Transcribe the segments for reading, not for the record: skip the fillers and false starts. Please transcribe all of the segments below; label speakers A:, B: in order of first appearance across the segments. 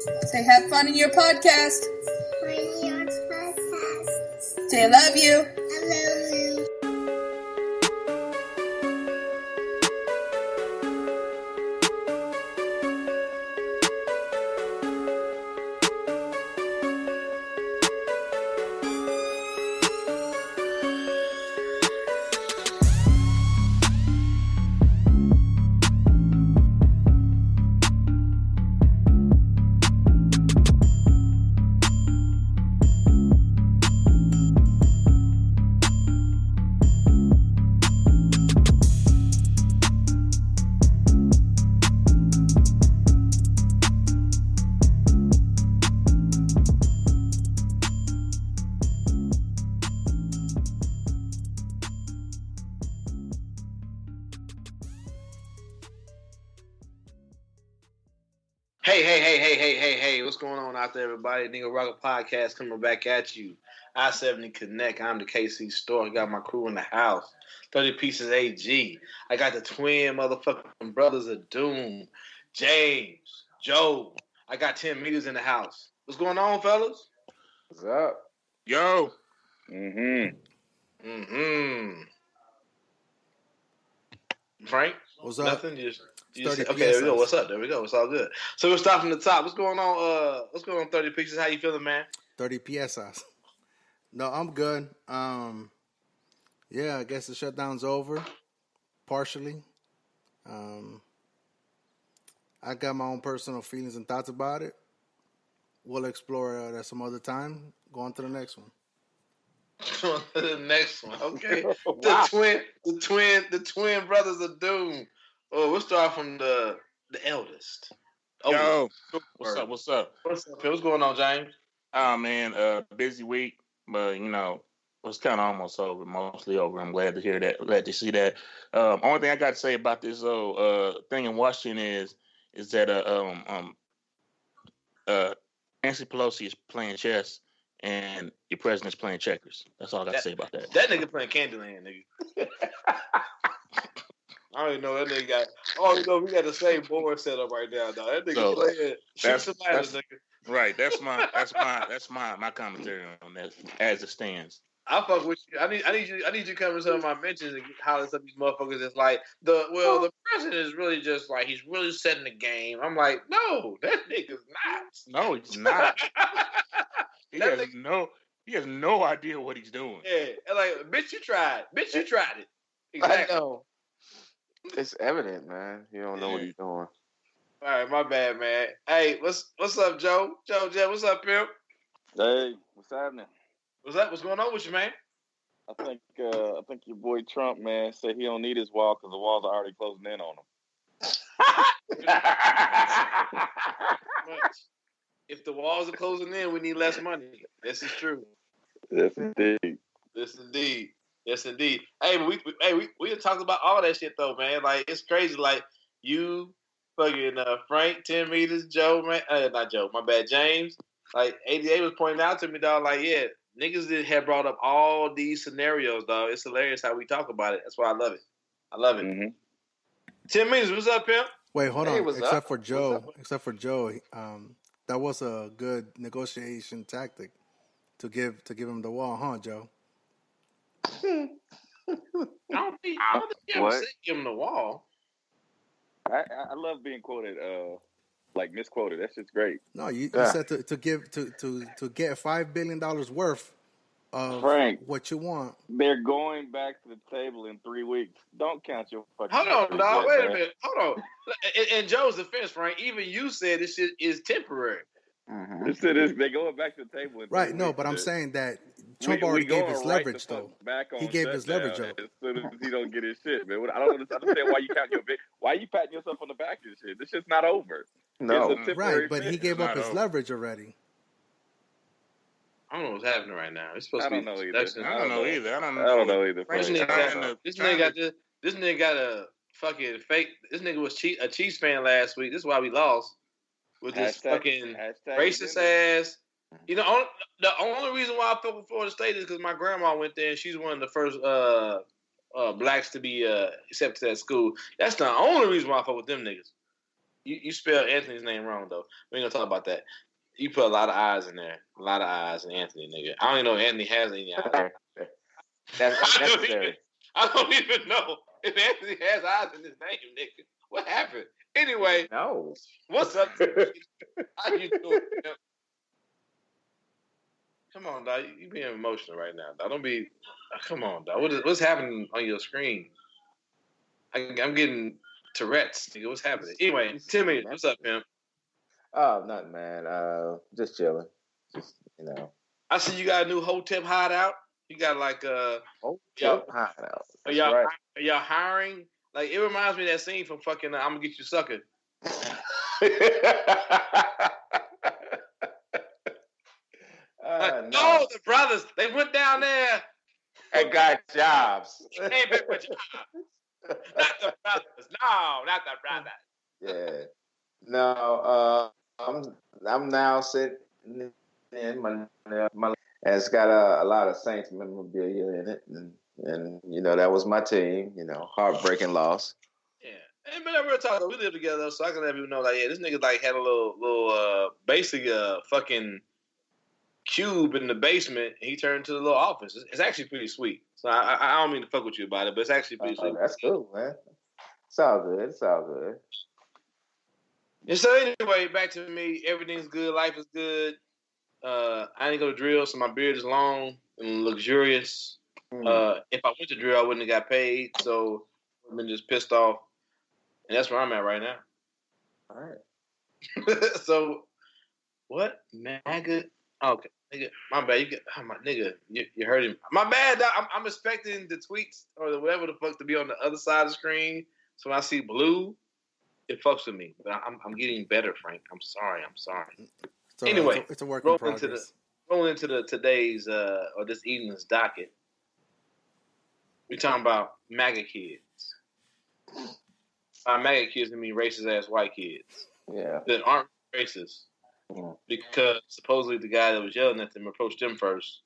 A: Say have fun in your podcast. Say I love you.
B: I love you.
C: Hey, what's going on out there, everybody? Negroraguan Podcast coming back at you. I-70 Connect. I'm the KC Store. I got my crew in the house. 30 Pieces AG. I got the twin motherfucking brothers of Doom. James, Joe. I got 10 meters in the house. What's going on, fellas?
D: What's up?
E: Yo.
C: Frank?
D: What's up?
C: Nothing? Just okay,
D: PSS.
C: there we go. What's up? There we go. It's all good. So we'll start from the top. What's going on? 30 Pieces? How you feeling, man?
D: 30 PSS. No, I'm good. Yeah, I guess the shutdown's over, partially. I got my own personal feelings and thoughts about it. We'll explore that some other time. Go on to the next one.
C: The next one, okay.
D: Wow.
C: The twin brothers of Doom. Oh, we'll start from the eldest.
E: Yo. What's up?
C: What's going on, James?
E: Oh, man, busy week, but, it's kind of almost over, mostly over. I'm glad to hear that, glad to see that. Only thing I got to say about this thing in Washington is that Nancy Pelosi is playing chess and your president's playing checkers. That's all I got to say about that.
C: That nigga playing Candyland, nigga. I don't even know that nigga got. Oh, we got the same board set up right now, dog. That nigga playing. That's nigga.
E: Right. That's my commentary on that as it stands.
C: I fuck with you. I need you to come to some of my mentions and holler some of these motherfuckers. It's like the president is really just like he's really setting the game. I'm like, no, that nigga's not.
E: No, he's not. He has no idea what he's doing.
C: Yeah, like bitch, you tried. Bitch, you tried it. Exactly.
D: I know. It's evident, man. You don't know what he's doing.
C: All right, my bad, man. Hey, what's up, Joe? Joe, what's up, pimp?
F: Hey, what's happening?
C: What's going on with you, man?
F: I think your boy Trump, man, said he don't need his wall because the walls are already closing in on him.
C: If the walls are closing in, we need less money. This is true.
F: Yes, indeed.
C: Yes, indeed. Hey, we talked about all that shit though, man. Like it's crazy. Like you, fucking Frank, 10 meters, Joe, man, not Joe, my bad, James. Like ADA was pointing out to me, dog. Like niggas had brought up all these scenarios, dog. It's hilarious how we talk about it. That's why I love it. Mm-hmm. 10 meters. What's up, pimp?
D: Wait, hold on. Except for Joe, that was a good negotiation tactic to give him the wall, huh, Joe?
C: I don't think you ever said give him the wall.
F: I love being quoted, like misquoted. That's just great.
D: No, you said to get $5 billion worth of
F: Frank,
D: what you want.
F: They're going back to the table in 3 weeks. Don't count your fucking.
C: Hold on, dog. Wait a minute. Hold on. In Joe's defense, Frank, even you said this shit is temporary.
F: Mm-hmm. They're going back to the table.
D: Right, no, but I'm saying that Trump already gave his leverage, though.
F: He gave his leverage up. As soon as he don't get his shit, man. I don't understand why you why you patting yourself on the back and shit. This shit's not over.
D: No, right, but he gave up his leverage already.
C: I don't know what's happening right now. It's supposed to be.
E: I don't know either.
F: I don't know either.
C: This nigga got a fucking fake. This nigga was a Chiefs fan last week. This is why we lost. With this fucking racist ass. You know, the only reason why I fuck with Florida State is because my grandma went there and she's one of the first blacks to be accepted at school. That's the only reason why I fuck with them niggas. you spelled Anthony's name wrong though. We ain't gonna talk about that. You put a lot of eyes in there. A lot of eyes in Anthony, nigga. I don't even know if Anthony has any eyes.
F: That's necessary.
C: I don't even know if Anthony has eyes in his name, nigga. What happened? Anyway,
F: No.
C: what's up? How you doing? Come on, dog. You being emotional right now, dog. Don't be. Come on, dog. What's happening on your screen? I'm getting Tourette's, nigga. What's happening? Anyway, Timmy, what's up, pimp?
F: Oh, nothing, man. Just chilling. Just,
C: I see you got a new Hotep hideout. You got like
F: Hotep hideout.
C: Are y'all hiring? Like it reminds me of that scene from fucking I'm Gonna Get You Sucker. No, the brothers, they went down there
F: and got jobs.
C: Came back with jobs. Not the brothers. No, not the brothers.
F: Yeah. No, I'm now sitting in my and it's got a lot of Saints memorabilia in it, and that was my team. Heartbreaking loss.
C: Yeah, and but real talk, we live together, so I can let people know, like, yeah, this nigga like had a little basic fucking cube in the basement. And he turned to the little office. It's actually pretty sweet. So I don't mean to fuck with you about it, but it's actually pretty sweet.
F: That's cool, man. It's all good.
C: And so anyway, back to me. Everything's good. Life is good. I didn't go to drill, so my beard is long and luxurious. If I went to drill, I wouldn't have got paid. So I've been just pissed off. And that's where I'm at right now.
F: All right.
C: So, what? MAGA? Okay. Nigga, my bad. You heard him. My bad. I'm expecting the tweets or whatever the fuck to be on the other side of the screen. So when I see blue, it fucks with me. But I'm getting better, Frank. I'm sorry. So anyway,
D: it's a work in progress.
C: Rolling into today's or this evening's docket. We're talking about MAGA kids. By MAGA kids, I mean racist ass white kids.
F: Yeah.
C: That aren't racist. Because supposedly the guy that was yelling at them approached them first,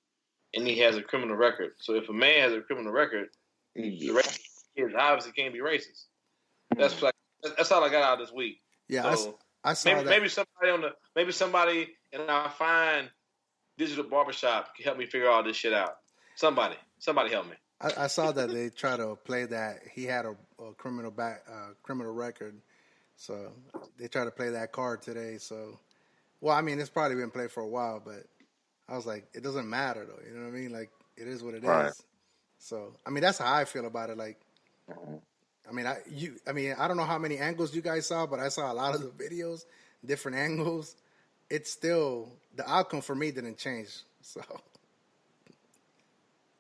C: and he has a criminal record. So if a man has a criminal record, the racist kids obviously can't be racist. That's all I got out of this week.
D: Yeah, so I saw that.
C: Maybe somebody in our fine digital barbershop can help me figure all this shit out. Somebody help me.
D: I saw that they try to play that he had a criminal record, so they try to play that card today. So. Well, I mean, it's probably been played for a while, but I was like, it doesn't matter, though. You know what I mean? Like, it is what it is. So, I mean, that's how I feel about it. Like, I mean, I don't know how many angles you guys saw, but I saw a lot of the videos, different angles. It's still, the outcome for me didn't change. So,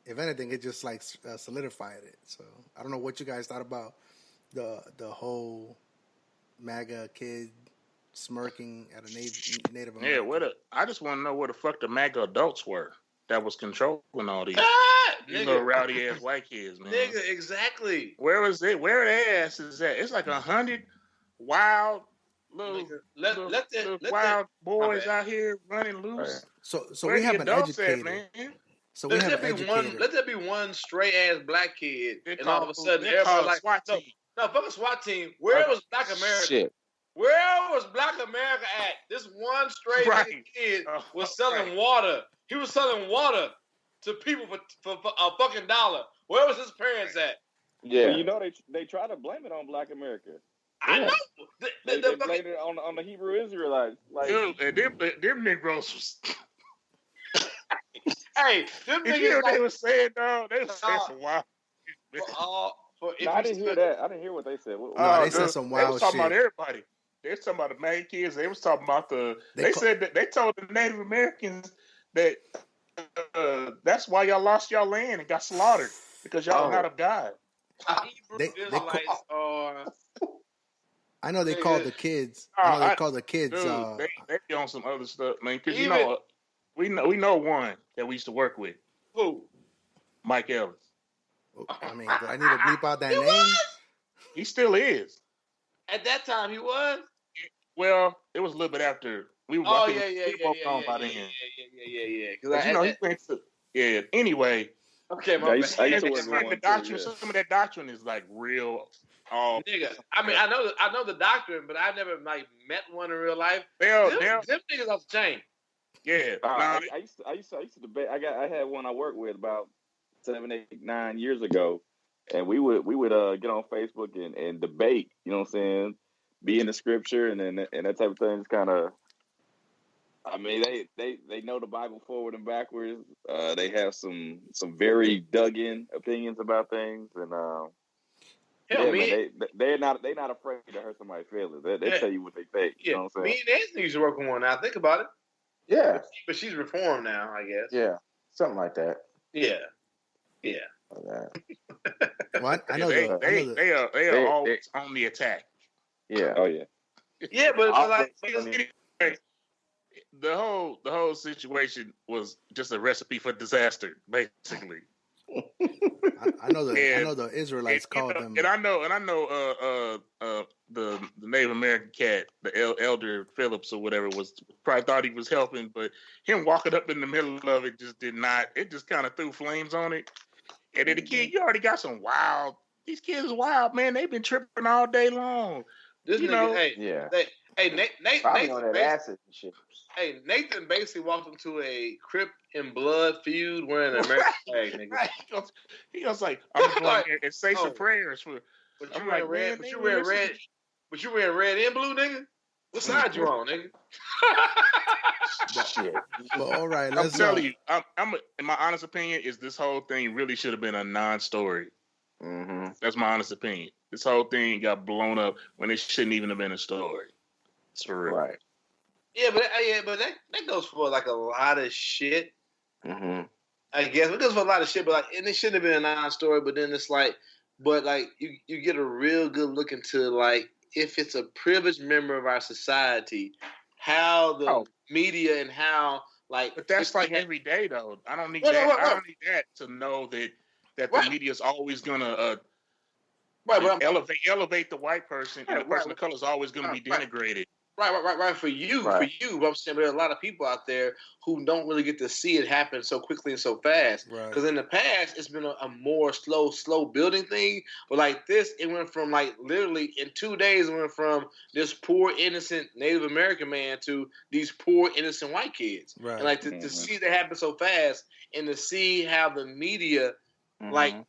D: if anything, it just, like, solidified it. So, I don't know what you guys thought about the whole MAGA kid smirking at a Native American.
E: Yeah, I just want to know where the fuck the MAGA adults were that was controlling all these little rowdy ass white kids, man.
C: Nigga, exactly.
E: Where was it? Where their asses at? It's like 100 wild little wild boys out here running loose.
D: So we have an educator,
E: man.
D: So we have an educator.
C: Let there be one stray ass black kid, and all of a sudden everybody's like,
E: SWAT team.
C: No, fuck a SWAT team. Where was Black America?
F: Shit.
C: Where was Black America at? This one stray kid was selling water. He was selling water to people for a fucking $1. Where was his parents at?
F: Yeah, well, they try to blame it on Black America.
C: I know.
F: They blame it on the Hebrew Israelites. Like,
E: dude, them Negroes was.
C: Hey, them niggas.
E: You know what they were saying, dog? They were saying some wild.
F: I didn't hear that. I didn't hear what they said.
D: They said some wild shit.
E: They was talking about everybody. They was talking about the main kids. They was talking about said that they told the Native Americans that that's why y'all lost y'all land and got slaughtered because y'all are not of God.
D: I know they called the kids. They called the kids.
E: Dude, they be on some other stuff, man. Because we know one that we used to work with.
C: Who?
E: Mike Ellis.
D: I mean, do I need to bleep out that name?
C: Was?
E: He still is.
C: At that time, he was.
E: Well, it was a little bit after we were.
C: Oh,
E: yeah.
C: Yeah.
E: Because he went to. Yeah. Anyway.
C: Okay, my bad.
E: Some of that doctrine is like real all.
C: Nigga, I mean, I know the doctrine, but I've never like met one in real life.
E: Them
C: niggas off the chain.
E: Yeah,
B: I used to debate. I had one I worked with about 7, 8, 9 years ago, and we would get on Facebook and debate. You know what I'm saying? Be in the scripture and that type of thing. It's kind of. I mean, they know the Bible forward and backwards. They have some very dug in opinions about things, and they're not afraid to hurt somebody's feelings. They tell you what they think.
C: Yeah,
B: you know what I'm saying?
C: me and Anthony used to work with one. Now think about it.
F: Yeah,
C: but she's reformed now, I guess.
F: yeah, something like that.
C: Yeah.
D: Well, I know
E: they are always on the attack.
F: Yeah.
B: Oh yeah.
C: Yeah, but like.
E: The whole situation was just a recipe for disaster, basically.
D: I know the Israelites called them,
E: and I know the Native American cat, the Elder Phillips or whatever, was probably thought he was helping, but him walking up in the middle of it just did not. It just kind of threw flames on it. And then the kid, you already got some wild. These kids are wild, man. They've been tripping all day long.
C: This
E: you
C: nigga,
E: know,
C: Nathan
F: on that acid and shit.
C: Hey, Nathan basically walked into a Crip and Blood feud wearing an American flag, nigga.
E: He was like, I'm going to and say some prayers for.
C: But you wearing red. But you wearing red and blue, nigga. What side you on, nigga?
F: Shit.
D: Well, all right.
E: I'm telling you, in my honest opinion, is this whole thing really should have been a non-story.
F: Mm-hmm.
E: That's my honest opinion. This whole thing got blown up when it shouldn't even have been a story. It's for real.
F: Right.
C: Yeah, but that goes for like a lot of shit.
F: Mm-hmm.
C: I guess it goes for a lot of shit, but like, and it shouldn't have been a non-story. But then it's like, but like you get a real good look into like if it's a privileged member of our society, how the media and how like.
E: But that's like every day though. I don't need that. I don't need that to know that the media is always gonna elevate the white person, and the person of color is always gonna be denigrated.
C: Right. For you. But I'm saying there are a lot of people out there who don't really get to see it happen so quickly and so fast. Because in the past, it's been a more slow building thing. But like this, it went from like literally in 2 days, it went from this poor, innocent Native American man to these poor, innocent white kids. Right. And like to see that happen so fast and to see how the media, but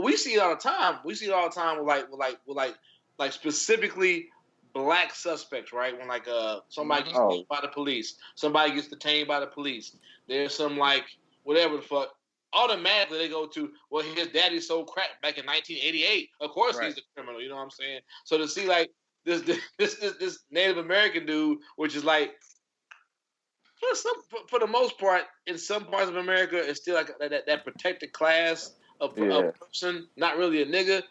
C: we see it all the time. We see it all the time with specifically black suspects, right? When like somebody gets detained by the police, somebody gets detained by the police. There's some like whatever the fuck. Automatically they go to, well, his daddy sold crack back in 1988. Of course he's a criminal. You know what I'm saying? So to see like this Native American dude, which is like for the most part in some parts of America, it's still like that protected class of person, not really a nigga,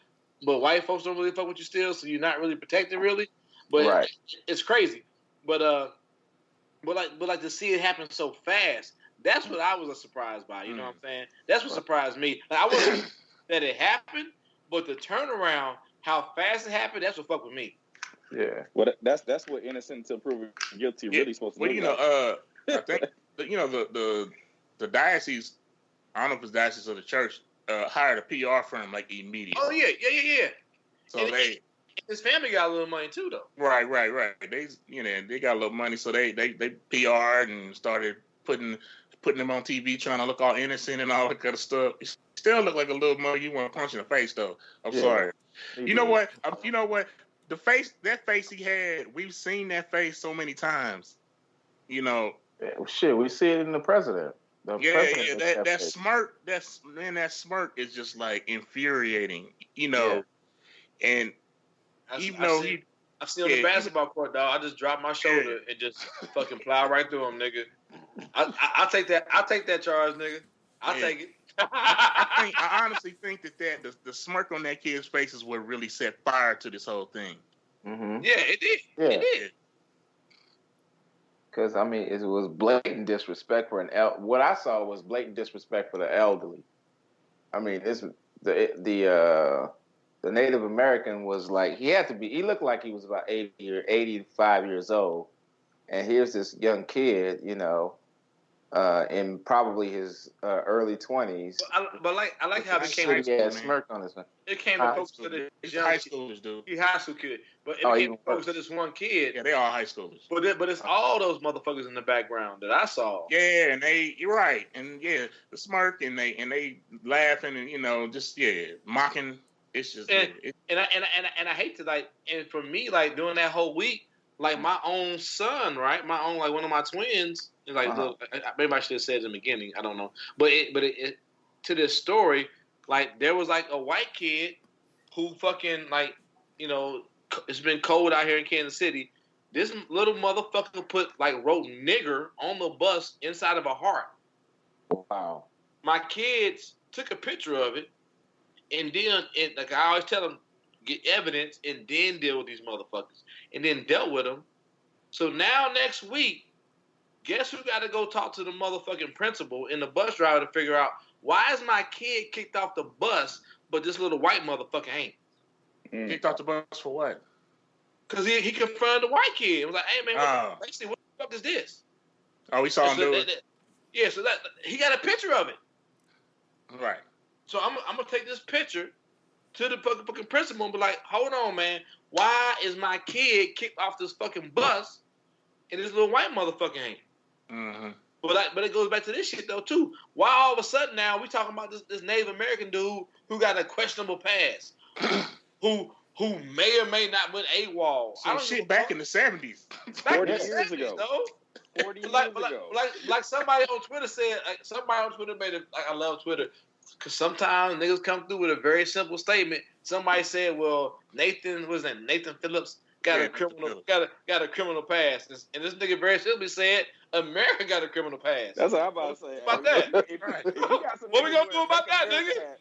C: but white folks don't really fuck with you still, so you're not really protected really. But it's crazy. But like to see it happen so fast, that's what I was surprised by. You know what I'm saying? That's what surprised me. Like, I wasn't that it happened, but the turnaround, how fast it happened, that's what fucked with me.
B: Yeah. Well, that's what innocent until proven guilty really supposed to do.
E: Well, I think the diocese, I don't know if it's diocese or the church, hired a PR firm like immediately.
C: Oh yeah.
E: So
C: his family got a little money too, though.
E: Right. They got a little money, so they PR'd and started putting them on TV, trying to look all innocent and all that kind of stuff. He still look like a little mug you want to punch in the face, though. I'm sorry. You know what? That face he had, we've seen that face so many times. You know.
F: Yeah, shit, we see it in the president.
E: That smirk. That smirk is just like infuriating. You know, and.
C: I see on the basketball court, dog. I just drop my shoulder and just fucking plow right through him, nigga. I'll take that. I'll take that charge, nigga. I'll take it.
E: I honestly think that the smirk on that kid's face is what really set fire to this whole thing.
F: Mm-hmm.
C: Yeah, it did. Yeah. It did.
F: Because it was blatant disrespect for what I saw was blatant disrespect for the elderly. I mean, the Native American was like, he looked like he was about 80 or 85 years old. And here's this young kid, in probably his early 20s.
C: But I like how it became.
F: He had smirk on his face.
C: It came to focus to this young
E: high schoolers, dude.
C: He high school kid, but it became focus to this one kid.
E: Yeah, they are high schoolers.
C: But it's all those motherfuckers in the background that I saw.
E: Yeah, and you're right, and yeah, the smirk and they laughing and just mocking. It's just
C: and I hate to and for me doing that whole week. My own son, right? My own one of my twins. Look, maybe I should have said it in the beginning. I don't know, but to this story, there was a white kid who fucking it's been cold out here in Kansas City. This little motherfucker wrote nigger on the bus inside of a heart.
F: Wow.
C: My kids took a picture of it, and then I always tell them, get evidence and then deal with these motherfuckers. And then dealt with them. So now next week, guess who got to go talk to the motherfucking principal and the bus driver to figure out why is my kid kicked off the bus, but this little white motherfucker ain't?
E: Kicked off the bus for what?
C: Because he confronted the white kid. He was like, hey, man, what the fuck is this?
E: Oh, we saw him do it?
C: Yeah, so he got a picture of it.
E: Right.
C: So I'm going to take this picture to the fucking principal and be like, hold on, man. Why is my kid kicked off this fucking bus and this little white motherfucker ain't?
E: Mm-hmm.
C: But it goes back to this shit, though, too. Why all of a sudden now we talking about this Native American dude who got a questionable past, who may or may not been AWOL.
E: So shit back in the 70s.
B: 40 years ago. 40 years ago.
C: Like somebody on Twitter said, somebody on Twitter made it, I love Twitter, because sometimes niggas come through with a very simple statement. Somebody said, well, Nathan Phillips got a criminal past. And this nigga very simply said, America got a criminal past.
B: That's what I'm about to say.
C: About that? What we gonna do about that, nigga?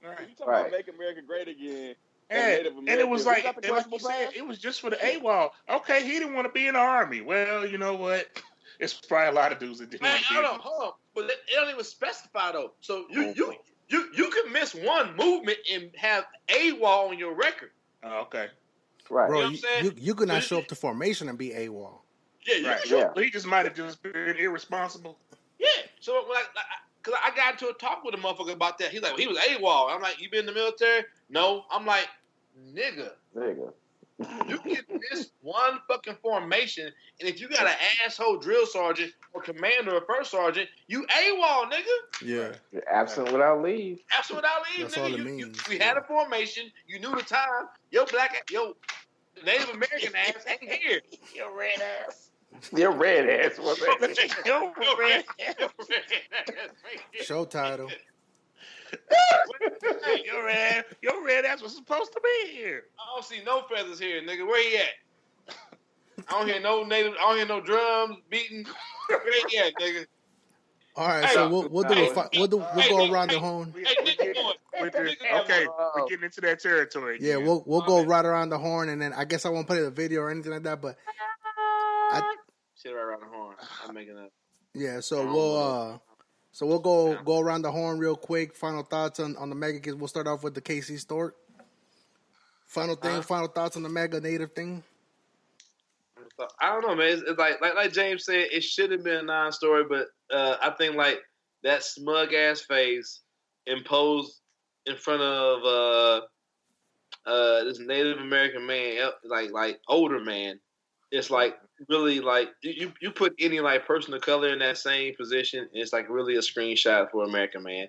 B: Right. You talking about make America great again.
E: And it was like you said, it was just for the AWOL. Okay, he didn't want to be in the army. Well, you know what? It's probably a lot of dudes that didn't want to be in the army.
C: Hold on. But it don't even specify, though. So you can miss one movement and have AWOL on your record.
E: Oh, okay.
F: Right.
D: Bro,
C: You know what I'm saying?
D: you could not show up to formation and be AWOL.
C: Yeah,
E: Right.
C: sure.
E: He just might have just been irresponsible.
C: Yeah. So because I got into a talk with a motherfucker about that. He's like, well, he was AWOL. I'm like, you been in the military? No. I'm like, nigga. You can miss one fucking formation, and if you got an asshole drill sergeant or commander or first sergeant, you AWOL, nigga.
D: Yeah.
F: You're absent without leave.
C: Absent without leave,
D: That's
C: nigga.
D: all it means.
C: We had a formation. You knew the time. Your Native American ass ain't here. Your red ass.
F: Your red ass was it?
C: Your red ass.
D: Show title.
E: Your red ass was supposed to be here.
C: I don't see no feathers here, nigga. Where he at? I don't hear no drums beating. Where he at, nigga?
D: All right, so we'll go around the horn.
E: We're getting into that territory.
D: Yeah, we'll go right around the horn, and then I guess I won't play the video or anything like that, but
C: shit right around the horn. I'm making up.
D: Yeah, so we'll go around the horn real quick. Final thoughts on the mega kids. We'll start off with the KC Stork. Final thoughts on the mega native thing.
C: I don't know, man. It's like James said, it should have been a non-story, but I think that smug ass face imposed in front of this Native American man, like older man. It's really you put any person of color in that same position, and it's really a screenshot for American man.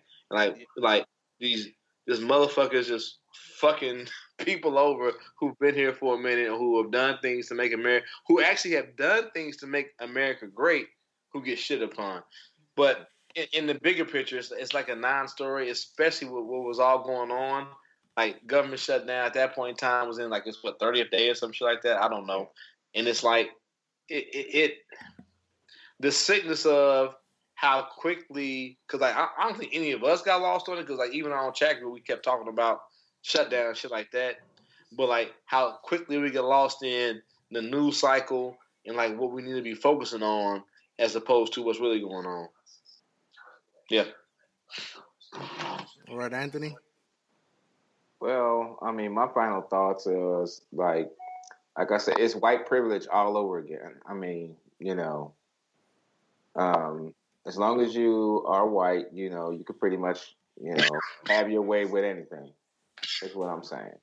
C: This motherfuckers just fucking people over who've been here for a minute, who have done things to make America, who actually have done things to make America great, who get shit upon. But in the bigger picture, it's like a non-story, especially with what was all going on. Government shutdown at that point in time was in it's 30th day or some shit like that. I don't know. And it's the sickness of how quickly, because I don't think any of us got lost on it, because even on chat group we kept talking about shutdown and shit like that, but how quickly we get lost in the news cycle and what we need to be focusing on as opposed to what's really going on. Yeah.
D: All right, Anthony.
F: Well, I mean, my final thoughts is like I said, it's white privilege all over again. I mean, the as long as you are white, you could pretty much, have your way with anything. Is what I'm saying.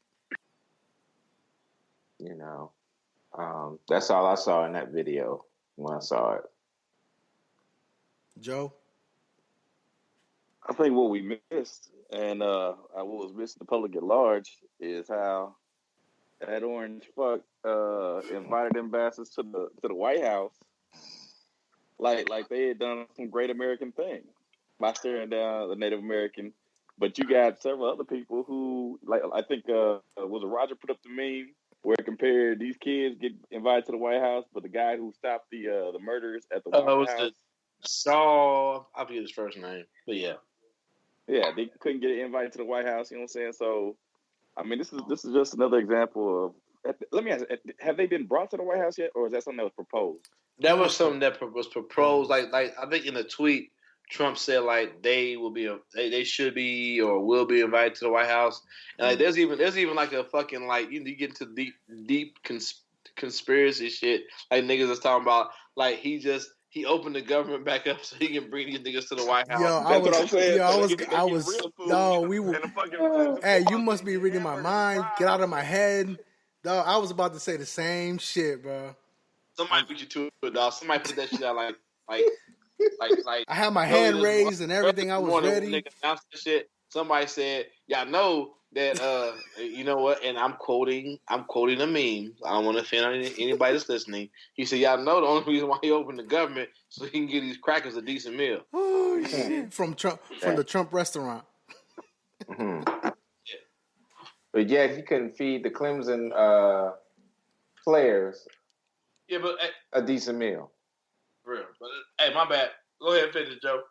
F: That's all I saw in that video when I saw it.
D: Joe?
B: I think what we missed, and what was missing the public at large, is how that orange fuck invited ambassadors to the White House, like they had done some great American thing by staring down the Native American. But you got several other people who, like, I think was it Roger put up the meme where it compared these kids get invited to the White House, but the guy who stopped the murders at the White House.
C: Saul, I forget his first name, but yeah,
B: they couldn't get an invite to the White House. You know what I'm saying? So, I mean, this is just another example of. Let me ask: have they been brought to the White House yet, or is that something that was proposed?
C: That was something that was proposed. Like I think in the tweet, Trump said like they should be or will be invited to the White House, and like there's even like a fucking like you get into deep conspiracy shit. Like niggas is talking about like he opened the government back up so he can bring these niggas to the White House.
B: That's what I'm saying.
D: Hey, you must be reading my mind. Get out of my head. Dog, I was about to say the same shit, bro.
C: Somebody put you to it, dog. Somebody put that shit out like.
D: I had my hand raised and everything. I was ready.
C: Nigga announced the shit. Somebody said, "Y'all know that you know what?" And I'm quoting a meme. I don't want to offend anybody that's listening. He said, "Y'all know the only reason why he opened the government so he can give these crackers a decent meal."
D: Oh shit! From the Trump restaurant.
F: Mm-hmm. Yeah. But yet he couldn't feed the Clemson players.
C: Yeah, but
F: a decent meal.
C: For real. But hey, my bad. Go ahead and finish, Joe.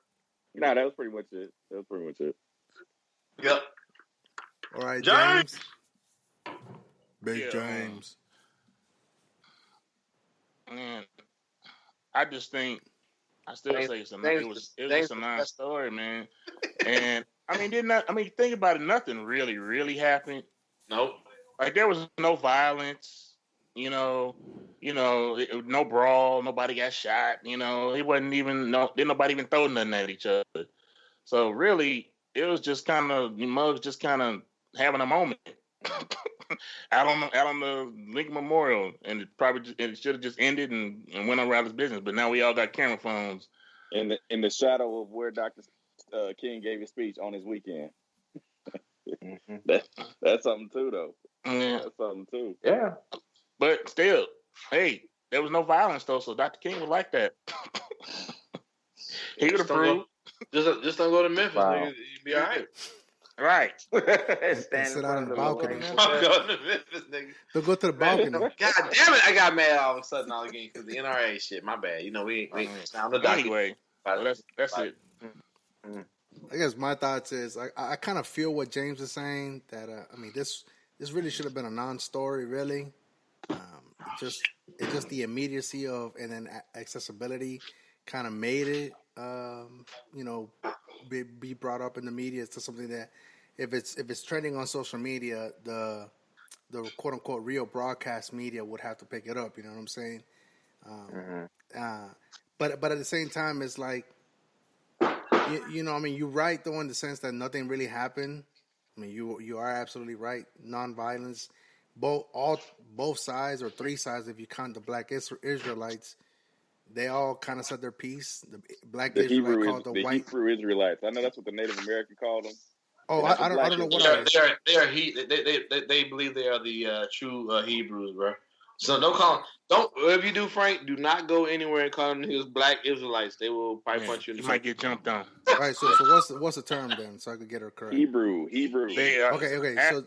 B: Nah, that was pretty much it.
C: Yep.
D: All right, James. Big
E: Yeah,
D: James.
E: Man, I just think I still say it was just a non-story, man. And think about it. Nothing really happened.
C: Nope.
E: Like there was no violence. No brawl. Nobody got shot. It wasn't even didn't nobody even throw nothing at each other. So really, it was just kind of the mugs just kind of having a moment out on the Lincoln Memorial, and it should have just ended and went around his business. But now we all got camera phones
B: in the shadow of where Dr. King gave his speech on his weekend.
F: Mm-hmm.
B: That's something too, though.
E: Yeah.
B: That's something too.
F: Yeah.
E: But still, hey, there was no violence though, so Dr. King would like that. He would approve.
C: Just don't go to Memphis, nigga. You'd be all right.
E: Right.
D: Sit out on the balcony.
C: Don't go to Memphis, nigga.
D: Don't go to the balcony.
C: God damn it! I got mad all of a sudden all again because the NRA shit. My bad. We ain't sound the document.
E: Anyway, that's it.
D: I guess my thoughts is I kind of feel what James is saying that this really should have been a non-story, really. It's just the immediacy of and then accessibility kind of made it be brought up in the media to something that if it's trending on social media, the quote unquote real broadcast media would have to pick it up. You know what I'm saying? But at the same time, it's like you're right though in the sense that nothing really happened. I mean, you are absolutely right. Non-violence, both sides or three sides, if you count the Black Israelites, they all kind of said their piece. The Black Israelites called the white
B: Hebrew Israelites. I know that's what the Native American called them.
D: Oh, I don't know what
C: they believe they are the true Hebrews, bro. So don't whatever you do, Frank, do not go anywhere and call them niggas Black Israelites. They will probably punch you in the
E: face. You might get jumped on.
D: All right, so what's the term then, so I could get her correct?
B: Hebrew.
D: Okay. So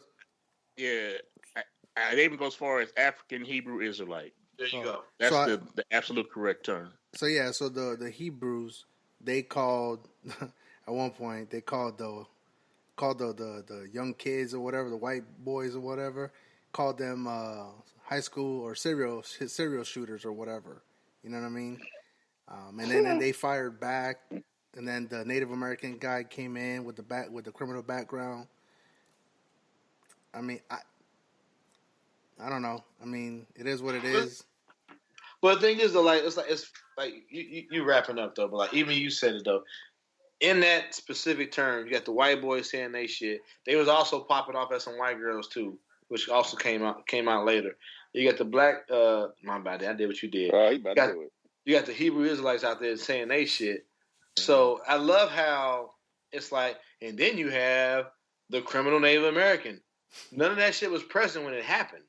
E: yeah, they even go as far as African Hebrew Israelite.
C: There you go.
E: That's the absolute correct term.
D: So yeah, so the Hebrews, they called at one point they called the young kids or whatever, the white boys or whatever, called them high school or serial shooters or whatever. You know what I mean? And then they fired back, and then the Native American guy came in with the criminal background. I mean, I don't know. I mean, it is what it is.
C: But the thing is, though, like it's like you wrapping up though. But like even you said it though. In that specific term, you got the white boys saying they shit. They was also popping off at some white girls too, which also came out later. You got the black. My bad, I did what you did.
B: He about to do it.
C: You got the Hebrew Israelites out there saying they shit. So I love how it's like, and then you have the criminal Native American. None of that shit was present when it happened.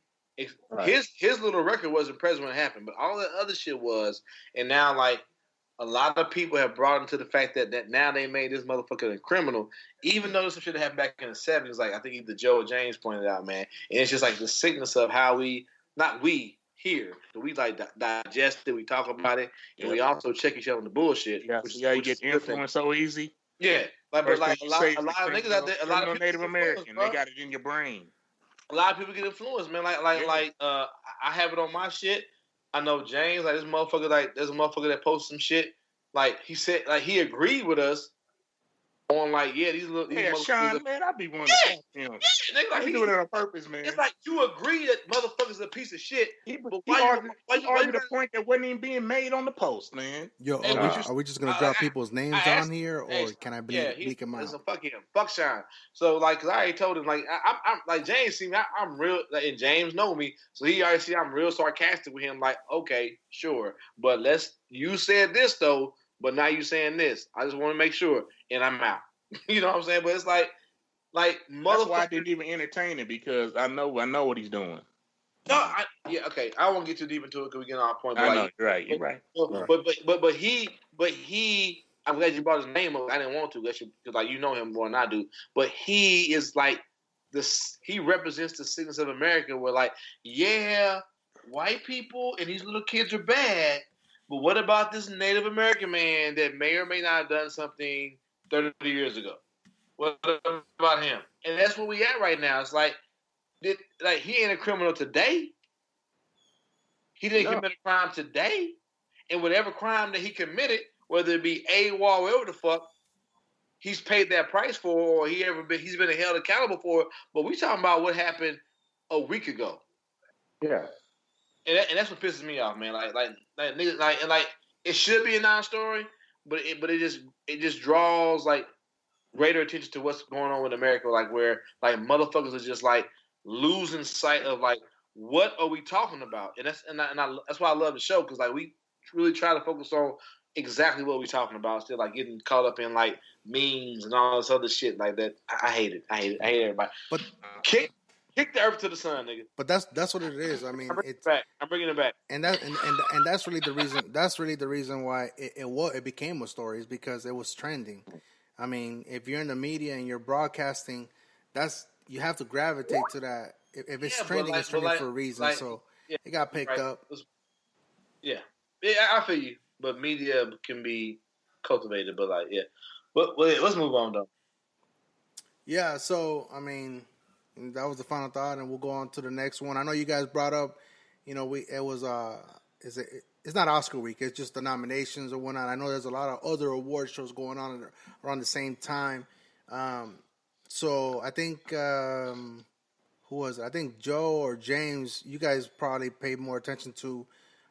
B: Right.
C: His little record wasn't present when it happened, but all that other shit was. And now, like, a lot of people have brought into the fact that now they made this motherfucker a criminal, even though some shit that happened back in the 70s. Like, I think either Joe or James pointed out, man. And it's just like the sickness of how not we here, but we like digest it, we talk about it, and we also check each other on the bullshit.
E: Yeah, you get influenced so easy.
C: Yeah. Like, but like a lot of niggas out there, a lot of people
E: Native American, they got it in your brain.
C: A lot of people get influenced, man. I have it on my shit. I know James, like this motherfucker, like there's a motherfucker that posted some shit. Like he said, like he agreed with us on like, these motherfuckers.
E: Sean, man, I be wanting to talk to him.
C: Yeah, like,
E: he doing it on purpose, man.
C: It's like you agree that motherfucker's a piece of shit.
E: But why you argued the point that wasn't even being made on the post, man?
D: Yo, are we just gonna drop people's names on here, or can I bleak them out?
C: Listen, fuck him, fuck Sean. So like, cause I already told him, like I'm like James see me, I'm real, like, and James know me, so he already see I'm real sarcastic with him. Like, okay, sure, but you said this though, but now you saying this. I just want to make sure, and I'm out. You know what I'm saying? But it's like motherfucker.
E: That's why I didn't even entertain it, because I know what he's doing.
C: No, okay. I won't get too deep into it because we get on our point.
E: I know, you're right.
C: But he. I'm glad you brought his name up. I didn't want to, because like you know him more than I do. But he is like this. He represents the sickness of America, where like, yeah, white people and these little kids are bad, but what about this Native American man that may or may not have done something 30 years ago? What about him? And that's where we at right now. It's like he ain't a criminal today. He didn't commit a crime today. And whatever crime that he committed, whether it be AWOL, whatever the fuck, he's paid that price for, or he's been held accountable for it. But we talking about what happened a week ago.
B: Yeah.
C: And that's what pisses me off, man. Like it should be a non-story, but it just draws like greater attention to what's going on with America, like where like motherfuckers are just like losing sight of like what are we talking about, and that's why I love the show, because like we really try to focus on exactly what we're talking about, instead of like getting caught up in like memes and all this other shit like that. I hate it. I hate everybody. But kick the earth to the sun, nigga.
D: But that's what it is. I mean,
C: I'm bringing it back.
D: And that's really the reason. That's really the reason why it became a story, is because it was trending. I mean, if you're in the media and you're broadcasting, you have to gravitate to that. If it's trending, it's trending for a reason. So it got picked up.
C: Yeah, I feel you. But media can be cultivated. But like, yeah. But let's move on though.
D: Yeah. So I mean, that was the final thought, and we'll go on to the next one. I know you guys brought up, it's not Oscar week. It's just the nominations or whatnot. I know there's a lot of other award shows going on around the same time. So I think, who was it? I think Joe or James, you guys probably paid more attention to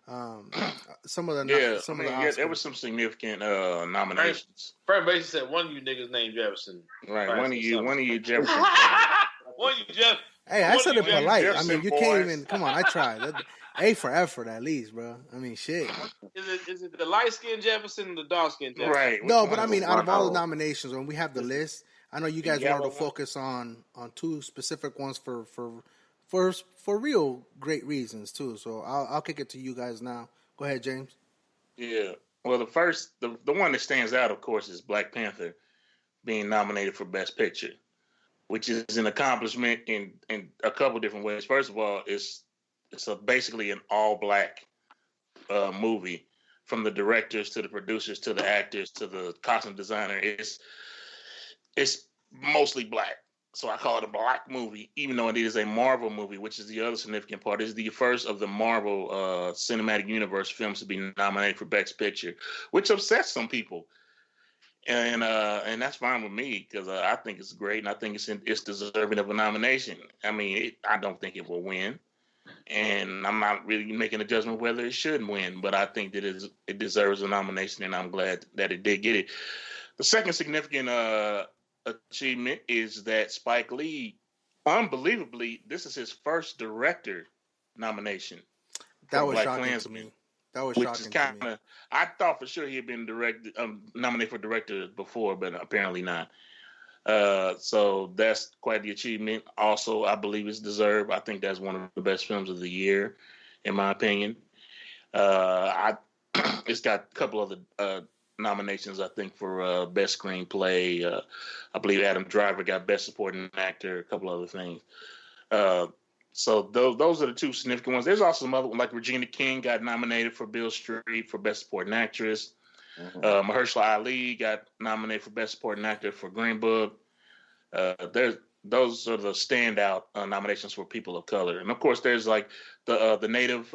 D: some of the Oscars.
E: There was some significant nominations.
C: Frank basically said one of you niggas named Jefferson.
E: Right, one of you Jefferson.
C: One of you Jeff.
D: Hey, I said it polite.
E: Jefferson
D: I mean, you can't even. Come on, I tried. A for effort, at least, bro. I mean, shit.
C: Is it the light skinned Jefferson or the dark skinned Jefferson?
E: Right.
D: No, but I mean, out of all the nominations, when we have the list, I know you guys wanted to focus on two specific ones for real great reasons too. So I'll kick it to you guys now. Go ahead, James.
E: Yeah. Well, the one that stands out, of course, is Black Panther being nominated for Best Picture, which is an accomplishment in a couple different ways. First of all, it's basically an all-black movie, from the directors to the producers to the actors to the costume designer. It's mostly black. So I call it a black movie, even though it is a Marvel movie, which is the other significant part. It's the first of the Marvel Cinematic Universe films to be nominated for Best Picture, which upsets some people. And that's fine with me, because I think it's great, and I think it's deserving of a nomination. I mean, I don't think it will win, And I'm not really making a judgment whether it should win, but I think that it deserves a nomination, and I'm glad that it did get it. The second significant achievement is that Spike Lee, unbelievably, this is his first director nomination.
D: That was shocking to me. That was shocking to me.
E: I thought for sure he had been nominated for director before, but apparently not. So that's quite the achievement. Also, I believe it's deserved. I think that's one of the best films of the year, in my opinion. It's got a couple of nominations, I think, for best screenplay. I believe Adam Driver got best supporting actor, a couple other things. So those are the two significant ones. There's also some other ones, like Regina King got nominated for Beale Street for best supporting actress. Mm-hmm. Mahershala Ali got nominated for best supporting actor for Green Book. Those are the standout nominations for people of color, and of course, there's like the native.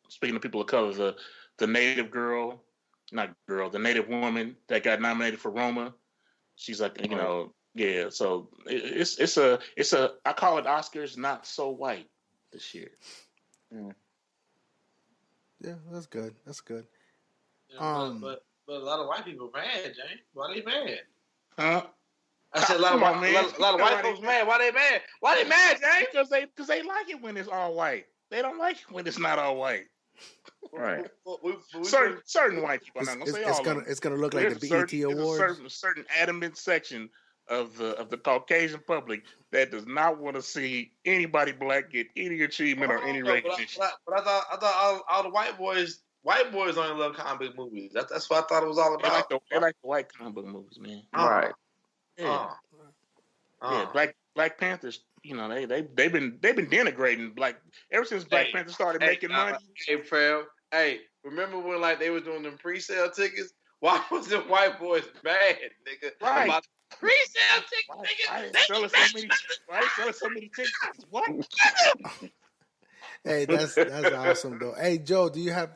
E: Speaking of people of color, the native the native woman that got nominated for Roma. She's like, yeah. So it's a I call it Oscars not so white this year.
D: Yeah, that's good. That's good.
C: But a lot of white people mad, James. Why they mad?
E: Huh?
C: I said a lot of white folks mad. Why they mad? Why they mad, James?
E: Because they like it when it's all white. They don't like it when it's not all white.
B: Right.
E: Certain white people. I'm not gonna say all of them.
D: It's gonna look like the BET Awards.
E: A certain adamant section of the Caucasian public that does not want to see anybody black get any achievement or any recognition.
C: But I thought all the white boys only love comic book movies. That's what I thought it was all about.
E: They like the white comic book movies, man.
F: Right.
E: Yeah. Yeah. Black Panthers. They've been denigrating black ever since Black Panther started making money.
C: Hey, remember when they was doing them pre-sale tickets? Why was the white boys mad, nigga?
E: Right.
C: About pre-sale tickets, nigga.
E: Why selling so many tickets? What?
D: Hey, that's awesome though. Hey, Joe, do you have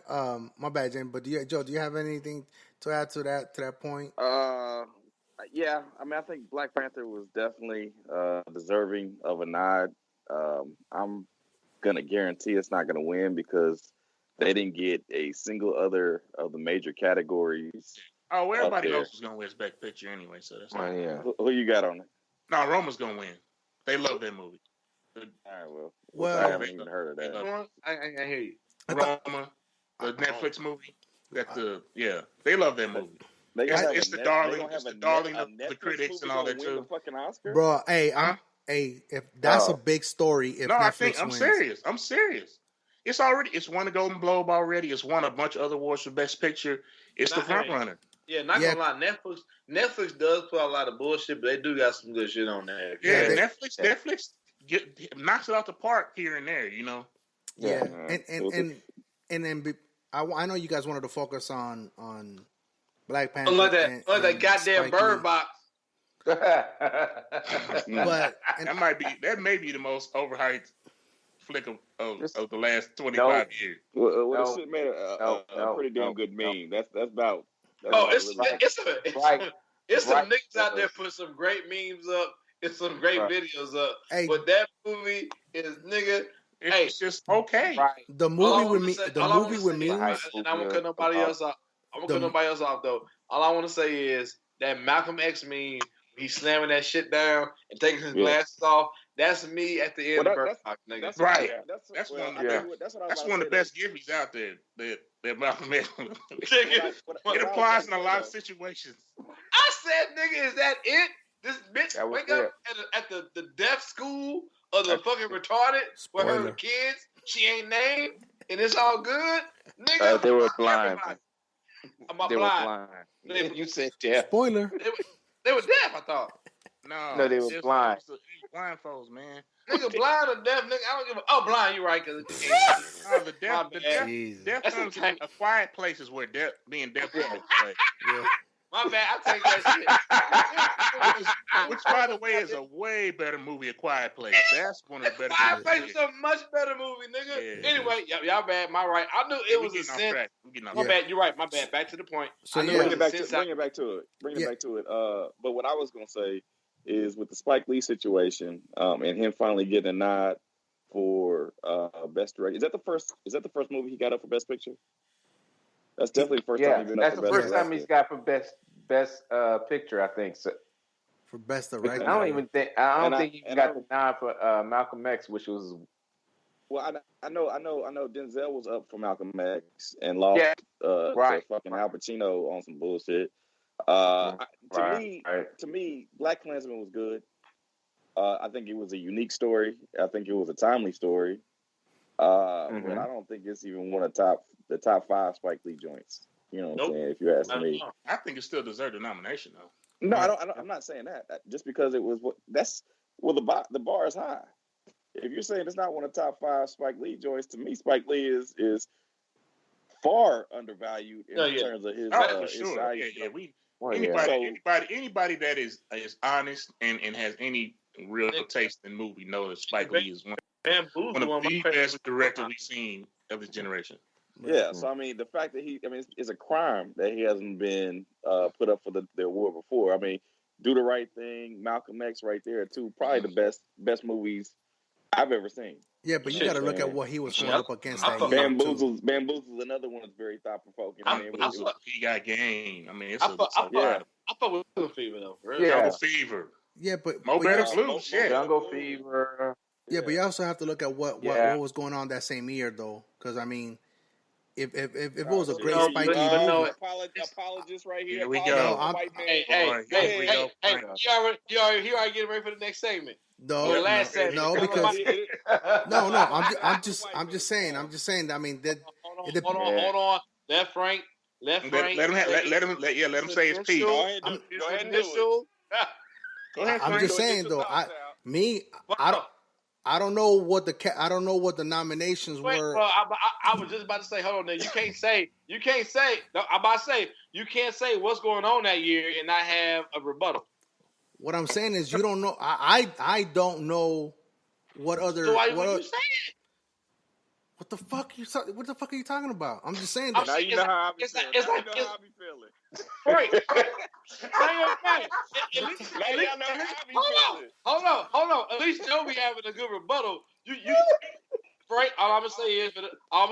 D: my bad, James, but do you have anything to add to that point?
B: Yeah, I mean, I think Black Panther was definitely deserving of a nod. I'm gonna guarantee it's not gonna win because they didn't get a single other of the major categories.
E: Oh, everybody else was gonna win Best Picture anyway, so that's not.
F: Yeah.
B: Who you got on it?
E: No, Roma's gonna win. They love that movie.
B: All right,
D: well,
B: I haven't even heard of that.
C: I hear you.
E: Roma, the Netflix movie. They love that movie. It's the darling of the critics and all that too.
B: Fucking Oscar?
D: Bro, if that's a big story, if Netflix wins.
B: I'm
E: serious. It's won a Golden Globe already. It's won a bunch of other awards for Best Picture. It's the front runner.
C: Yeah, not gonna lie. Netflix does put a lot of bullshit, but they do got some good shit on there.
E: Yeah, Netflix knocks it out the park here and there.
D: Yeah, and then I know you guys wanted to focus on Black Panther.
C: Like that goddamn Bird Box.
D: But
E: that may be the most overhyped flick of the last 25 years.
B: Well, it made a pretty damn good meme. That's about.
C: It's some niggas out there put some great memes up. It's some great videos up. Hey, but that movie is nigga.
E: It's just okay.
C: Right.
D: The movie with me.
C: And I'm gonna cut nobody else off. Though. All I want to say is that Malcolm X meme. He's slamming that shit down and taking his glasses off. That's me at the end of Bird Box, nigga.
E: That's right. That's one of the best gifts out there. That Malcolm X. It applies in a lot of situations.
C: I said, nigga, is that it? This bitch wake up at the deaf school of the fucking retarded with her kids. She ain't named, and it's all good, nigga.
F: They were blind.
C: I'm blind.
F: You said deaf.
D: Spoiler.
C: They were deaf, I thought.
F: No, they were blind.
E: Blindfolds, man.
C: Nigga, blind or deaf, nigga. I don't give a. Oh, blind, you right? Because
E: the deaf comes in a quiet places where being deaf is play. Yeah.
C: My bad. I take that
E: shit. Which, by the way, is a way better movie, A Quiet Place. That's one of the better.
C: Quiet Place is a much better movie, nigga. Yeah. Anyway, y'all bad. My right. I knew it was a sin. My bad. You're right. My bad. Back to the point.
B: So bring it back to it. But what I was gonna say is with the Spike Lee situation, and him finally getting a nod, for best director. Is that the first movie he got up for best picture? That's definitely the first time he's been up
F: that's
B: for
F: the
B: best
F: first
B: director.
F: time he's got for best picture, I think. So,
D: For best
F: I
D: director.
F: don't think he got the nod for Malcolm X, which was.
B: Well, I know Denzel was up for Malcolm X and lost to fucking Al Pacino on some bullshit. To me, Black Klansman was good. I think it was a unique story. I think it was a timely story. But I don't think it's even one of the top 5 Spike Lee joints. You know what I'm saying? If you ask me,
E: I think it still deserved a nomination though.
B: No, I'm not saying that. Just because it was the bar is high. If you're saying it's not one of the top 5 Spike Lee joints, to me, Spike Lee is far undervalued in terms of his.
E: For sure. Anybody that is honest and has any real taste in movie knows that Spike Lee is one of the best directors we've seen of this generation.
B: Yeah, so I mean, the fact that it's a crime that he hasn't been put up for the award before. I mean, Do the Right Thing, Malcolm X, right there too. Probably the best movies I've ever seen.
D: Yeah, but you got to look at what he was going up against that year.
B: Bamboozle's another one that's very thought provoking.
E: He got game. I mean,
C: I fuck with Jungle Fever though. Really.
E: Yeah. Jungle Fever.
D: Yeah, but
E: Mo Better Blues. Shit.
F: Jungle Fever.
D: Yeah, but you also have to look at what was going on that same year though, because I mean. If it was a great Spike Lee movie,
B: apologist right here.
E: Here we go.
C: Hey, he already getting ready for the next segment.
D: No, because I'm just saying. I mean,
C: hold on. Let Frank.
E: Let him say his piece.
B: Go ahead and do it.
D: I'm just saying though. I don't know what the nominations were.
C: Bro, I was just about to say, hold on. Now you can't say. No, I'm about to say you can't say what's going on that year and not have a rebuttal.
D: What I'm saying is you don't know. I don't know what other.
C: So why you saying it?
D: What the fuck are you talking about? I'm just saying
B: that.
D: Now
B: you know how I be feeling.
C: It's like
B: how I be feeling.
C: Right. Hold on. At least you'll be having a good rebuttal. You Frank, all I'm gonna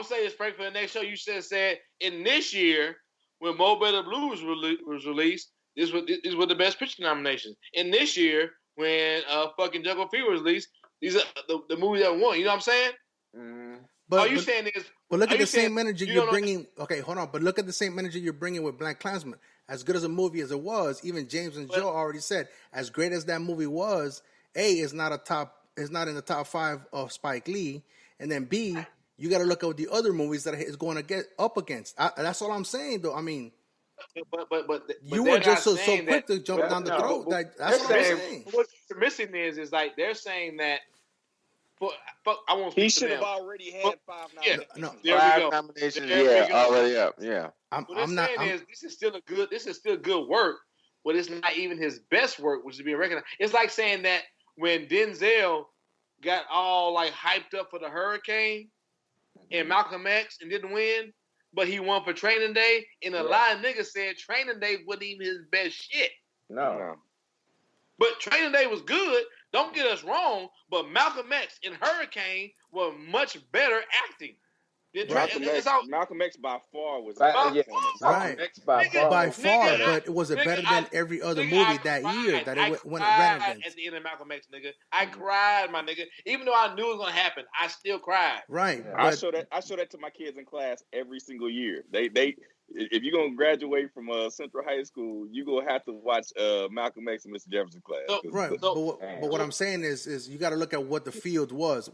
C: say is Frank, for the next show you said in this year when Mo Better Blues was released, this was the best picture nominations. In this year when fucking Jungle Fever was released, these are the movies that won. You know what I'm saying? But
D: look at the same energy you're bringing. Okay, hold on. But look at the same energy you're bringing with Black Klansman. As good as a movie as it was, even James and Joe already said, as great as that movie was, is not in the top 5 of Spike Lee, and then B, you got to look at the other movies that it's going to get up against. That's all I'm saying, though. I mean,
C: but
D: you were just so quick to jump down the throat. That's what I'm saying.
C: What you're missing is like they're saying that. I won't.
B: He should have already had 5 nominations.
C: Yeah, no,
F: 5 nominations. Already up. Yeah.
C: This is still good work, but it's not even his best work, which is being recognized. It's like saying that when Denzel got all like hyped up for the Hurricane and Malcolm X and didn't win, but he won for Training Day, and a lot of niggas said Training Day wasn't even his best shit.
F: No.
C: But Training Day was good. Don't get us wrong, but Malcolm X and Hurricane were much better acting.
B: Malcolm X by far was
D: right.
F: Malcolm X by
D: far, but was it better than every other movie that year that it went ran against?
C: At the end of Malcolm X, nigga, I cried, my nigga. Even though I knew it was gonna happen, I still cried.
D: Right.
B: Yeah. I show that to my kids in class every single year. They if you're gonna graduate from Central High School, you're gonna have to watch Malcolm X and Mr. Jefferson class.
D: But what I'm saying is you got to look at what the field was.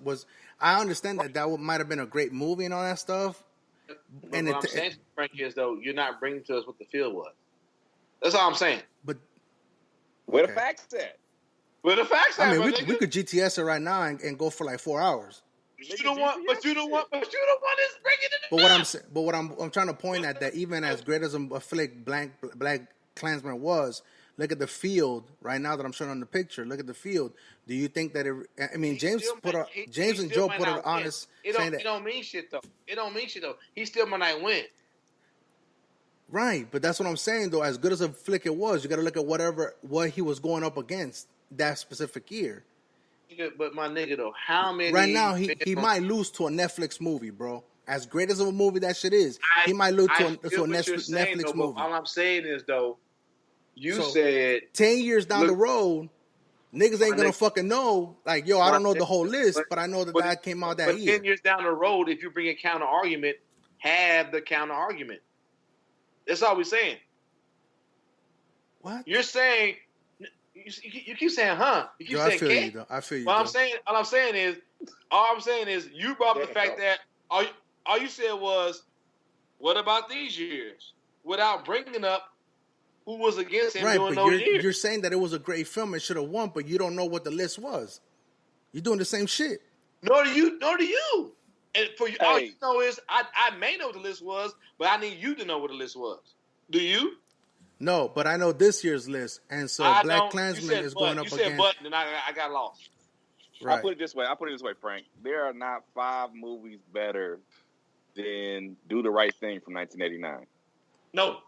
D: I understand that might have been a great movie and all that stuff.
C: But what I'm saying, Frank, is though you're not bringing to us what the field was. That's all I'm saying.
D: But
B: where the facts at?
C: Where the facts at?
D: I mean, we could GTS it right now and go for like 4 hours.
C: But you don't want is bringing it.
D: But what I'm trying to point at that even as great as a flick Black Klansman was, look at the field right now that I'm showing on the picture. Look at the field. Do you think that James and Joe put it honest saying that
C: it don't mean shit though. He still might not win.
D: Right, but that's what I'm saying though. As good as a flick it was, you got to look at what he was going up against that specific year.
C: nigga, though, how many?
D: Right now, he might lose to a Netflix movie, bro. As great as of a movie that shit is, he might lose to a Netflix movie.
C: All I'm saying is, though, you said
D: 10 years down the road, niggas ain't gonna fucking know. Like, yo, I don't know the whole list, but I know that came out that year.
C: 10 years down the road, if you bring a counter argument, have the counter argument. That's all we're saying.
D: What?
C: You're saying, you keep saying, huh? You keep saying,
D: I feel you, though. I feel you.
C: All I'm saying is, you brought up the fact that all you said was, what about these years? Without bringing up who was against him during those years.
D: You're saying that it was a great film and should have won, but you don't know what the list was. You're doing the same shit.
C: Nor do you. And for you, all you know is I may know what the list was, but I need you to know what the list was. Do you?
D: No, but I know this year's list, and so Black Klansman is going up against. You said
C: but, and I got lost.
B: Right. I'll put it this way, Frank. There are not 5 movies better than Do the Right Thing from 1989.
C: No.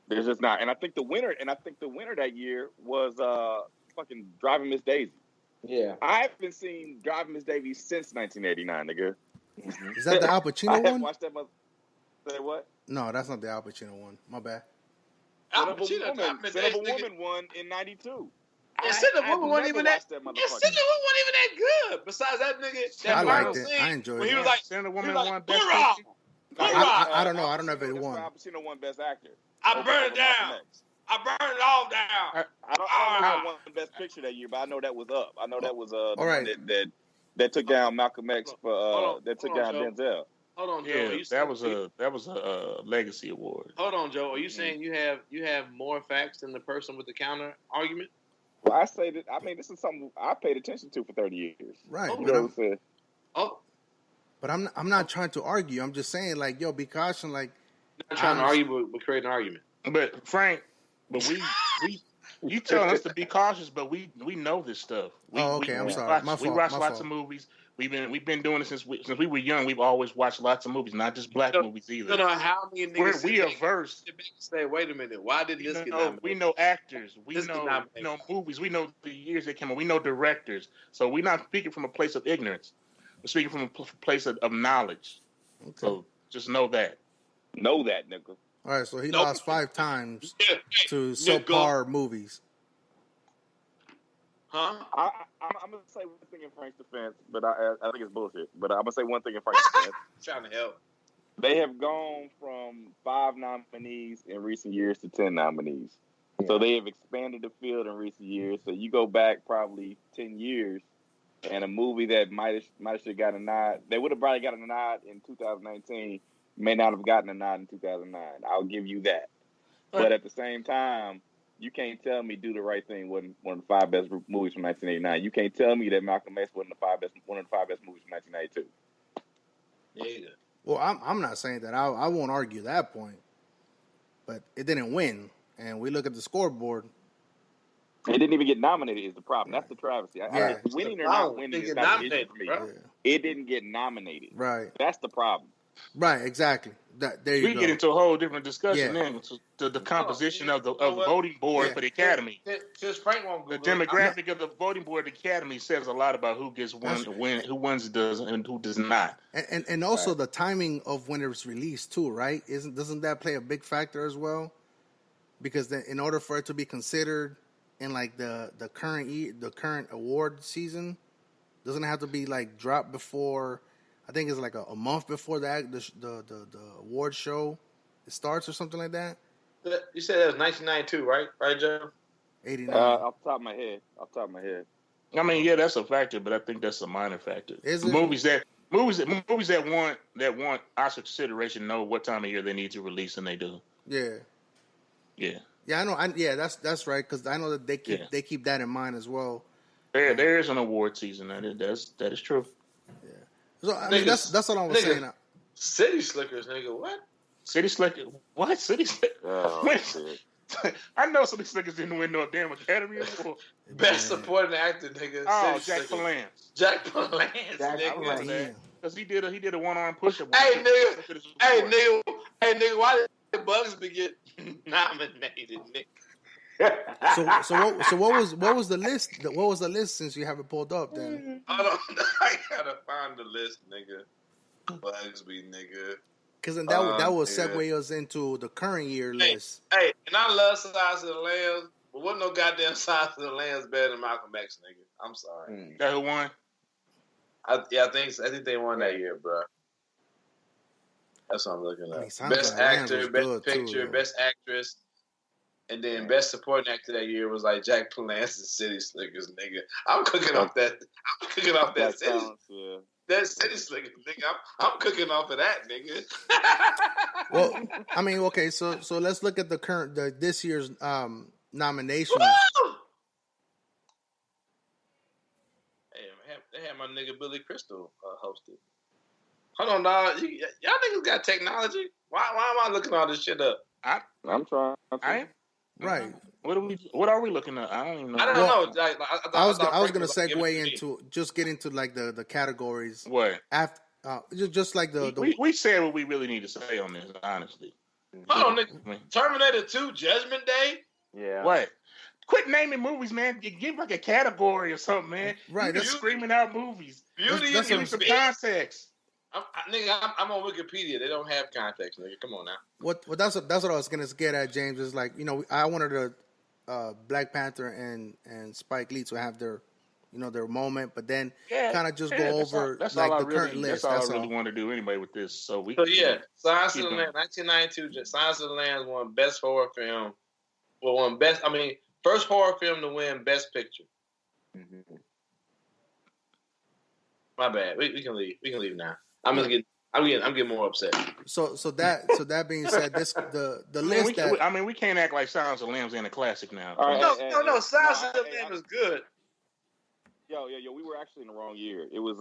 B: There's just not. And I think the winner that year was fucking Driving Miss Daisy.
F: Yeah.
B: I haven't seen Driving Miss Daisy since 1989, nigga.
D: Is that the Al Pacino one?
B: I haven't watched that. Say what?
D: No, that's not the Al Pacino one. My bad.
B: Son of a Woman won in 92.
C: And Son of a Woman wasn't even that. And Son of a Woman wasn't even that good. Besides that nigga, that
D: I liked it. I enjoyed it.
C: He was like,
E: Son of a Woman won Best Picture.
D: I don't know. I don't know if it won.
B: Al Pacino won Best Actor.
C: I burned it down. I burned it all down.
B: I don't know who won Best Picture that year, but I know that was up. I know that was the one that took down Malcolm X for that took down Denzel.
C: Hold on, Joe.
E: Yeah, that was a legacy award.
C: Hold on, Joe. Are you saying you have more facts than the person with the counter argument?
B: Well, I say that. I mean, this is something I paid attention to for 30 years.
D: Right.
B: You know what I'm saying?
D: But I'm not trying to argue. I'm just saying, like, yo, be caution. Like,
C: not trying to argue, but create an argument.
E: But Frank, you telling us to be cautious, but we know this stuff.
D: I'm sorry.
E: We watch lots of movies. We've been doing it since we were young. We've always watched lots of movies, not just black movies either.
C: No, how many niggas
E: we are versed.
C: Say, wait a minute, why did this get nominated?
E: We know actors. We know movies. We know the years they came out. We know directors. So we're not speaking from a place of ignorance. We're speaking from a place of knowledge. Okay. So just know that.
B: Know that, nigga.
D: All right, so he lost 5 times to subpar movies.
C: Huh?
B: I'm going to say one thing in Frank's defense, but I think it's bullshit. But I'm going to say one thing in Frank's defense.
C: Trying to help.
B: They have gone from 5 nominees in recent years to 10 nominees. Yeah. So they have expanded the field in recent years. So you go back probably 10 years, and a movie that might have gotten a nod, they would have probably gotten a nod in 2019, may not have gotten a nod in 2009. I'll give you that. But at the same time, you can't tell me Do the Right Thing wasn't one of the 5 best movies from 1989. You can't tell me that Malcolm X wasn't one of the 5 best movies from 1992.
C: Yeah.
D: Well, I'm not saying that. I won't argue that point. But it didn't win. And we look at the scoreboard.
B: It didn't even get nominated is the problem. That's the travesty.
D: Yeah.
B: Winning or not winning is not an issue for me.
C: Yeah.
B: It didn't get nominated.
D: Right.
B: That's the problem.
D: Right, exactly. There you go.
E: We get into a whole different discussion then. The composition of the voting board for the Academy.
C: Since Frank won't
E: the demographic of the voting board of the Academy says a lot about who gets who wins does and who does not.
D: And also the timing of when it was released too, right? Doesn't that play a big factor as well? Because in order for it to be considered in like the current award season, doesn't it have to be like dropped before? I think it's like a month before the award show starts or something like that.
C: You said that was 1992, right? Right, Joe?
D: 89.
B: Off the top of my head.
E: I mean, yeah, that's a factor, but I think that's a minor factor.
D: Is it?
E: Movies that want Oscar consideration know what time of year they need to release, and they do.
D: Yeah.
E: Yeah.
D: Yeah, I know. That's right, because I know that they keep that in mind as well.
E: There is an award season. That is true.
D: Yeah. So I mean, that's what I was saying.
C: City Slickers, nigga. What?
E: City Slickers? What? City Slickers?
B: Oh,
E: I know City Slickers didn't win no damn Academy Award.
C: Best supporting actor, nigga.
E: Oh, Jack Palance.
C: Jack Palance, nigga.
E: Because he did a one-arm push-up.
C: Hey, nigga. Why did Bugsby get nominated, nigga?
D: So what was the list? What was the list since you have it pulled up? Then
C: I gotta find the list, nigga. Bugsby, nigga.
D: because then that will segue us into the current year list.
C: Hey, and I love Silence of the Lambs, but wasn't no goddamn Silence of the Lambs better than Malcolm X, nigga. I'm sorry.
E: That who won?
C: I think they won that year, bro. That's what I'm looking at. Best actor, best picture, best actress, and then best supporting actor that year was like Jack Palance and City Slickers, nigga. I'm cooking off that. That City Slickers, nigga. I'm cooking off of that, nigga.
D: Well, I mean, okay, so let's look at this year's nominations.
C: Hey, they had my nigga Billy Crystal hosted. Hold on, dog. Y'all niggas got technology. Why am I looking all this shit up?
B: I'm trying.
D: Right.
E: What are we looking at? I don't even know.
C: I don't know. Like,
D: I was going to segue into just get into like the categories.
E: What?
D: After just like
E: we said what we really need to say on this, honestly.
C: Hold on, nigga. Terminator 2, Judgment Day.
F: Yeah.
E: What? Quit naming movies, man. You give like a category or something, man.
D: Right.
E: You're just screaming out movies.
C: Beauty
E: Let's give me some context.
C: I'm on Wikipedia. They don't have context, nigga. Come on now.
D: What that's what I was gonna get at, James. Is like, you know, I wanted to Black Panther and Spike Lee to have their moment, but then kind of just go over the current list.
E: That's all I really want to do anyway with this. So
C: Silence of the Lambs, 1992. Silence of the Lambs won Best Horror Film. Well, won first horror film to win Best Picture. Mm-hmm. My bad. We can leave. We can leave now. I'm getting more upset.
D: So that being said, the list
E: we can't act like Silence of the Lambs ain't a classic now.
C: No. Silence of the Lambs is good.
B: Yo, we were actually in the wrong year. It was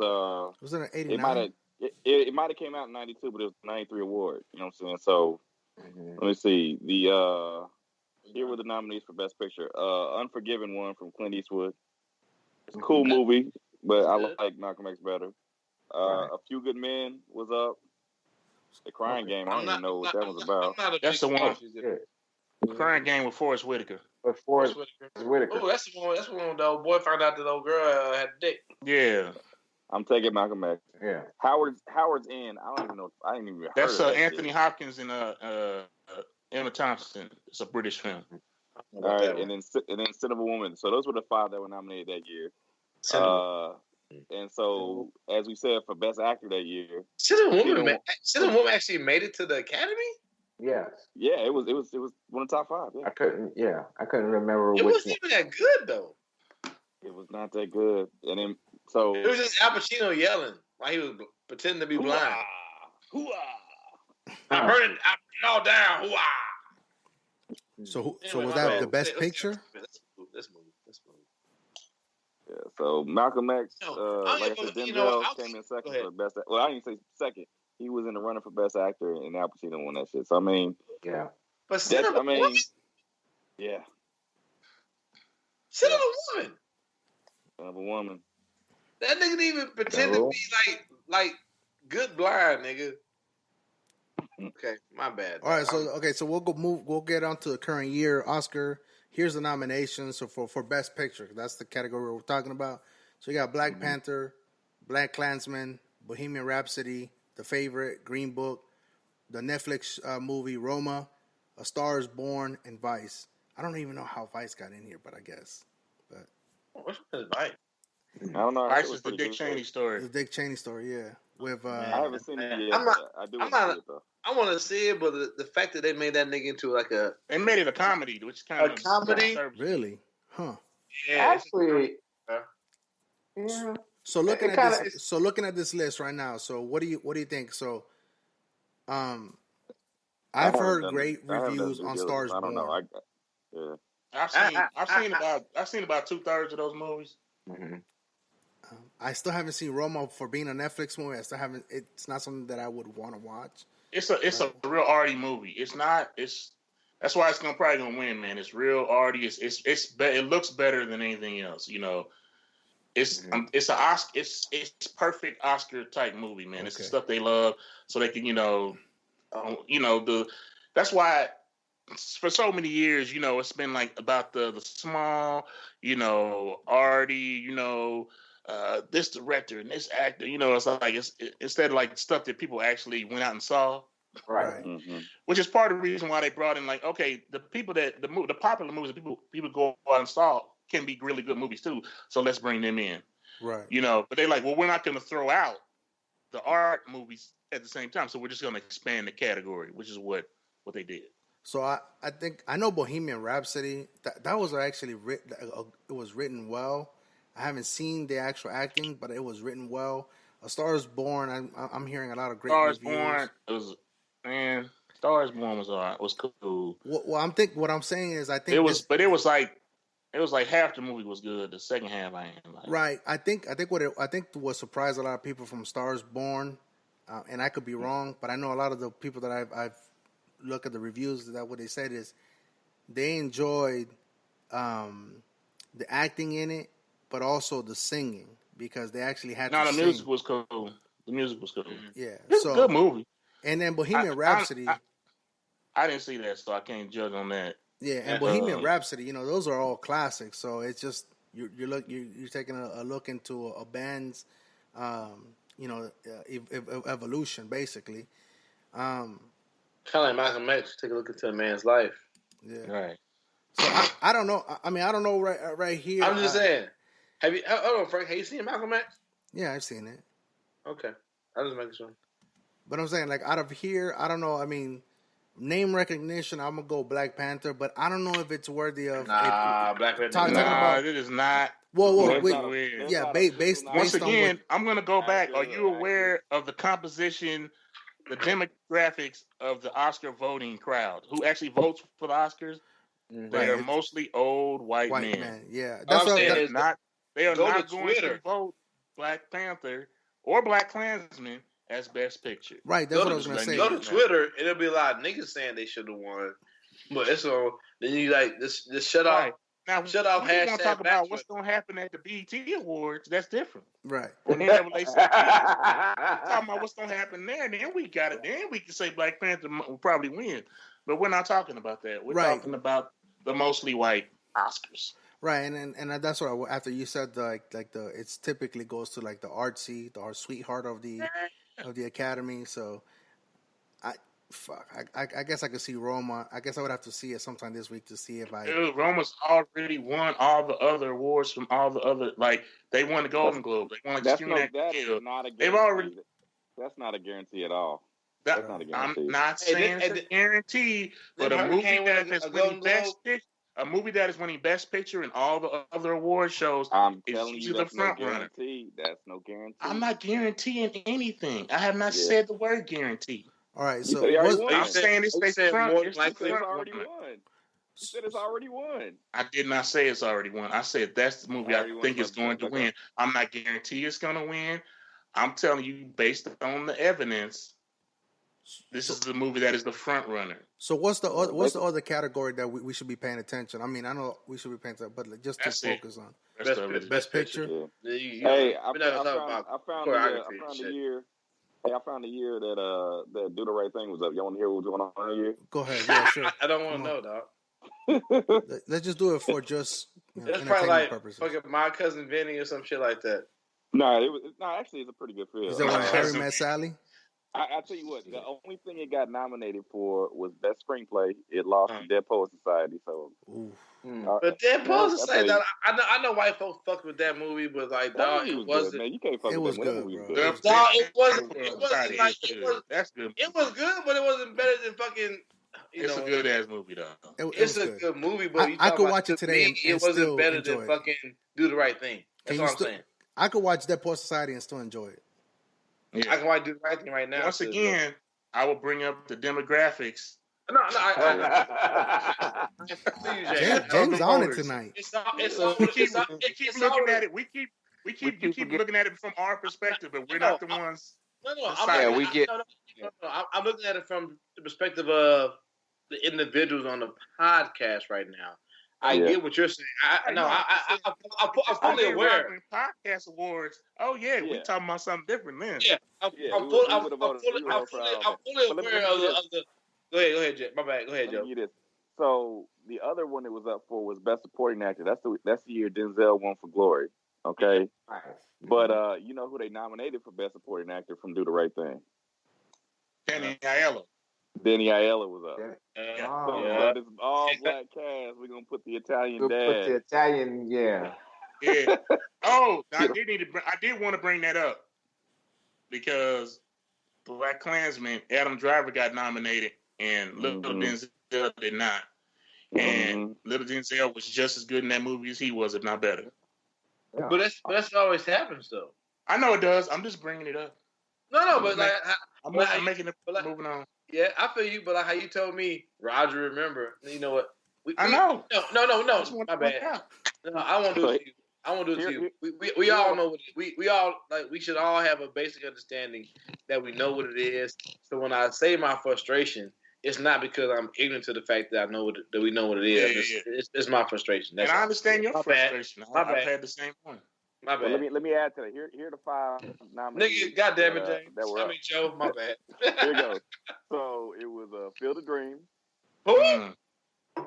D: was it an 89?
B: It might have came out in 92, but it was a 93 award. You know what I'm saying? So let me see. Here were the nominees for Best Picture. Unforgiven won from Clint Eastwood. It's a cool movie, but I like Malcolm X better. A Few Good Men was up. The Crying Game. I don't even know what that was about.
E: That's the one. The Crying Game with Forrest Whitaker.
F: Forrest Whitaker.
C: Oh, that's the one. That's the one. The old boy found out that the old girl had a dick.
E: Yeah.
B: I'm taking Malcolm X.
F: Yeah.
B: Howard's End. I don't even know. I ain't even.
E: That's Anthony Hopkins and Emma Thompson. It's a British film.
B: All right, and then Sin of a Woman. So those were the 5 that were nominated that year. And so, as we said, for Best Actor that year,
C: Sin of a Woman actually made it to the Academy.
F: Yes.
B: Yeah, it was one of the top 5. Yeah.
F: I couldn't remember.
C: It wasn't even that good though.
B: It was not that good, and then so
C: it was just Al Pacino yelling while he was pretending to be blind. I heard it. I put it all down. Hoo-ah.
D: So was that the Best Picture?
C: This movie.
B: Yeah, so Malcolm X, like I said, Denzel came in second for Best. Well, I didn't say second. He was in the running for Best Actor, and Al Pacino won that shit. So I mean,
F: yeah.
C: But Sin of a Woman.
B: Yeah.
C: Sin of a Woman.
B: Son of a Woman.
C: That nigga didn't even pretend to be like good blind, nigga. Okay, my bad.
D: All right, so we'll get on to the current year. Oscar, here's the nominations. So for Best Picture, that's the category we're talking about. So you got Black Panther, Black Klansman, Bohemian Rhapsody, The Favorite, Green Book, the Netflix movie Roma, A Star Is Born, and Vice. I don't even know how Vice got in here, but I guess. But
C: what's Vice?
B: I don't know.
E: Vice is the Dick Cheney story.
D: The Dick Cheney story, yeah. With
B: I haven't seen it yet. I do want to see it though.
C: I want to see it, but the fact that they made that nigga into like
E: they made it a comedy, which kind of
C: comedy.
D: Really? Huh?
F: Yeah. Actually, yeah.
D: So looking at this list right now. So what do you think? So, I've heard great reviews on Stars Born.
B: I don't know.
E: I've seen about 2/3 of those movies.
F: Mm-hmm.
D: I still haven't seen Roma for being a Netflix movie. It's not something that I would want to watch.
E: It's a real arty movie. That's why it's probably gonna win, man. It's real arty. It looks better than anything else. You know, it's perfect Oscar type movie, man. It's the stuff they love, so they can that's why for so many years, it's been like about the small, arty, this director and this actor, it's like instead of like stuff that people actually went out and saw.
F: Right.
B: Mm-hmm.
E: Which is part of the reason why they brought in, like, okay, the people that the popular movies that people go out and saw can be really good movies too. So let's bring them in.
D: Right.
E: But they're like, well, we're not going to throw out the art movies at the same time. So we're just going to expand the category, which is what they did. So
D: I think I know Bohemian Rhapsody. That was actually written. It was written well. I haven't seen the actual acting, but it was written well. A Star Is Born. I'm hearing a lot of great reviews.
E: Born. Star Is Born was alright. Was cool.
D: Well, what I'm saying is, I think
E: it was, but it was like half the movie was good. The second half, I ain't like.
D: Right. I think what surprised a lot of people from Star Is Born, and I could be wrong, but I know a lot of the people that I've looked at the reviews, that what they said is they enjoyed the acting in it, but also the singing, because they actually had to sing.
E: The music was cool. The music was cool.
D: Yeah.
E: It's a good movie.
D: And then Bohemian Rhapsody.
E: I didn't see that, so I can't judge on that.
D: Yeah, and Bohemian Rhapsody, those are all classics. So it's just you're taking a look into a band's, evolution, basically.
C: Kind of like Malcolm X. Take a look into a man's life.
D: Yeah.
E: Right.
D: So I don't know. I mean, I don't know right here.
C: I'm just saying. Have you? Hold on, Frank. Have you seen Malcolm X?
D: Yeah, I've seen it.
C: Okay, I was making sure.
D: But I'm saying, like, out of here, I don't know. I mean, name recognition, I'm gonna go Black Panther, but I don't know if it's worthy of.
C: Black
E: Panther. It is not.
D: Whoa, yeah, based
E: once again,
D: on
E: I'm gonna go back. Are you aware of the composition, the demographics of the Oscar voting crowd? Who actually votes for the Oscars? They are mostly old white men.
D: Yeah,
E: that's what they are not going to vote Black Panther or Black Klansman as Best Picture.
D: Right, that's what I was going to say.
C: Go to Twitter, and there'll be a lot of niggas saying they should have won. But it's all, then you like, just shut off.
E: Now,
C: shut off.
E: We're going to talk about what's going to happen at the BET Awards. That's different.
D: Right.
E: When they have talking about what's going to happen there, then we got it. Then we can say Black Panther will probably win. But we're not talking about that. We're talking about the mostly white Oscars.
D: Right, and that's what after you said it's typically goes to like the artsy, the art sweetheart of the Academy. So I guess I could see Roma. I guess I would have to see it sometime this week to see if I.
E: Dude, Roma's already won all the other awards from all the other, like they won the Golden Globe. They won
B: That's not a guarantee.
E: They've already.
B: That's not a guarantee at all.
E: That's not a guarantee. I'm not saying it's a guarantee, but a movie that is winning Best Picture. A movie that is winning Best Picture and all the other award shows is usually the front runner.
B: That's no guarantee.
E: I'm not guaranteeing anything. I have not said the word guarantee.
D: All right, so
E: I'm saying it's front. It's
B: already won. You said it's already won.
E: I did not say it's already won. I said that's the movie I think is going to win. I'm not guaranteeing it's going to win. I'm telling you, based on the evidence, this is the movie that is the front runner.
D: So what's the other category that we should be paying attention? I mean, I know we should be paying attention, but just to focus on Best Picture.
B: Yeah. Hey, I found the year. Hey, I found the year that Do the Right Thing was up. Y'all want to hear what was going on that year?
D: Go ahead. Yeah, sure.
C: I don't want to know, dog.
D: Let's just do it for just
C: it's probably like purposes. Fucking My Cousin Vinny or some shit like that.
B: No, actually, it's a pretty good film.
D: Is that when Harry Met Sally?
B: I tell you what, the only thing it got nominated for was Best Screenplay. It lost to Dead Poets Society. So,
C: but Dead Poets Society, I know white folks fucked with that movie, but like, dog, it wasn't.
B: Good, man. You can't fuck with that movie.
C: Dog, it wasn't. That's
E: good.
C: It was good, but it wasn't better than fucking.
E: It's a good ass movie, though.
C: It's a good movie, but
D: I could watch it today. And
C: it wasn't better than fucking Do the Right Thing. That's what I'm saying.
D: I could watch Dead Poets Society and still enjoy it.
C: Yeah. I can watch Do the Right Thing right now.
E: Once again, I will bring up the demographics.
C: No,
D: James on it tonight.
E: We keep looking at it. We keep looking at it from our perspective, but we're not the ones.
C: I'm looking at it from the perspective of the individuals on the podcast right now. I get what you're saying. I'm fully aware.
E: Podcast awards. Oh yeah, we talking about something different then.
C: Yeah, I'm fully aware of the. Go ahead, Jet. My bad. Go ahead, Joe.
B: So the other one it was up for was Best Supporting Actor. That's the year Denzel won for Glory. Okay.
F: Right.
B: But you know who they nominated for Best Supporting Actor from Do the Right Thing?
E: Danny Aiello.
B: Danny Aiello was up.
F: Oh,
B: But it's all black cast. We're gonna put the Italian
F: we'll
B: dad.
F: put the Italian, yeah.
E: Yeah. Oh, I did want to bring that up because Black Klansman, Adam Driver got nominated and Little Denzel did not. And Little Denzel was just as good in that movie as he was, if not better.
F: Yeah.
C: But that's always happens though.
E: I know it does. I'm just bringing it up.
C: No, but like
E: I'm making it. Moving on.
C: Yeah, I feel you. But like how you told me, Roger, remember? You know what?
E: I know.
C: No. My bad. No, I won't do it to you. I won't do it to you. We all know what we all like. We should all have a basic understanding that we know what it is. So when I say my frustration, it's not because I'm ignorant to the fact that that we know what it is.
E: Yeah.
C: It's my frustration. That's
E: and I understand your frustration.
C: I've
E: had the same one.
C: My bad.
B: Well, let me add to that. Here are the 5 nominees.
C: Nigga, goddamn it, James.
B: That were up.
C: Joe. My bad.
B: Here goes. So it was Field of Dreams.
C: Who?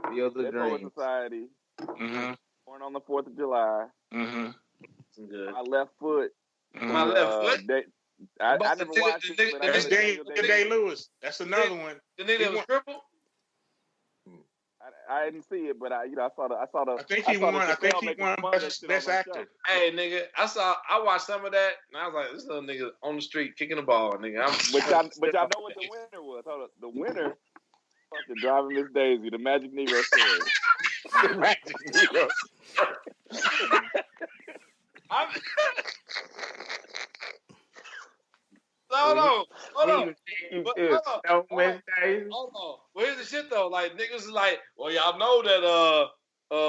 F: Field of Dreams.
B: Society. Born on the 4th of July.
C: Good.
B: My Left Foot.
C: My Left Foot.
B: I never watched it. But
E: That's Day-Lewis. That's another one.
C: The nigga was crippled.
B: I didn't see it, but I saw the.
E: I think he won. I think he won best actor.
C: Hey, nigga, I watched some of that, and I was like, this little nigga on the street kicking the ball, nigga.
B: But y'all know what the winner was. Hold up. The winner, fucking Driving Miss Daisy, the Magic Negro story.
C: The Magic Negro story. Hold on. Well, here's the shit though. Like niggas is like, well, y'all know that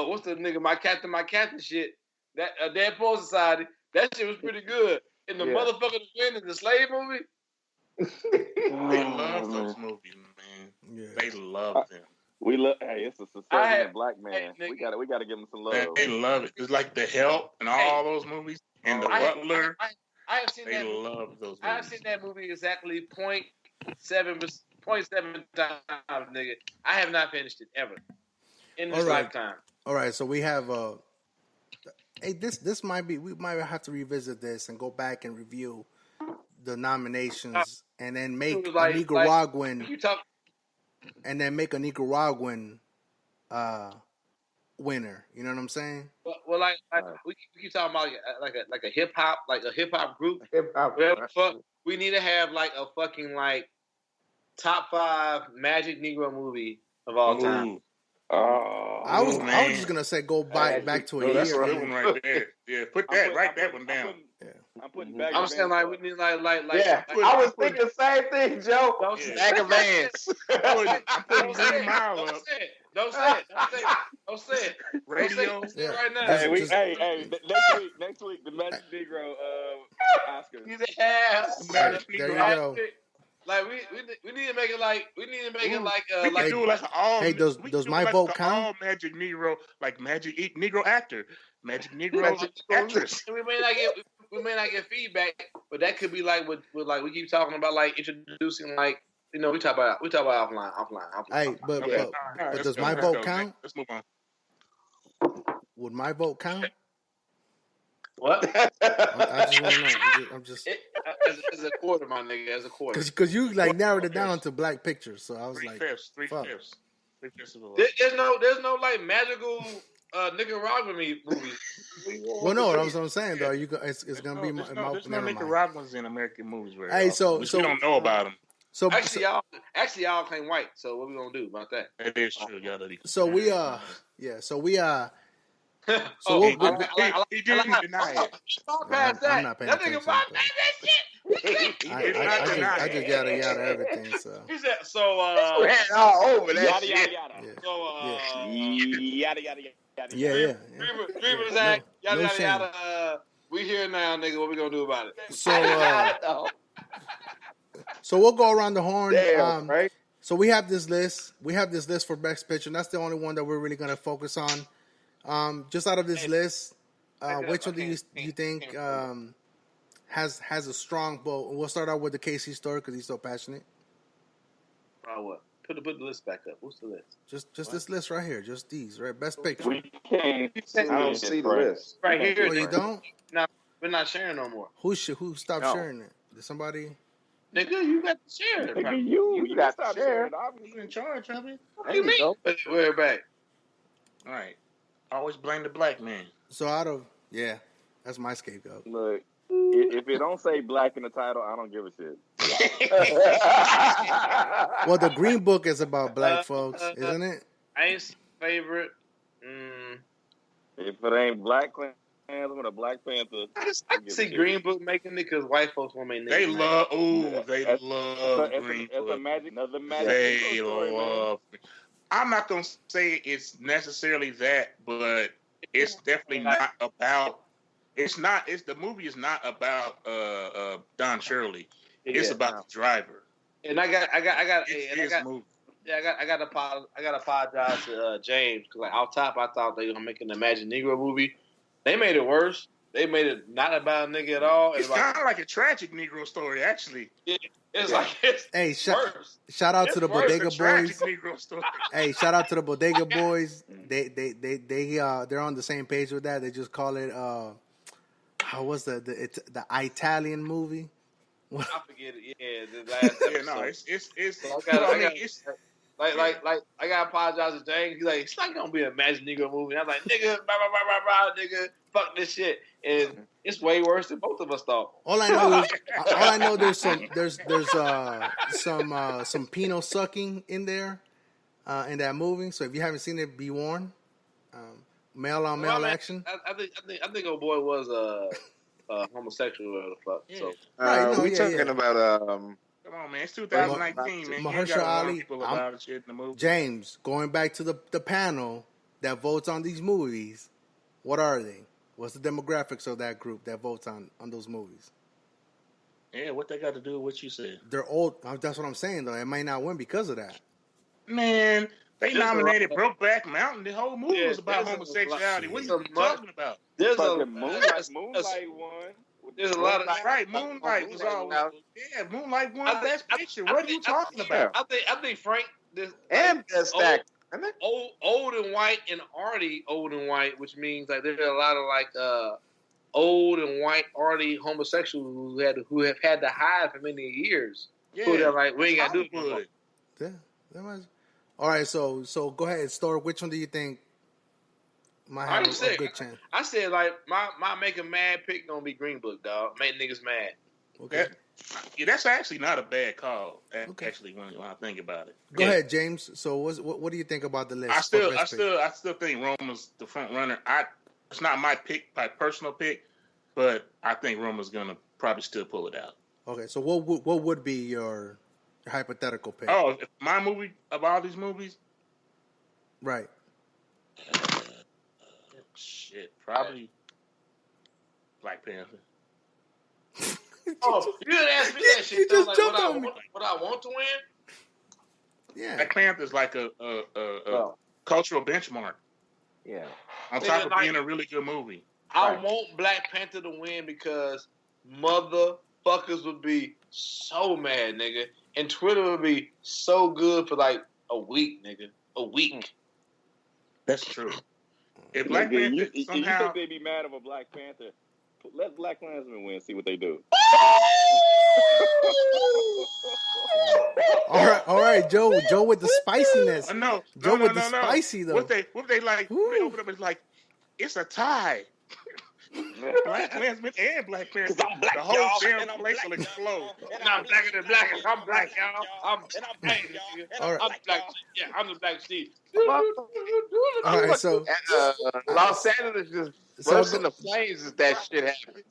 C: what's the nigga my captain shit? That Dead Poet Society. That shit was pretty good. And the motherfucker was winning the slave movie.
E: They love those movies, man. Yeah. They love them.
B: We love. Hey, it's a society of black man.
C: Hey,
B: we gotta give them some love.
E: Man, they love it. It's like The Help and all those movies and The Butler.
C: I have seen
E: they
C: that.
E: Love those movies.
C: I have seen that movie exactly 0.7 times, nigga. I have not finished it ever in this lifetime.
D: All right, so we have hey, this might be, we might have to revisit this and go back and review the nominations and then make a Nicaraguan and then make a Nicaraguan winner. You know what I'm saying?
C: Well, like we keep talking about like a hip hop group. We need to have like a fucking like top 5 Magic Negro movie of all time.
D: I was just gonna say go back to a year.
E: That's a good one right there. Yeah, write that one down.
B: I'm putting back.
C: I'm saying like we need like.
F: Yeah, I was thinking the same thing, Joe. Bag of Vans.
E: I'm putting Green Mile up.
C: Don't say it.
E: Radio.
C: Yeah. Right now.
B: Hey, next week, the Magic Negro Oscars.
D: There you go.
C: Like we need to make it like we do it
E: like an all.
D: Hey, does my vote count?
E: All Magic Negro, like Magic Negro actor, Magic Negro actress.
C: We may not get feedback, but that could be like with like we keep talking about like introducing like we talk about offline.
D: Hey, but does my vote count?
E: Let's move on.
D: Would my vote count?
C: What?
D: I just want to know. I'm just
C: as a quarter, my nigga, as a quarter.
D: Because you like narrowed it down to black pictures, so I was
E: three
D: like,
E: fifths. Of the
C: There's no like magical Nicaraguan movie.
D: Well, no, that's what I'm saying though. It's gonna be my.
E: There's no Nicaraguans in American movies, very
D: Hey,
E: often. We don't know about them.
D: So
C: y'all claim white. So what we gonna do about that?
E: That is true. Y'all
D: So we So
E: he didn't deny it.
D: I'm not paying attention. I just yada everything. So
C: he said so.
F: all over that.
D: Yada.
C: Dreamers Act. Yada. We here now, nigga. What we gonna do about it?
D: So we'll go around the horn.
F: Right.
D: So we have this list. For Best Picture, and that's the only one that we're really gonna focus on. Just out of this list, which one do you think has a strong vote? We'll start out with the KC story because he's so passionate.
C: What? Put the list back up. What's the list?
D: Just this list right here. Just these, right? Best picture.
B: We can't.
F: I don't see the list.
C: Right here.
D: Oh, you don't?
C: We're not sharing no more.
D: Who stopped sharing it? Did somebody?
C: Nigga, you got to share it.
B: Nigga, you got to share it.
E: You in charge of it?
C: What do you mean? We're back.
E: All right. Always blame the black man.
D: So that's my scapegoat.
B: Look, if it don't say black in the title, I don't give a shit.
D: Well, the Green Book is about black folks, isn't it?
C: I ain't favorite.
B: If it ain't Black Klansman or Black Panther,
C: I can see Green Book making it because white folks want to make
E: They love.
B: Green
E: Book.
B: Another magic.
E: They love. I'm not gonna say it's necessarily that, but it's definitely not about. It's not. It's the movie is not about Don Shirley. It's about the driver.
C: And I got
E: movie.
C: Yeah, I got to apologize to James because like off top, I thought they were gonna make an Imagine Negro movie. They made it worse. They made it not about a nigga at all.
E: It's kind of like a tragic Negro story, actually.
C: Yeah, it's like it's
D: worse. Shout out to the Bodega Boys. Hey, shout out to the Bodega Boys. They're on the same page with that. They just call it how was the Italian movie?
C: I forget it. Yeah, the last episode.
E: No, it's.
C: I gotta apologize to James. He's like, it's not gonna be a Imagine Negro movie. And I was like, nigga, nigga, fuck this shit. And it's way worse than both of us thought.
D: All I know there's some penal sucking in there in that movie. So if you haven't seen it, be warned. Male on male action.
C: I think old boy was homosexual or the fuck.
E: Yeah.
C: So
F: We talking about
E: Come on, man. It's 2019, man.
D: Mahershala Ali.
E: People about shit in the movie.
D: James, going back to the panel that votes on these movies, what are they? What's the demographics of that group that votes on those movies?
E: Yeah, what they got to do with what you said?
D: They're old. That's what I'm saying, though. It might not win because of that.
E: Man, they nominated Brokeback Mountain. The whole movie was about homosexuality. What are you talking about?
C: there's a
B: Moonlight one.
C: There's a lot of
E: right. Moonlight was all. Yeah, Moonlight won Best Picture. What are you talking about?
C: I think Frank
F: and Best Actor.
C: Old and white and arty old and white, which means like there's a lot of like old and white arty homosexuals who have had to hide for many years.
E: Yeah,
C: who they're like, we ain't got to do it.
D: Yeah, that was. All right, so go ahead, Stork. Which one do you think might have a good chance?
C: I said like my make a mad pick gonna be Green Book, dog. Make niggas mad.
D: Okay.
E: Yeah, that's actually not a bad call. Actually, when I think about it.
D: Go ahead, James. So what do you think about the list?
E: I still think Roma's the front runner. It's not my personal pick, but I think Roma's gonna probably still pull it out.
D: Okay, so what would be your hypothetical pick?
E: Oh, my movie of all these movies,
D: right?
E: Shit, probably Black Panther.
C: Oh, you didn't ask me that shit.
D: You just
C: like,
D: jumped on me.
C: What I want to win?
D: Yeah,
E: Black Panther's like a cultural benchmark.
F: Yeah.
E: On top of being a really good movie.
C: I want Black Panther to win because motherfuckers would be so mad, nigga. And Twitter would be so good for like a week, nigga. A week.
E: That's true. If Black Panther
B: you
E: somehow...
B: think they'd be mad of a Black Panther? Let Black Klansmen win. See what they do.
D: all right, Joe. Joe with the spiciness.
E: No,
D: Joe with the spicy though.
E: What they like? They open up. It's like it's a tie. Black Klansmen and Black Panther. The whole damn place will explode.
C: And I'm blacker than black. I'm black, y'all. I'm black.
D: All right.
C: I'm black. Yeah, I'm the Black Steve.
D: All right, so
F: Los Angeles just burst in the flames if that shit happens.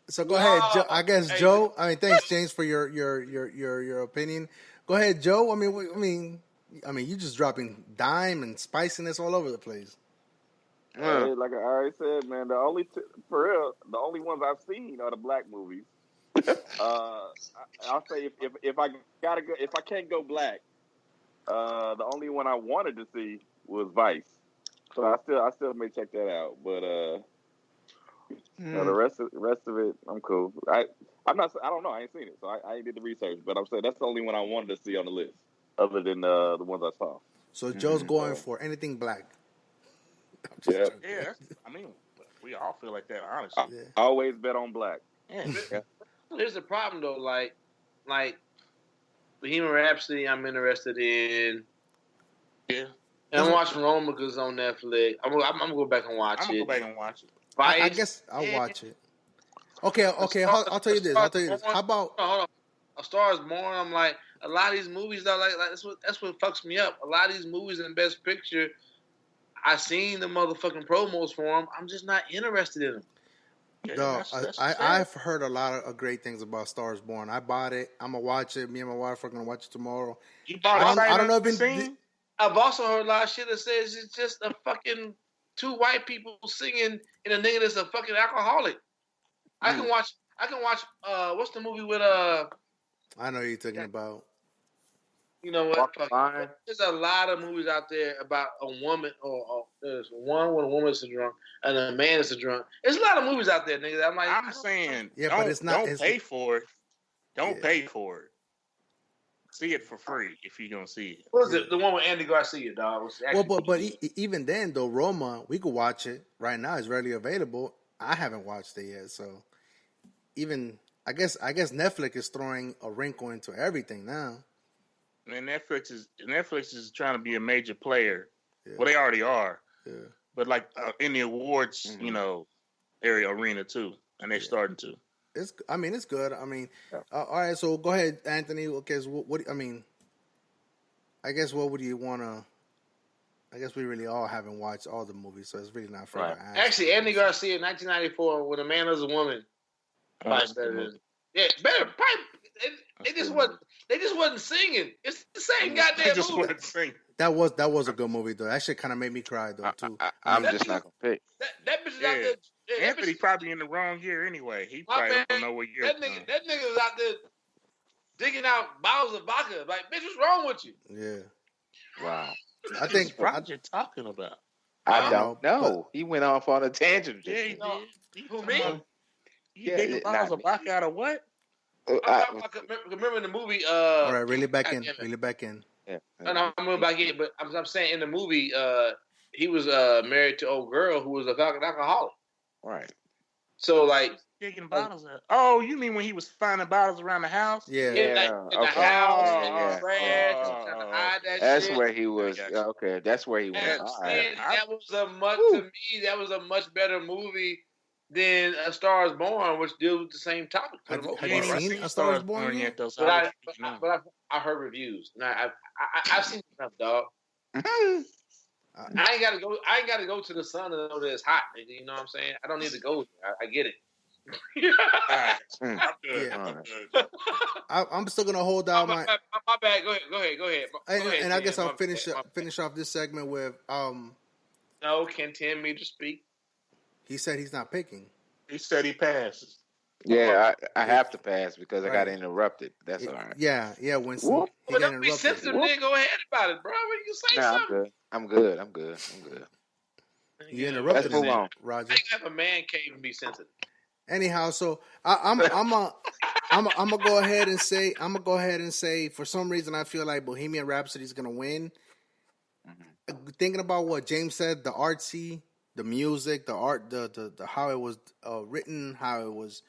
D: So go ahead, Joe. I guess Joe. I mean, thanks, James, for your opinion. Go ahead, Joe. I mean, you just dropping dime and spiciness all over the place.
B: Hey, like I already said, man, the only ones I've seen are the black movies. I'll say if I can't go black, the only one I wanted to see was Vice. So I still may check that out, but the rest of it, I'm cool. I don't know. I ain't seen it, so I ain't did the research. But I'm saying that's the only one I wanted to see on the list. other than the ones I saw.
D: So Joe's going for anything black.
B: Yeah.
E: Yeah, I mean, we all feel like that, honestly.
B: I always bet on black.
E: Yeah.
C: Here's the problem though, like Bohemian Rhapsody, I'm interested in.
E: Yeah.
C: And I'm watching Roma because it's on Netflix. I'm gonna go back and watch it.
E: I'm gonna go back and watch it.
D: I guess I'll watch it. Okay. I'll tell you this. How about?
C: Hold on. A Star Is Born. I'm like, a lot of these movies though, like that's what fucks me up. A lot of these movies in Best Picture, I seen the motherfucking promos for them. I'm just not interested in them.
D: No, I've heard a lot of great things about Stars Born. I bought it. I'm gonna watch it. Me and my wife are gonna watch it tomorrow.
E: You bought it?
D: I don't know if
C: I've also heard a lot of shit that says it's just a fucking two white people singing and a nigga that's a fucking alcoholic. I can watch. What's the movie with
D: I know you're talking about.
C: You know what? There's a lot of movies out there about a woman, or there's one when a woman is a drunk and a man is a drunk. There's a lot of movies out there, nigga. I'm
E: saying,
D: but it's not.
E: Don't pay for it. Don't pay for it. See it for free if you're gonna see it.
C: What is it? The one with Andy Garcia, dog.
D: But even then, though, Roma, we could watch it right now. It's readily available. I haven't watched it yet, so even I guess Netflix is throwing a wrinkle into everything now.
E: And Netflix is trying to be a major player. Yeah. Well, they already are. Yeah. But like in the awards, arena too, and they're starting to.
D: It's good. All right. So go ahead, Anthony. Okay. So what I guess what would you want to? I guess we really all haven't watched all the movies, so it's really not fair to ask.
C: Actually, Andy Garcia in 1994, When a Man Is a Woman. Better. They just wasn't singing. It's the same goddamn movie. Just wasn't singing.
D: That was a good movie though. That shit kind of made me cry though too.
F: I'm just not gonna pick.
C: That bitch is out there.
E: Anthony probably in the wrong year anyway. He probably don't know what year.
C: That nigga was out there digging out bottles of vodka. Like, bitch, what's wrong with you?
F: Yeah. Wow.
D: I think
E: what you're talking about.
F: I don't know. He went off on a tangent.
E: Yeah, he did.
C: Who, me?
E: You digging bottles of vodka out of what?
C: I remember in the movie.
D: All right, reel it back in.
F: Yeah.
C: No, I'm going back in, but I'm saying in the movie, he was married to an old girl who was a fucking alcoholic.
F: Right.
C: So like
E: digging bottles out. Oh, you mean when he was finding bottles around the house?
C: Yeah. In the house, trash, trying to hide that
F: that's
C: shit.
F: Where he was. Okay, that's where he went.
C: That was a much better movie than A Star Is Born, which deals with the same topic.
D: Have you seen A Star Is Born yet?
C: But I heard reviews. Now I've seen enough, dog. I ain't gotta go to the sun to know that it's hot, nigga. You know what I'm saying? I don't need to go there. I get it.
D: I'm still gonna hold out
C: my bad. Go ahead.
D: And I guess I'll finish off this segment with
C: No, can Tim Meter speak?
D: He said he's not picking.
E: He said he passes.
F: Yeah, I have to pass because I got interrupted. That's all right.
D: Yeah. Winston.
C: Well, don't be sensitive, nigga. Go ahead about it, bro. When you say something.
F: I'm good.
D: You interrupted me, Roger.
C: I have a man cave and be sensitive.
D: Anyhow, so I'm gonna go ahead and say for some reason I feel like Bohemian Rhapsody is gonna win. Mm-hmm. Thinking about what James said, the artsy, the music, the art, the how it was written, how it was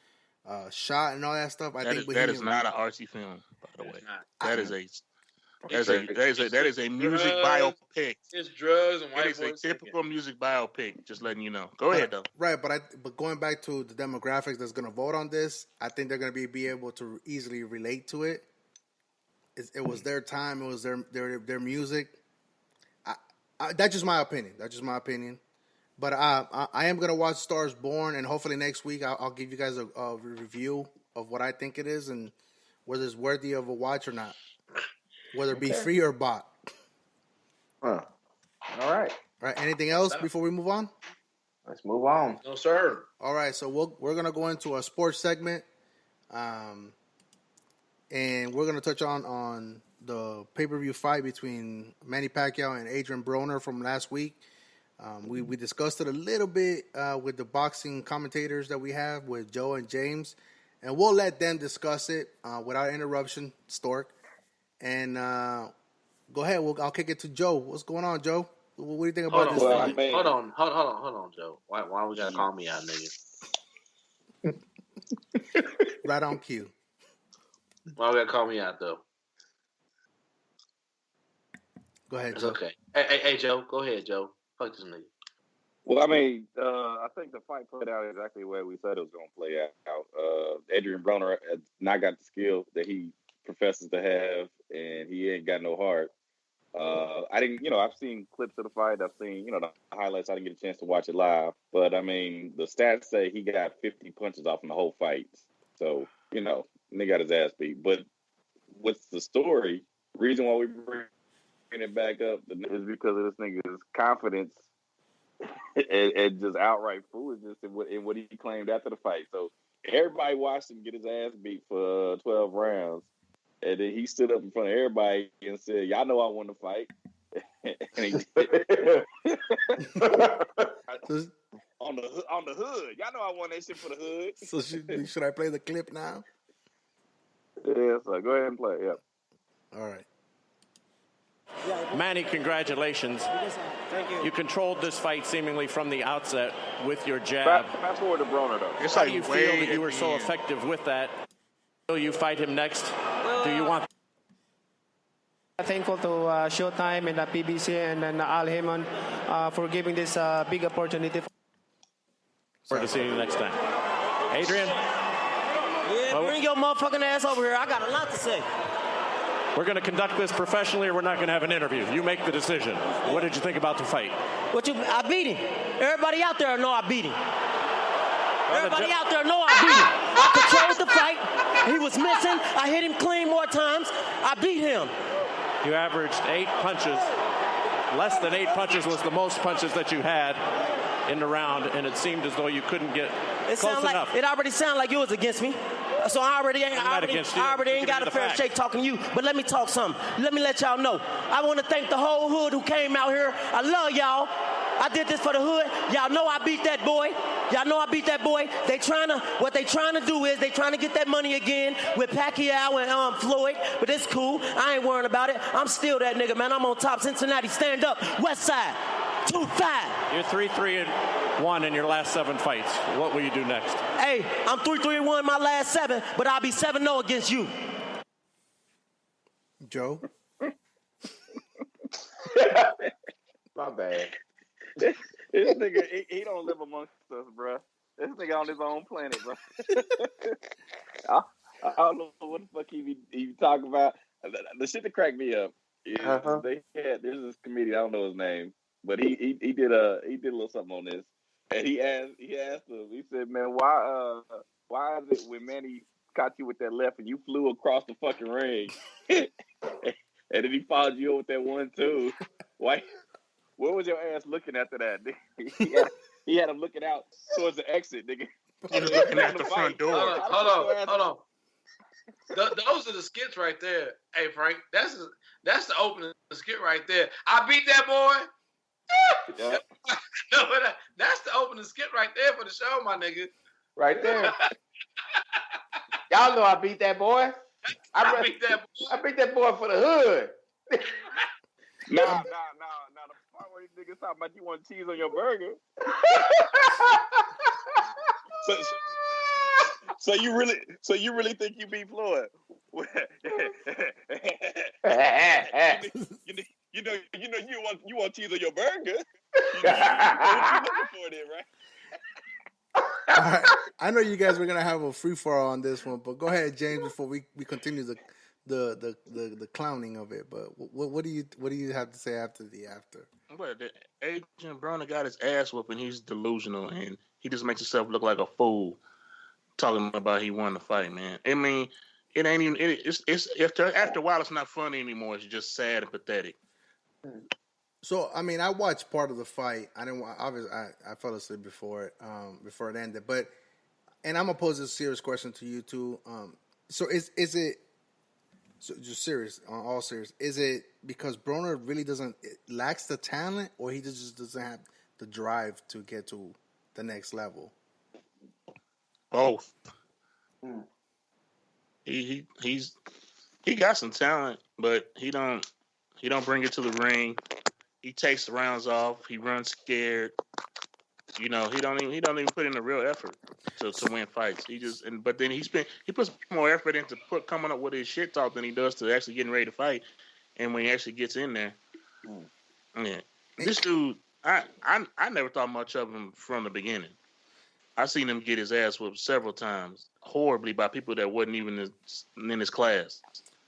D: shot, and all that stuff. I think
E: that is not an artsy film, by the way. That is a music biopic.
C: It's drugs and white boys.
E: It is a typical music biopic. Just letting you know. Go ahead though.
D: Right, but going back to the demographics that's going to vote on this, I think they're going to be able to easily relate to it. It was their time. It was their music. That's just my opinion. But I am going to watch Stars Born, and hopefully next week I'll give you guys a review of what I think it is and whether it's worthy of a watch or not. Whether it be free or bought.
F: Huh. All right.
D: Anything else before we move on?
F: Let's move on.
C: No, sir.
D: All right. So we're going to go into a sports segment. And we're going to touch on the pay-per-view fight between Manny Pacquiao and Adrian Broner from last week. We discussed it a little bit with the boxing commentators that we have with Joe and James. And we'll let them discuss it without interruption, Stork. And Go ahead. I'll kick it to Joe. What's going on, Joe? What do you think about this fight?
C: Hold on, Joe. Why we gotta call me out, nigga?
D: Right on cue.
C: Why we gotta call me out though?
D: Go ahead,
C: It's
D: Joe.
C: okay. Hey, Joe. Go ahead, Joe. Fuck this nigga.
B: Well, I mean, I think the fight played out exactly the way we said it was going to play out. Adrian Broner has not got the skill that he professes to have, and he ain't got no heart. I didn't, I've seen clips of the fight. I've seen, the highlights. I didn't get a chance to watch it live. But, I mean, the stats say he got 50 punches off in the whole fight. So, and they got his ass beat. But what's the story? Reason why we bring it back up is because of this nigga's confidence and just outright foolishness in what he claimed after the fight. So everybody watched him get his ass beat for 12 rounds. And then he stood up in front of everybody and said, y'all know I won the fight. And he did. on the hood. Y'all know I won that shit for the hood.
D: So should I play the clip now?
B: Yeah, so go ahead and play. Yep.
D: All right.
G: Manny, congratulations.
A: Thank you.
G: You controlled this fight seemingly from the outset with your jab.
B: Fast forward to Broner, though.
E: It's
G: How
E: like
G: do you feel
E: way
G: that you
E: at
G: were
E: the
G: so
E: end.
G: effective with that? Will you fight him next? Do you want?
H: Thankful to Showtime and PBC and then Al Heyman for giving this big opportunity.
G: Forward to seeing you next time. Adrian,
I: Yeah, bring your motherfucking ass over here. I got a lot to say.
G: we're going to conduct this professionally, or we're not going to have an interview. You make the decision. What did you think about the fight?
I: I beat him. Everybody out there know I beat him. Everybody out there know I beat him. I controlled the fight. He was missing. I hit him clean more times. I beat him.
G: You averaged 8 punches. Less than 8 punches was the most punches that you had in the round, and it seemed as though you couldn't get close enough.
I: It already sounded like you was against me. So I already ain't got a fair shake talking to you. But let me talk something. Let me let y'all know. I want to thank the whole hood who came out here. I love y'all. I did this for the hood. Y'all know I beat that boy. Y'all know I beat that boy. What they trying to do is they trying to get that money again with Pacquiao and Floyd. But it's cool. I ain't worrying about it. I'm still that nigga, man. I'm on top. Cincinnati, stand up. West Side, 2-5.
G: You're 3-3-1 in your last 7 fights. What will you do next?
I: Hey, I'm 3-3-1 my last 7, but I'll be 7-0 against you.
D: Joe?
F: My bad.
B: This nigga, he don't live amongst us, bro. This nigga on his own planet, bro. I don't know what the fuck he be talking about. The shit that cracked me up is there's this comedian, I don't know his name, but he did a little something on this, and he asked him. He said, "Man, why is it when Manny caught you with that left and you flew across the fucking ring, and then he followed you with that 1-2? Why?" Where was your ass looking after that? He had him looking out towards the exit, nigga.
E: He was looking at the front door.
C: Hold on. Those are the skits right there. Hey, Frank, that's the opening skit right there. I beat that boy.
B: Yep.
C: That's the opening skit right there for the show, my nigga.
F: Right there. Y'all know I beat that boy.
C: I beat that boy.
F: I beat that boy for the hood.
B: No. The part where these niggas talking about you want cheese on your burger. So you really think you beat Floyd? you want cheese on your burger? What you looking for then, right?
D: All right. I know you guys were gonna have a free for all on this one, but go ahead, James, before we continue the clowning of it. But what do you have to say after the after?
E: Well, Adrian Broner got his ass whooping. He's delusional, and he just makes himself look like a fool, talking about he won the fight, man. I mean, it ain't even. It's after a while, it's not funny anymore. It's just sad and pathetic.
D: So, I mean, I watched part of the fight. I didn't. Obviously, I fell asleep before it ended. But, and I'm gonna pose a serious question to you too. So is it? So just serious, all serious. Is it because Broner really lacks the talent, or he just doesn't have the drive to get to the next level?
E: Both. He got some talent, but he don't He don't bring it to the ring. He takes the rounds off. He runs scared. You know, he don't even put in a real effort to win fights. But then he puts more effort into coming up with his shit talk than he does to actually getting ready to fight. And when he actually gets in there, yeah, this dude, I never thought much of him from the beginning. I seen him get his ass whooped several times, horribly, by people that wasn't even in his class.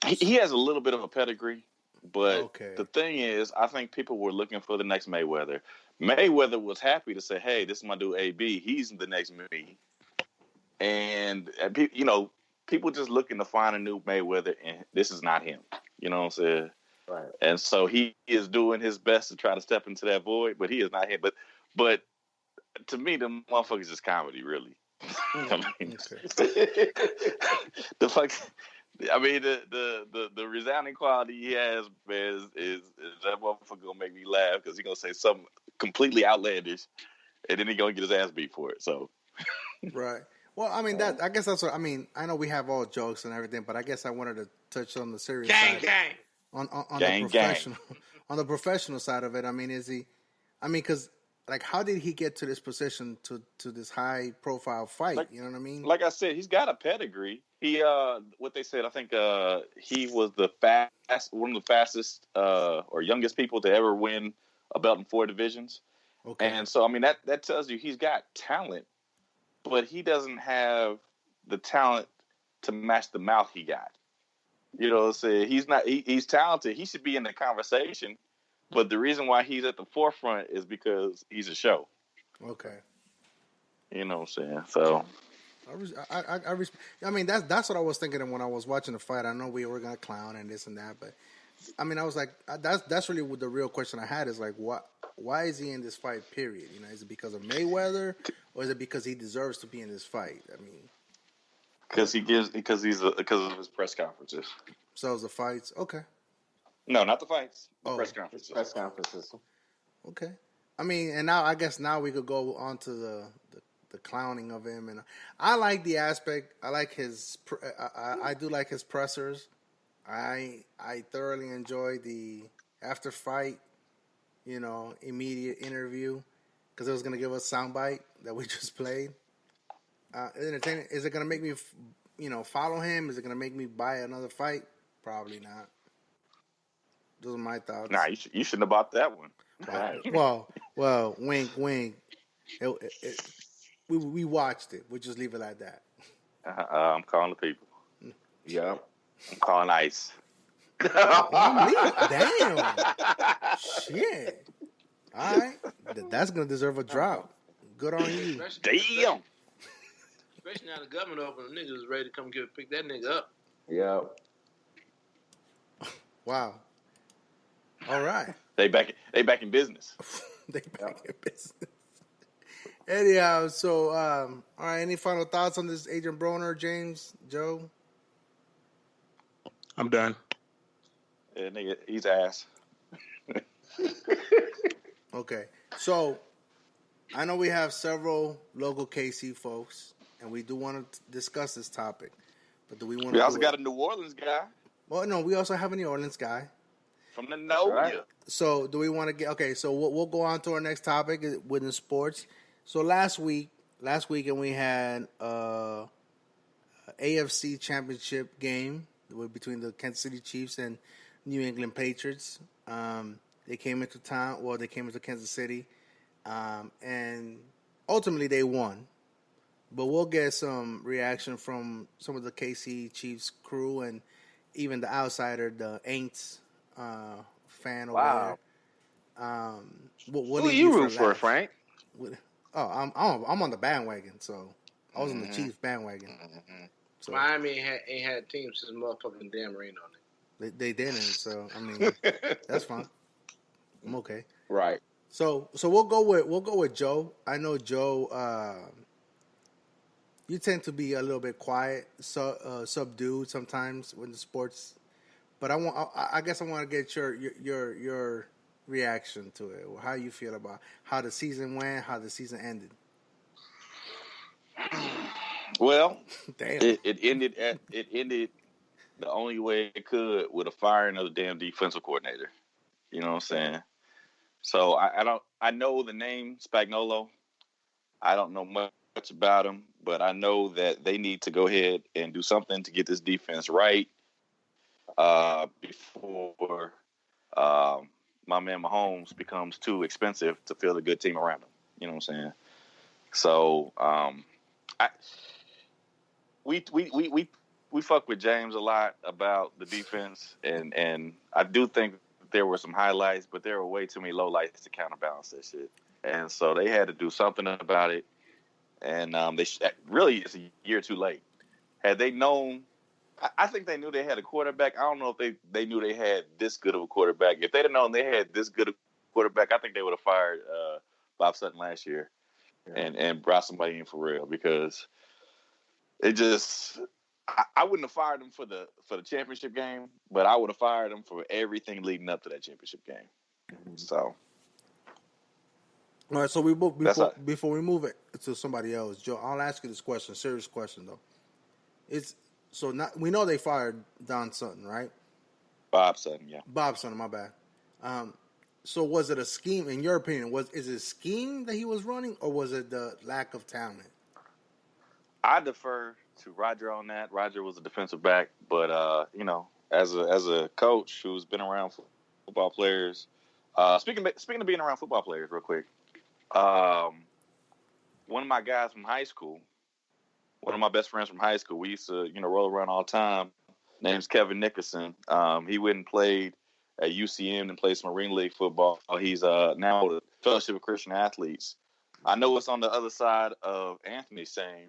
B: He has a little bit of a pedigree, but the thing is, I think people were looking for the next Mayweather. Mayweather was happy to say, "Hey, this is my dude AB. He's the next me." And you know, people just looking to find a new Mayweather, and this is not him. You know what I'm saying?
F: Right.
B: And so he is doing his best to try to step into that void, but he is not him. But to me, the motherfuckers is comedy, really. I mean, the fuck. I mean, the resounding quality he has, man, is that motherfucker gonna make me laugh because he gonna say something completely outlandish, and then he gonna get his ass beat for it. So,
D: right. Well, I mean I guess that's what I mean. I know we have all jokes and everything, but I guess I wanted to touch on the serious side.
C: Gang.
D: On
B: gang,
D: the professional, on the professional side of it. I mean, is he? I mean, because like, how did he get to this position to this high profile fight?
B: Like,
D: you know what I mean?
B: Like I said, he's got a pedigree. He what they said, I think he was one of the fastest or youngest people to ever win a belt in 4 divisions. Okay. And so I mean that tells you he's got talent, but he doesn't have the talent to match the mouth he got. You know what I'm saying? He's talented. He should be in the conversation, but the reason why he's at the forefront is because he's a show.
D: Okay.
B: You know what I'm saying? So
D: I mean, that's what I was thinking when I was watching the fight. I know we were gonna clown and this and that, but I mean, I was like, that's really what the real question I had is like, why is he in this fight? Period. You know, is it because of Mayweather, or is it because he deserves to be in this fight? I mean,
B: because of his press conferences.
D: So is the fights okay?
B: No, not the fights. The press conferences.
F: Press conferences.
D: Okay. I mean, and now I guess we could go on to the clowning of him, and I like the aspect. I like his. I do like his pressers. I thoroughly enjoy the after fight, immediate interview, because it was gonna give us a soundbite that we just played. Entertaining. Is it gonna make me, follow him? Is it gonna make me buy another fight? Probably not. Those are my thoughts.
B: Nah, you shouldn't have bought that one.
D: Well, wink, wink. We watched it. We'll just leave it like that.
B: I'm calling the people.
F: Yeah.
B: I'm calling ICE.
D: Damn. Shit. All right. That's going to deserve a drop. Good on you.
B: Damn.
C: Especially now the government open, the niggas is ready to come pick that nigga up.
F: Yeah.
D: Wow. All right.
B: They back in business.
D: They back in business. Anyhow, so all right. Any final thoughts on this Adrian Broner, James, Joe?
E: I'm done.
B: Yeah, nigga, he's ass.
D: Okay, so I know we have several local KC folks, and we do want to discuss this topic. But do we want?
B: We also got a New Orleans guy.
D: Well, no, we also have a New Orleans guy.
B: From the know. Right.
D: So do we want to get okay? So we'll go on to our next topic within sports. So last weekend we had AFC Championship game between the Kansas City Chiefs and New England Patriots. They came into town. Well, they came into Kansas City, and ultimately they won. But we'll get some reaction from some of the KC Chiefs crew and even the outsider, the Aints fan over there. What
F: Who do you root for, Frank?
D: I'm on the bandwagon, so I was on the Chiefs bandwagon.
F: Mm-hmm.
C: So Miami ain't had a team since motherfucking Dan Marino on it.
D: They didn't, so I mean that's fine. I'm okay.
F: Right.
D: So we'll go with Joe. I know Joe. You tend to be a little bit quiet, subdued sometimes when the sports. But I guess I want to get your reaction to it. How you feel about how the season went, how the season ended.
B: Well,
D: damn.
B: It ended the only way it could with a firing of the damn defensive coordinator. You know what I'm saying? So I know the name Spagnuolo. I don't know much about him, but I know that they need to go ahead and do something to get this defense right before my man Mahomes becomes too expensive to field a good team around him. You know what I'm saying? So we fuck with James a lot about the defense, and I do think there were some highlights, but there were way too many lowlights to counterbalance that shit. And so they had to do something about it. And really, it's a year too late. Had they known, I think they knew they had a quarterback. I don't know if they knew they had this good of a quarterback. If they'd have known they had this good of a quarterback, I think they would have fired Bob Sutton last year and brought somebody in for real, because it just. I wouldn't have fired him for the championship game, but I would have fired him for everything leading up to that championship game. So,
D: all right. So before we move it to somebody else, Joe, I'll ask you this question, serious question though. We know they fired Don Sutton, right?
B: Bob Sutton, yeah.
D: Bob Sutton, my bad. So was it a scheme, in your opinion? Is it a scheme that he was running, or was it the lack of talent?
B: I defer to Roger on that. Roger was a defensive back, but as a coach who's been around football players, speaking of being around football players, real quick, one of my guys from high school, one of my best friends from high school, we used to roll around all the time. Name's Kevin Nickerson. He went and played at UCM and played some Marine League football. He's now with the Fellowship of Christian Athletes. I know it's on the other side of Anthony's saying,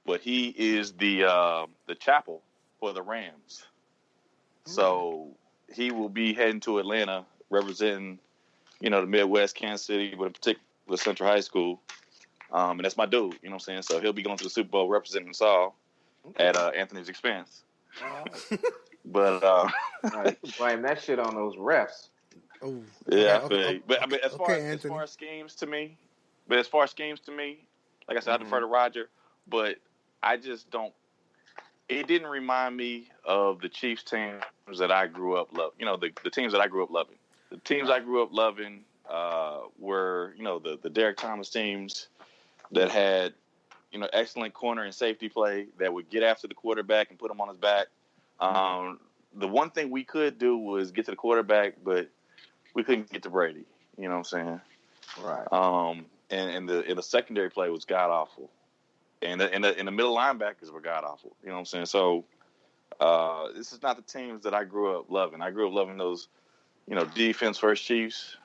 B: but he is the chapel for the Rams. So he will be heading to Atlanta, representing, the Midwest, Kansas City, but in particular Central High School. And that's my dude, you know what I'm saying? So he'll be going to the Super Bowl representing us all at Anthony's expense. But
F: blame that shit on those refs.
D: Oh,
B: yeah, but I mean, as far as schemes to me, like I said, I defer to Roger, but I just don't. It didn't remind me of the Chiefs teams that I grew up loving. The teams that I grew up loving. The teams I grew up loving were, the Derek Thomas teams that had, excellent corner and safety play that would get after the quarterback and put him on his back. The one thing we could do was get to the quarterback, but we couldn't get to Brady. You know what I'm saying?
F: Right.
B: And the secondary play was god awful. And the middle linebackers were god awful. You know what I'm saying? So this is not the teams that I grew up loving. I grew up loving those, defense first Chiefs.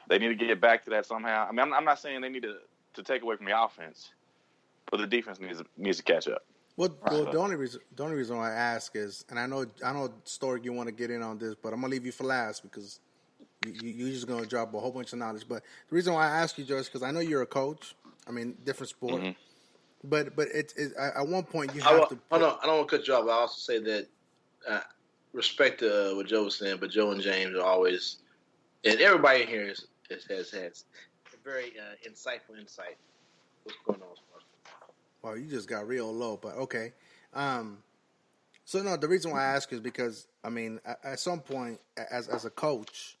B: They need to get back to that somehow. I mean, I'm not saying they need to take away from the offense, but the defense needs to catch up.
D: Well, the only reason why I ask is, and I know Stork, you want to get in on this, but I'm gonna leave you for last because you're just gonna drop a whole bunch of knowledge. But the reason why I ask you, Joe, is because I know you're a coach. I mean, different sport. Mm-hmm. But it's at one point you have to.
C: Hold on, I don't want to cut you off. But I also say that respect to what Joe was saying, but Joe and James are always, and everybody in here has a very insightful insight. What's going on?
D: Well, you just got real low, but okay. So no, the reason why I ask is because I mean, at some point, as a coach,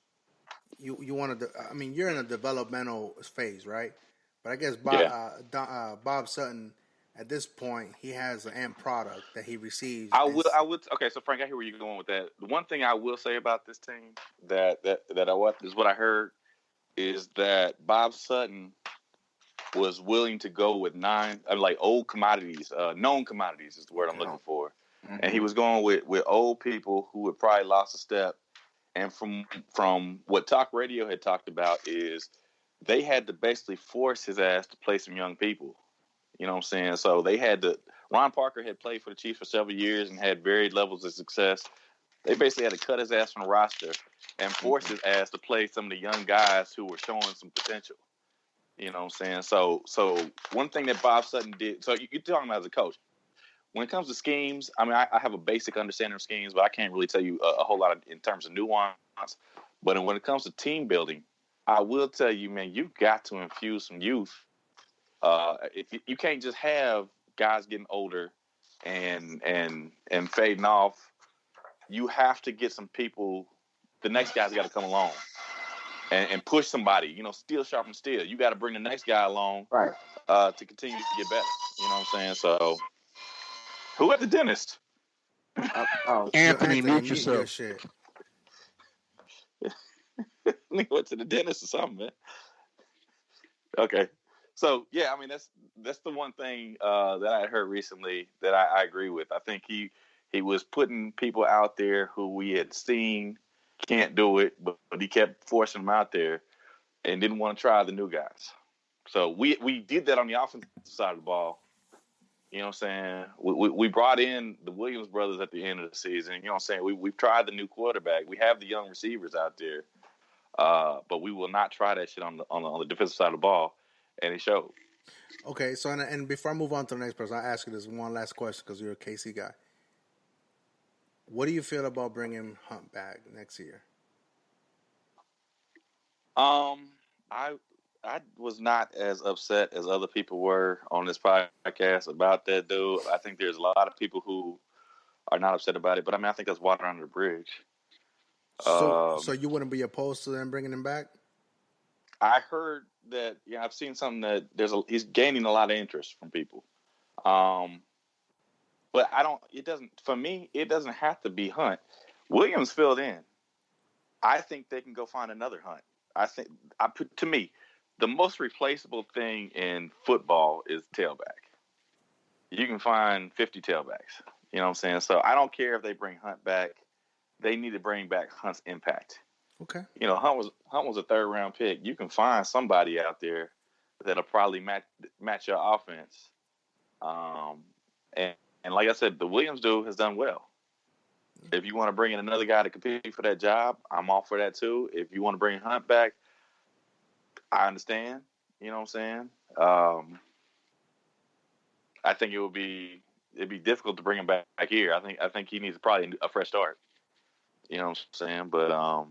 D: you want to. I mean, you're in a developmental phase, right? But I guess Bob Sutton, at this point, he has an end product that he receives.
B: I would. Okay, so Frank, I hear where you're going with that. The one thing I will say about this team that is what I heard is that Bob Sutton was willing to go with old commodities, known commodities is the word I'm looking for, and he was going with old people who had probably lost a step. And from what talk radio had talked about is, they had to basically force his ass to play some young people. You know what I'm saying? So they had to. Ron Parker had played for the Chiefs for several years and had varied levels of success. They basically had to cut his ass from the roster and force his ass to play some of the young guys who were showing some potential. You know what I'm saying? So one thing that Bob Sutton did. So you're talking about as a coach. When it comes to schemes, I mean, I have a basic understanding of schemes, but I can't really tell you a whole lot in terms of nuance. But when it comes to team building, I will tell you, man, you got to infuse some youth. If you can't just have guys getting older and fading off. you have to get some people. The next guy's got to come along and push somebody. You know, steel sharpens steel. You got to bring the next guy along,
F: Right.
B: To continue to get better. You know what I'm saying? So, who at the dentist?
E: Anthony, mute
D: your
E: yourself.
D: shit.
B: Nigga went to the dentist or something, man. Okay. So yeah, I mean that's the one thing that I heard recently that I agree with. I think he was putting people out there who we had seen can't do it, but he kept forcing them out there and didn't want to try the new guys. So we did that on the offensive side of the ball. You know what I'm saying? We brought in the Williams brothers at the end of the season. You know what I'm saying? We've tried the new quarterback. We have the young receivers out there, but we will not try that shit on the defensive side of the ball, and it showed.
D: Okay, so and before I move on to the next person, I'll ask you this one last question because you're a KC guy. What do you feel about bringing Hunt back next year?
B: I was not as upset as other people were on this podcast about that dude. I think there's a lot of people who are not upset about it, but I mean, I think that's water under the bridge.
D: So you wouldn't be opposed to them bringing him back?
B: I heard that. Yeah, I've seen something that he's gaining a lot of interest from people. But I don't. It doesn't. For me, it doesn't have to be Hunt. Williams filled in. I think they can go find another Hunt. To me, the most replaceable thing in football is tailback. You can find 50 tailbacks. You know what I'm saying? So I don't care if they bring Hunt back. They need to bring back Hunt's impact.
D: Okay.
B: You know, Hunt was a 3rd round pick. You can find somebody out there that'll probably match your offense. And like I said, the Williams dude has done well. If you want to bring in another guy to compete for that job, I'm all for that too. If you want to bring Hunt back, I understand. You know what I'm saying? I think it'd be difficult to bring him back here. I think he needs probably a fresh start. You know what I'm saying? But I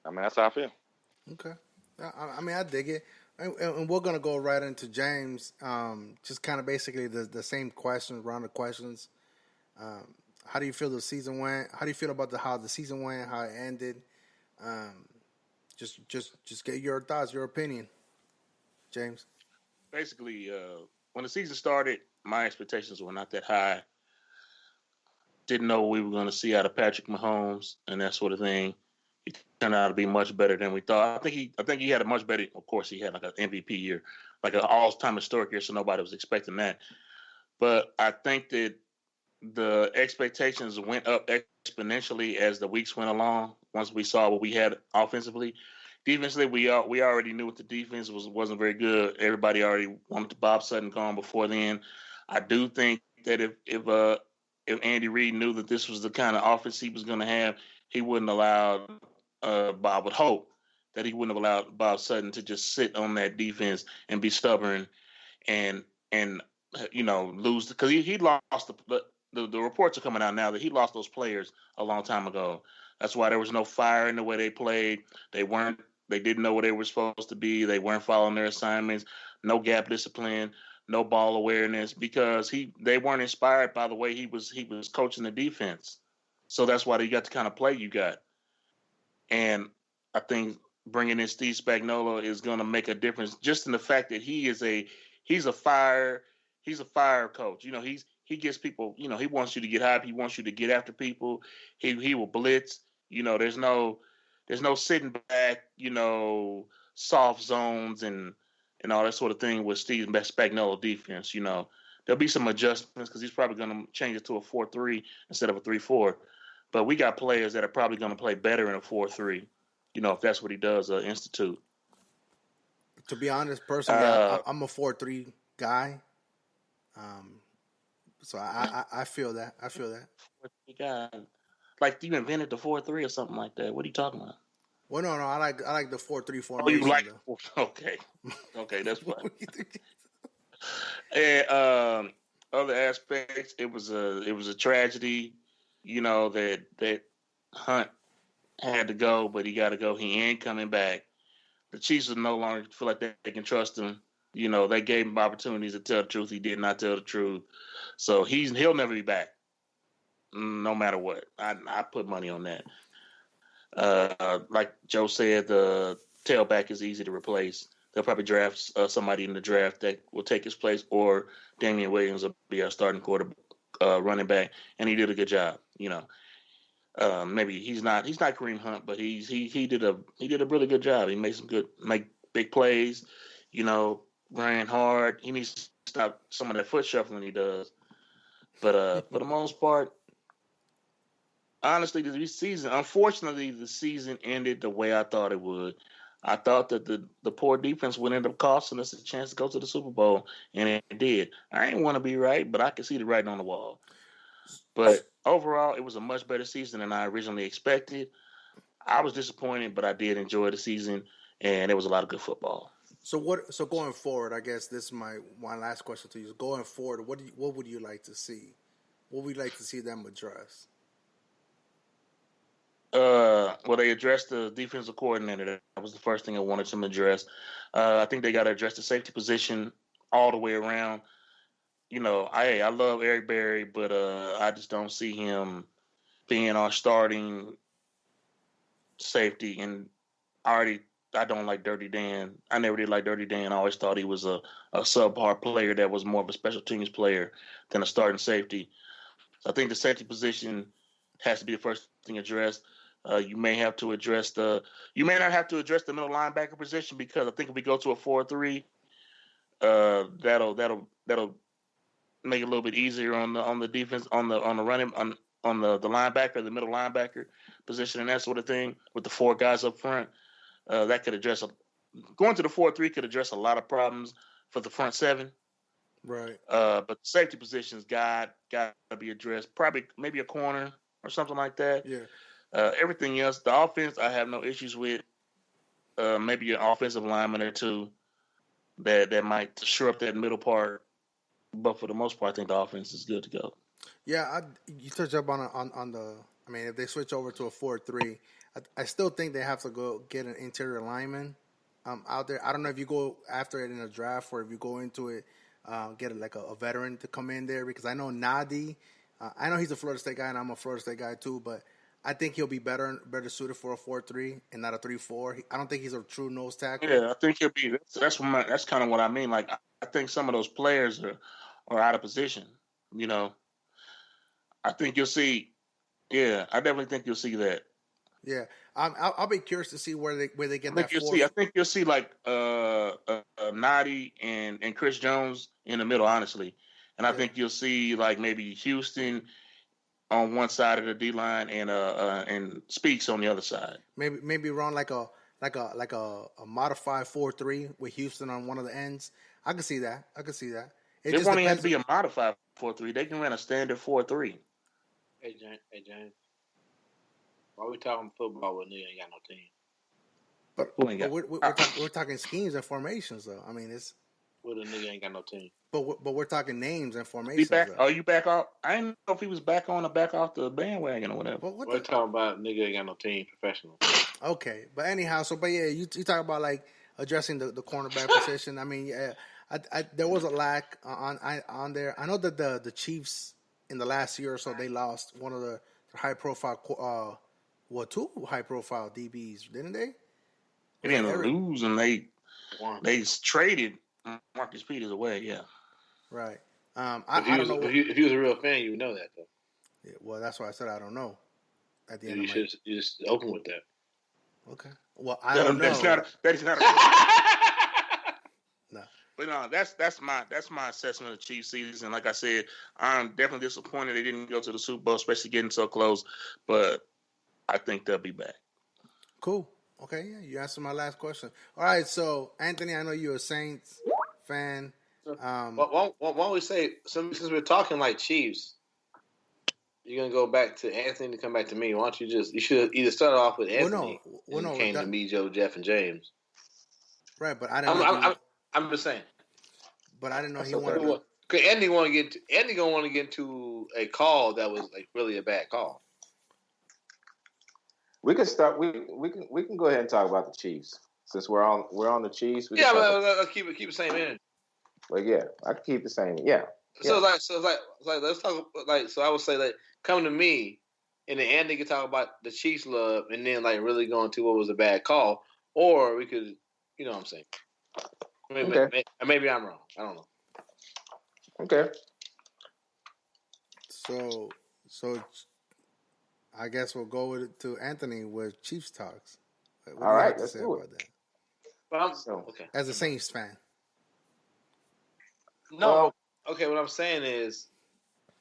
B: mean, that's how I feel.
D: Okay. I mean, I dig it. And we're going to go right into James. Just kind of basically the same questions, round of questions. How do you feel the season went? How do you feel about how the season went, how it ended? Just get your thoughts, your opinion, James.
E: Basically, when the season started, my expectations were not that high. Didn't know what we were going to see out of Patrick Mahomes and that sort of thing. He turned out to be much better than we thought. I think he had a much better. Of course, he had like an MVP year, like an all-time historic year, so nobody was expecting that. But I think that the expectations went up exponentially as the weeks went along. Once we saw what we had offensively, defensively, we already knew what the defense wasn't very good. Everybody already wanted Bob Sutton gone before then. I do think that if Andy Reid knew that this was the kind of offense he was going to have, he wouldn't allow. Bob would hope that he wouldn't have allowed Bob Sutton to just sit on that defense and be stubborn and lose because he lost the reports are coming out now that he lost those players a long time ago. That's why there was no fire in the way they played. They didn't know where they were supposed to be. They weren't following their assignments. No gap discipline, no ball awareness because they weren't inspired by the way he was coaching the defense. So that's why they got the kind of play you got. And I think bringing in Steve Spagnuolo is going to make a difference just in the fact that he's a fire coach. You know, he gets people, you know, he wants you to get hype. He wants you to get after people. He will blitz. You know, there's no sitting back, you know, soft zones and all that sort of thing with Steve Spagnuolo defense. You know, there'll be some adjustments because he's probably going to change it to a 4-3 instead of a 3-4. But we got players that are probably going to play better in a 4-3, you know, if that's what he does institute.
D: To be honest, personally, I'm a 4-3 guy. So I feel that. I feel that.
E: 4-3 guy. Like you invented the 4-3 or something like that. What are you talking about?
D: Well, no, I like the 4-3 formation.
E: Oh, you like? Okay, that's fine. And other aspects, it was a tragedy. You know, that Hunt had to go, but he got to go. He ain't coming back. The Chiefs will no longer feel like they can trust him. You know, they gave him opportunities to tell the truth. He did not tell the truth. So he'll never be back. no matter what. I put money on that. Like Joe said, the tailback is easy to replace. They'll probably draft somebody in the draft that will take his place, or Damian Williams will be our starting running back, and he did a good job. Maybe he's not Kareem Hunt, but he did a really good job. He made make big plays. Ran hard. He needs to stop some of that foot shuffling he does. But for the most part, honestly, unfortunately, the season ended the way I thought it would. I thought that the poor defense would end up costing us a chance to go to the Super Bowl, and it did. I didn't want to be right, but I could see the writing on the wall. But overall, it was a much better season than I originally expected. I was disappointed, but I did enjoy the season, and there was a lot of good football.
D: So going forward, I guess this is my last question to you. Going forward, what would you like to see? What would you like to see them address?
E: Well, they addressed the defensive coordinator. That was the first thing I wanted them to address. I think they got to address the safety position all the way around. I love Eric Berry, but I just don't see him being our starting safety. And I don't like Dirty Dan. I never did like Dirty Dan. I always thought he was a subpar player that was more of a special teams player than a starting safety. So I think the safety position has to be the first thing addressed. You may not have to address the middle linebacker position, because I think if we go to a 4-3, that'll make it a little bit easier on the defense, on the running, on the linebacker, the middle linebacker position, and that sort of thing, with the four guys up front. That could address going to the 4-3 could address a lot of problems for the front seven.
D: Right.
E: But the safety positions got to be addressed. Probably maybe a corner or something like that.
D: Yeah.
E: Everything else, the offense, I have no issues with. Maybe an offensive lineman or two that might shore up that middle part. But for the most part, I think the offense is good to go.
D: Yeah, you touched up on the. I mean, if they switch over to a 4-3, I still think they have to go get an interior lineman out there. I don't know if you go after it in a draft, or if you go into it, get a veteran to come in there, because I know Nadi. I know he's a Florida State guy, and I'm a Florida State guy too, but I think he'll be better suited for a 4-3 and not a 3-4. I don't think he's a true nose tackle.
E: Yeah, I think he'll be. That's kind of what I mean. Like, I think some of those players are out of position. I think you'll see. Yeah, I definitely think you'll see that.
D: Yeah, I'll be curious to see where they get that.
E: I think you'll see like Nadi and Chris Jones in the middle, honestly, and I think you'll see like maybe Houston on one side of the D line and Speaks on the other side.
D: Maybe run like a modified 4-3 with Houston on one of the ends. I can see that.
E: It just only has to be a modified 4-3. They can run a standard 4-3.
C: Hey James. Why we talking football when nigga ain't got no team?
D: But we're talking schemes and formations, though. I mean, it's.
C: Well, the nigga ain't got no team.
D: But we're talking names and formations.
E: Are you back off? I didn't know if he was back on or back off the bandwagon or whatever.
C: We're talking about nigga ain't got no team, professional.
D: Okay, but anyhow, you talk about like addressing the cornerback position. I mean, yeah, there was a lack on there. I know that the Chiefs in the last year or so, they lost one of the high profile. Two high-profile DBs, didn't they?
E: They didn't lose, and they traded Marcus Peters away. Yeah,
D: right. I don't know.
C: If you was a real fan, you would know that, though.
D: Yeah, well, that's why I said I don't know. At the end,
C: you just open with that.
D: Okay. Well, I don't know.
E: That is not.
D: No.
E: But no, that's my assessment of the Chiefs season. Like I said, I'm definitely disappointed they didn't go to the Super Bowl, especially getting so close. But I think they'll be back.
D: Cool. Okay, yeah, you answered my last question. All right, so Anthony, I know you're a Saints fan.
C: Why don't we say, since we're talking like Chiefs, you're gonna go back to Anthony to come back to me. Why don't you should either start off with Anthony and came to me, Joe, Jeff, and James.
D: Right, but I didn't know.
C: I'm just saying.
D: But I didn't know he wanted to.
C: Because Anthony gonna want to get into a call that was like really a bad call.
F: We can start. We can go ahead and talk about the Chiefs since we're on the Chiefs.
C: But keep the same energy.
F: Well, yeah, I can keep the same. Yeah.
C: So it's like let's talk so I would say come to me, and then Anthony could talk about the Chiefs love, and then really go into what was a bad call, or we could, you know what I'm saying. Maybe I'm wrong. I don't know.
F: Okay.
D: So I guess we'll go to Anthony with Chiefs talks. What do you have to say about that?
C: Okay.
D: As a Saints fan.
C: No. Okay, what I'm saying is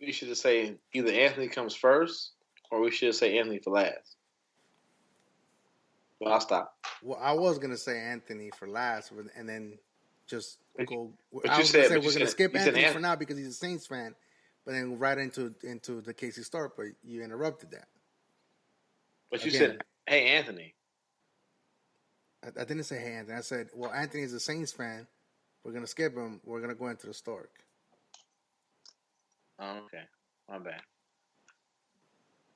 C: we should just say either Anthony comes first or we should say Anthony for last. Well, I'll stop.
D: Well, I was going to say Anthony for last and then just go.
C: But
D: I was going to say we're going to skip Anthony
C: for
D: now because he's a Saints fan, but then right into the Casey start, but you interrupted that.
C: But you said, hey, Anthony.
D: I didn't say hey, Anthony. I said, well, Anthony's a Saints fan. We're going to skip him. We're going to go into the Stork.
C: Oh, okay. My bad.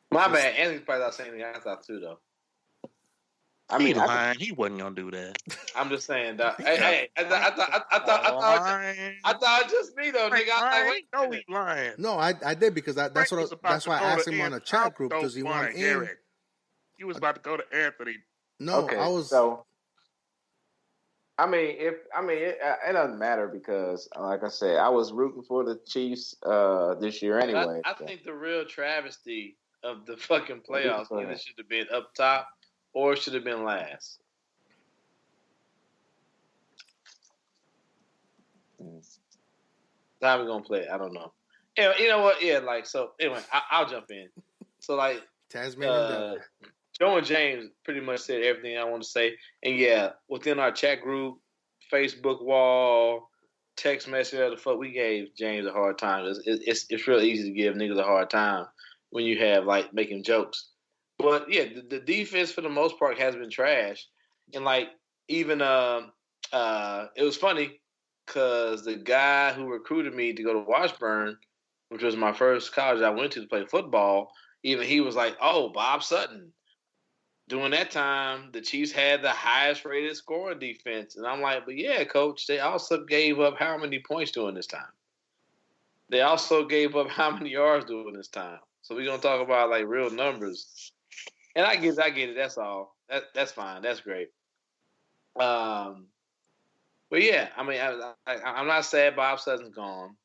C: My bad. Anthony's probably not saying anything I thought too, though.
E: I mean, he wasn't gonna do that.
C: I'm just saying, dog. Hey, I thought just me though, nigga. I was
E: no, he lying.
D: No, I did because that's why I asked him on a chat group. Does he want in?
E: He was about to go to Anthony.
D: No,
F: okay,
D: I was.
F: So, it doesn't matter because, like I said, I was rooting for the Chiefs this year anyway.
C: I think the real travesty of the fucking playoffs either should have been up top or should have been last. How we gonna play it? I don't know. You know what? Yeah, so. Anyway, I'll jump in. So
D: Tasmanian
C: Joe and James pretty much said everything I want to say, and yeah, within our chat group, Facebook wall, text message, the fuck, we gave James a hard time. It's real easy to give niggas a hard time when you have making jokes. But yeah, the defense for the most part has been trash, and even it was funny because the guy who recruited me to go to Washburn, which was my first college I went to play football, even he was like, "Oh, Bob Sutton." During that time, the Chiefs had the highest rated scoring defense, and I'm like, "But yeah, coach, they also gave up how many points during this time? They also gave up how many yards during this time? So we're gonna talk about real numbers." And I get it. That's all. That's fine. That's great. But yeah, I mean, I'm not sad Bob Sutton's gone.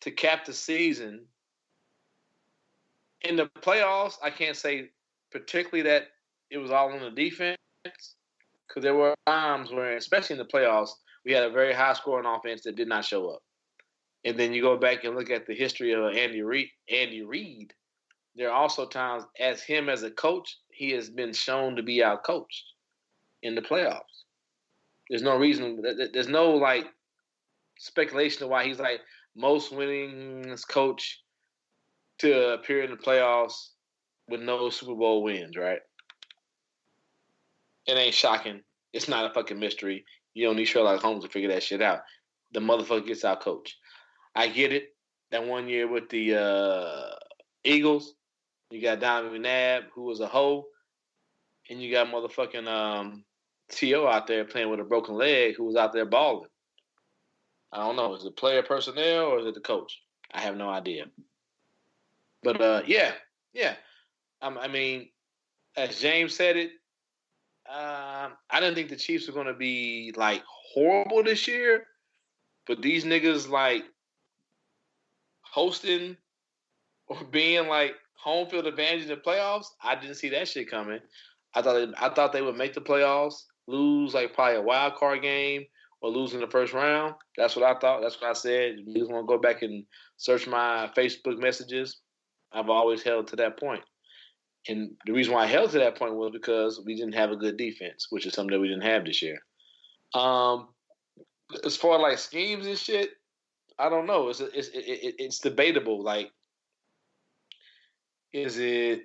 C: To cap the season, in the playoffs, I can't say particularly that it was all on the defense because there were times where, especially in the playoffs, we had a very high scoring offense that did not show up. And then you go back and look at the history of Andy Reid. There are also times as a coach, he has been shown to be outcoached in the playoffs. There's no reason. There's no speculation of why he's most winningest coach to appear in the playoffs with no Super Bowl wins, right? It ain't shocking. It's not a fucking mystery. You don't need Sherlock Holmes to figure that shit out. The motherfucker gets outcoached. I get it. That one year with the Eagles, you got Donovan McNabb, who was a hoe, and you got motherfucking T.O. out there playing with a broken leg who was out there balling. I don't know. Is it player personnel or is it the coach? I have no idea. But, yeah. I mean, as James said it, I didn't think the Chiefs were going to be, horrible this year. But these niggas, hosting or being, home field advantage in the playoffs, I didn't see that shit coming. I thought they would make the playoffs, lose, probably a wild card game or lose in the first round. That's what I thought. That's what I said. You just want to go back and search my Facebook messages. I've always held to that point. And the reason why I held to that point was because we didn't have a good defense, which is something that we didn't have this year. As far as schemes and shit, I don't know. It's debatable. Is it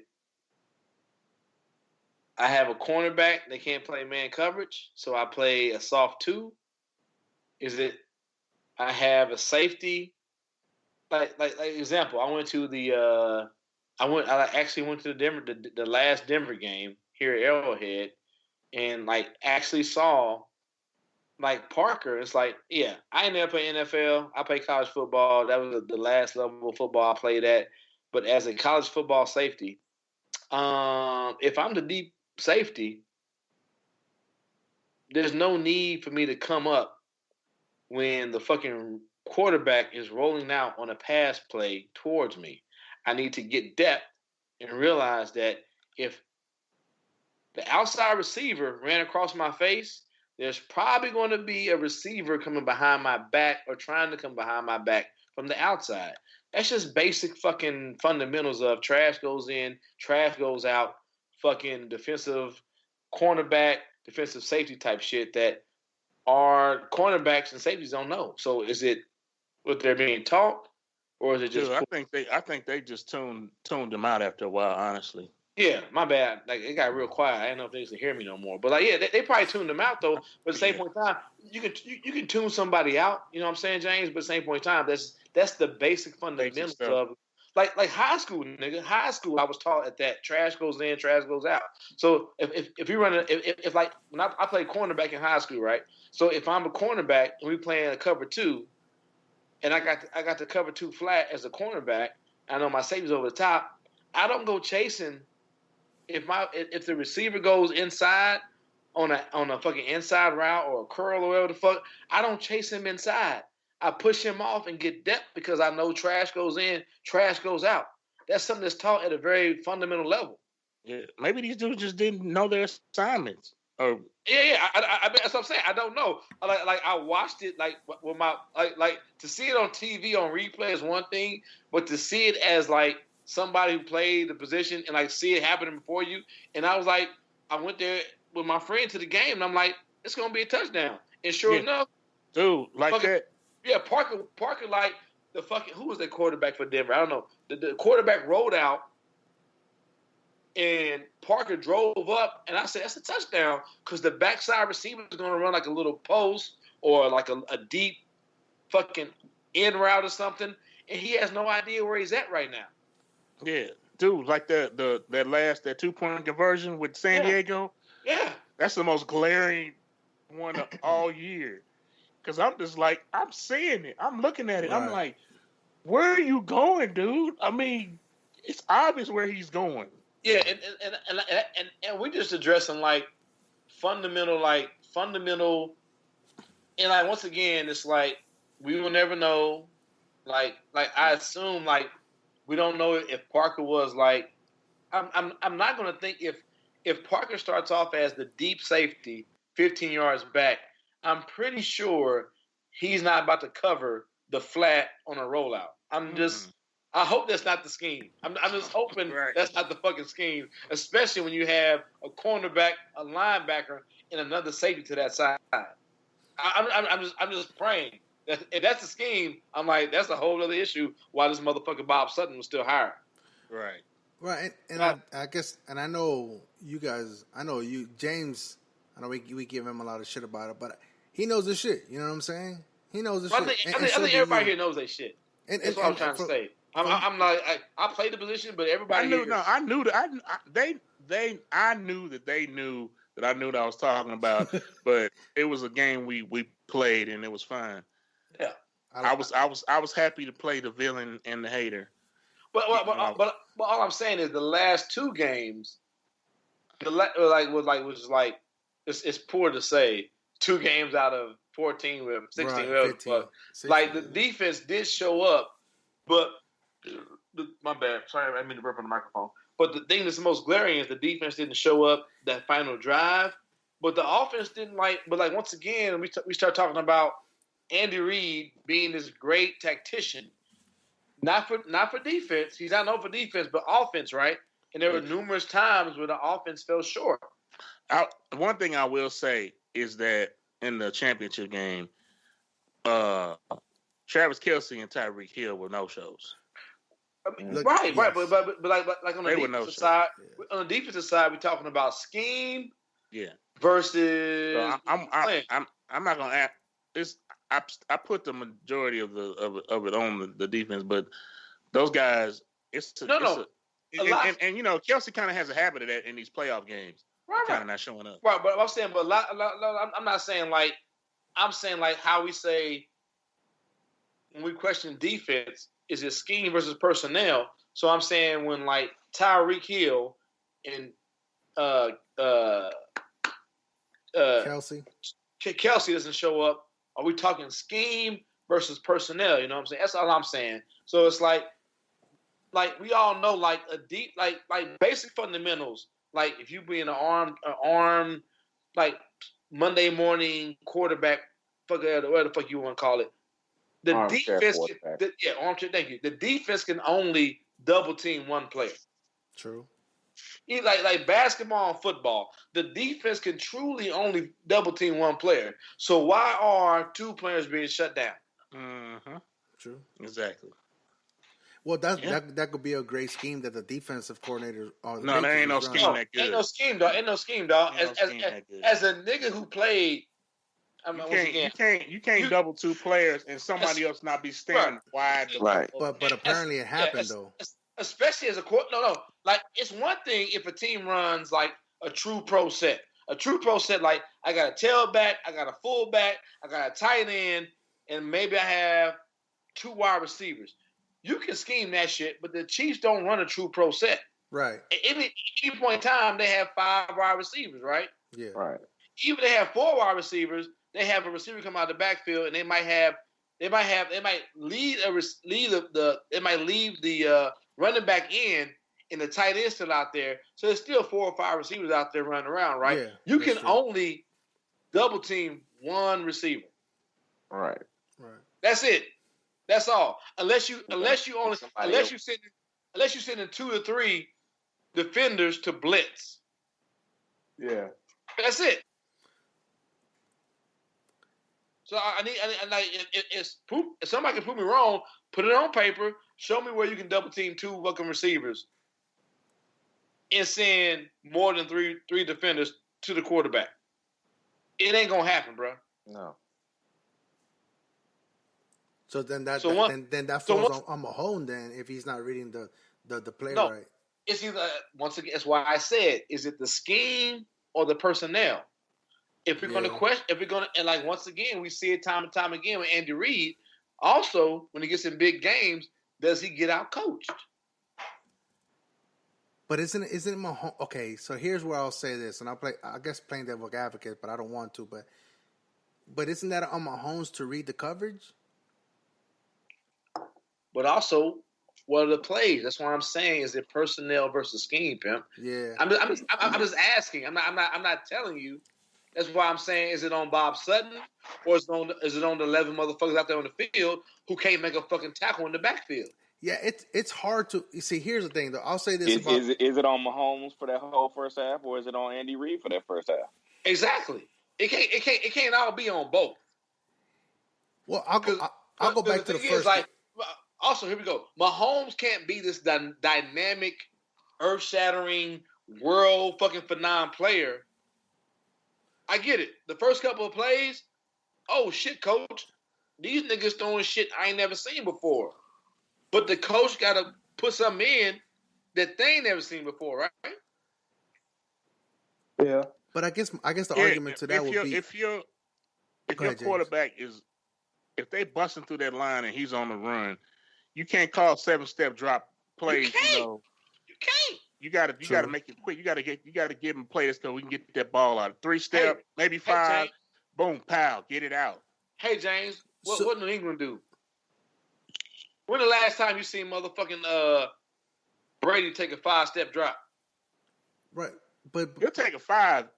C: I have a cornerback that can't play man coverage, so I play a soft 2? Is it I have a safety? Example, I actually went to the last Denver game here at Arrowhead, and actually saw like Parker, it's like, yeah, I ain't never played NFL. I played college football. That was the last level of football I played at. But as a college football safety, if I'm the deep safety, there's no need for me to come up when the fucking quarterback is rolling out on a pass play towards me. I need to get depth and realize that if the outside receiver ran across my face, there's probably going to be a receiver coming behind my back or trying to come behind my back from the outside. That's just basic fucking fundamentals of trash goes in, trash goes out, fucking defensive cornerback, defensive safety type shit that our cornerbacks and safeties don't know. So is it what they're being taught, or is it just?
E: Dude, I think they just tuned them out after a while. Honestly.
C: Yeah, my bad. Like, it got real quiet. I didn't know if they used to hear me no more. But like, yeah, they probably tuned them out though. But at the same point in time, you can tune somebody out. You know what I'm saying, James? But at the same point in time, that's the basic fundamentals of like high school, nigga. High school, I was taught at that trash goes in, trash goes out. So if you run if like when I played cornerback in high school, right? So if I'm a cornerback and we playing a cover 2, and I got the cover 2 flat as a cornerback, I know my safety's over the top. I don't go chasing. If the receiver goes inside on a fucking inside route or a curl or whatever the fuck, I don't chase him inside. I push him off and get depth because I know trash goes in, trash goes out. That's something that's taught at a very fundamental level.
E: Yeah, maybe these dudes just didn't know their assignments. Or
C: I that's what I'm saying. I don't know. Like I watched it like with my like to see it on TV on replay is one thing, but to see it as like somebody who played the position and like see it happening before you. And I was like, I went there with my friend to the game and I'm like, it's gonna be a touchdown. And sure enough,
E: dude, like
C: fucking,
E: that.
C: Yeah, Parker like the fucking who was the quarterback for Denver? I don't know. The quarterback rolled out and Parker drove up and I said, that's a touchdown because the backside receiver is gonna run like a little post or like a deep fucking in route or something, and he has no idea where he's at right now.
E: Yeah, dude, like that 2-point conversion with San Diego.
C: Yeah,
E: that's the most glaring one of all year. Because I'm just like, I'm seeing it, I'm looking at it, right. I'm like, where are you going, dude? I mean, it's obvious where he's going.
C: Yeah, and we just addressing like fundamental, and like once again, it's like we will never know. Like I assume like. We don't know if Parker was like. I'm not going to think if Parker starts off as the deep safety, 15 yards back. I'm pretty sure he's not about to cover the flat on a rollout. I hope that's not the scheme. I'm just hoping that's not the fucking scheme, especially when you have a cornerback, a linebacker, and another safety to that side. I'm just praying. If that's the scheme, I'm like, that's a whole other issue why this motherfucker Bob Sutton was still hired.
D: Right. And I guess, and I know you guys, James, I know we give him a lot of shit about it, but he knows the shit. You know what I'm saying? He knows the shit.
C: I think everybody here knows that shit. That's what I'm trying to say. I'm like, I played the position, but everybody here.
E: I knew that I knew that they knew that I knew what I was talking about, but it was a game we played and it was fine.
C: Yeah,
E: I was happy to play the villain and the hater.
C: But all I'm saying is the last 2 games, it's poor to say 2 games out of 14 with 16 but like the defense did show up, but my bad. Sorry, I mean to burp on the microphone. But the thing that's the most glaring is the defense didn't show up that final drive, but the offense didn't But once again, we start talking about Andy Reid being this great tactician, not for defense. He's not known for defense, but offense, right? And there were numerous times where the offense fell short.
E: One thing I will say is that in the championship game, Travis Kelce and Tyreek Hill were no shows.
C: Right. But like on the defensive side, on the defensive side, we're talking about scheme.
E: Yeah.
C: Versus.
E: So I'm not gonna act. I put the majority of it on the defense, but those guys, and you know, Kelce kind of has a habit of that in these playoff games, kind of not showing up.
C: Right, but I'm saying, I'm not saying like I'm saying like how we say when we question defense, is it scheme versus personnel? So I'm saying when like Tyreek Hill and
D: Kelsey
C: doesn't show up, are we talking scheme versus personnel? You know what I'm saying? That's all I'm saying. So it's like we all know like a deep like basic fundamentals. Like if you be in an arm like Monday morning quarterback, whatever the fuck you want to call it. The
F: Armchair
C: defense, armchair. Thank you. The defense can only double team one player.
D: True.
C: Like basketball and football, the defense can truly only double team one player. So why are two players being shut down?
E: Mm-hmm.
D: True.
E: Exactly.
D: Well, that could be a great scheme that the defensive coordinator.
E: No, there ain't no scheme that good.
C: Ain't no scheme, dog. As a nigga who played,
E: you can't double two players and somebody else not be standing wide.
F: Right.
D: But apparently it happened though.
C: Especially as a court. No. Like it's one thing if a team runs like a true pro set. A true pro set, like I got a tailback, I got a fullback, I got a tight end, and maybe I have two wide receivers. You can scheme that shit, but the Chiefs don't run a true pro set.
D: Right.
C: At any point in time, they have 5 wide receivers, right?
D: Yeah.
F: Right.
C: Even if they have 4 wide receivers, they have a receiver come out of the backfield, and they might leave the running back in, and the tight end still out there. So there's still 4 or 5 receivers out there running around, right?
D: Yeah,
C: you can only double team one receiver.
F: Right.
C: That's it. That's all. Unless you send in 2 or 3 defenders to blitz.
F: Yeah.
C: That's it. So I need if somebody can prove me wrong, put it on paper. Show me where you can double team 2 fucking receivers and send more than three defenders to the quarterback. It ain't gonna happen, bro.
F: No.
D: So then that falls on Mahone then if he's not reading the play right.
C: It's either once again. That's why I said, is it the scheme or the personnel? If we're going to question, and like once again, we see it time and time again with Andy Reid. Also, when he gets in big games, does he get out coached?
D: But isn't Mahomes? Okay, so here's where I'll say this, and I guess playing devil's advocate, but I don't want to. But isn't that on Mahomes to read the coverage? But
C: also, what are the plays? That's what I'm saying. Is it personnel versus scheme, pimp?
D: Yeah.
C: I'm just asking. I'm not telling you. That's why I'm saying, is it on Bob Sutton or is it on the 11 motherfuckers out there on the field who can't make a fucking tackle in the backfield?
D: Yeah, it's hard to see. Here's the thing, though. I'll say this:
B: is it on Mahomes for that whole first half, or is it on Andy Reid for that first half?
C: Exactly. It can't all be on both.
D: Well, I'll go back to the first.
C: Also, here we go. Mahomes can't be this dynamic, earth-shattering, world fucking phenomenal player. I get it. The first couple of plays, oh shit, coach. These niggas throwing shit I ain't never seen before. But the coach got to put something in that they ain't never seen before, right?
F: Yeah.
D: But I guess the argument to that would be
E: if your quarterback if they busting through that line and he's on the run, you can't call 7-step drop plays. You
C: can't.
E: You gotta make it quick. You gotta give him plays so we can get that ball out. 3-step, maybe 5. Boom, pow, get it out.
C: Hey James, what New England do? When the last time you seen motherfucking Brady take a 5-step drop?
D: Right, but
E: he'll take a 5,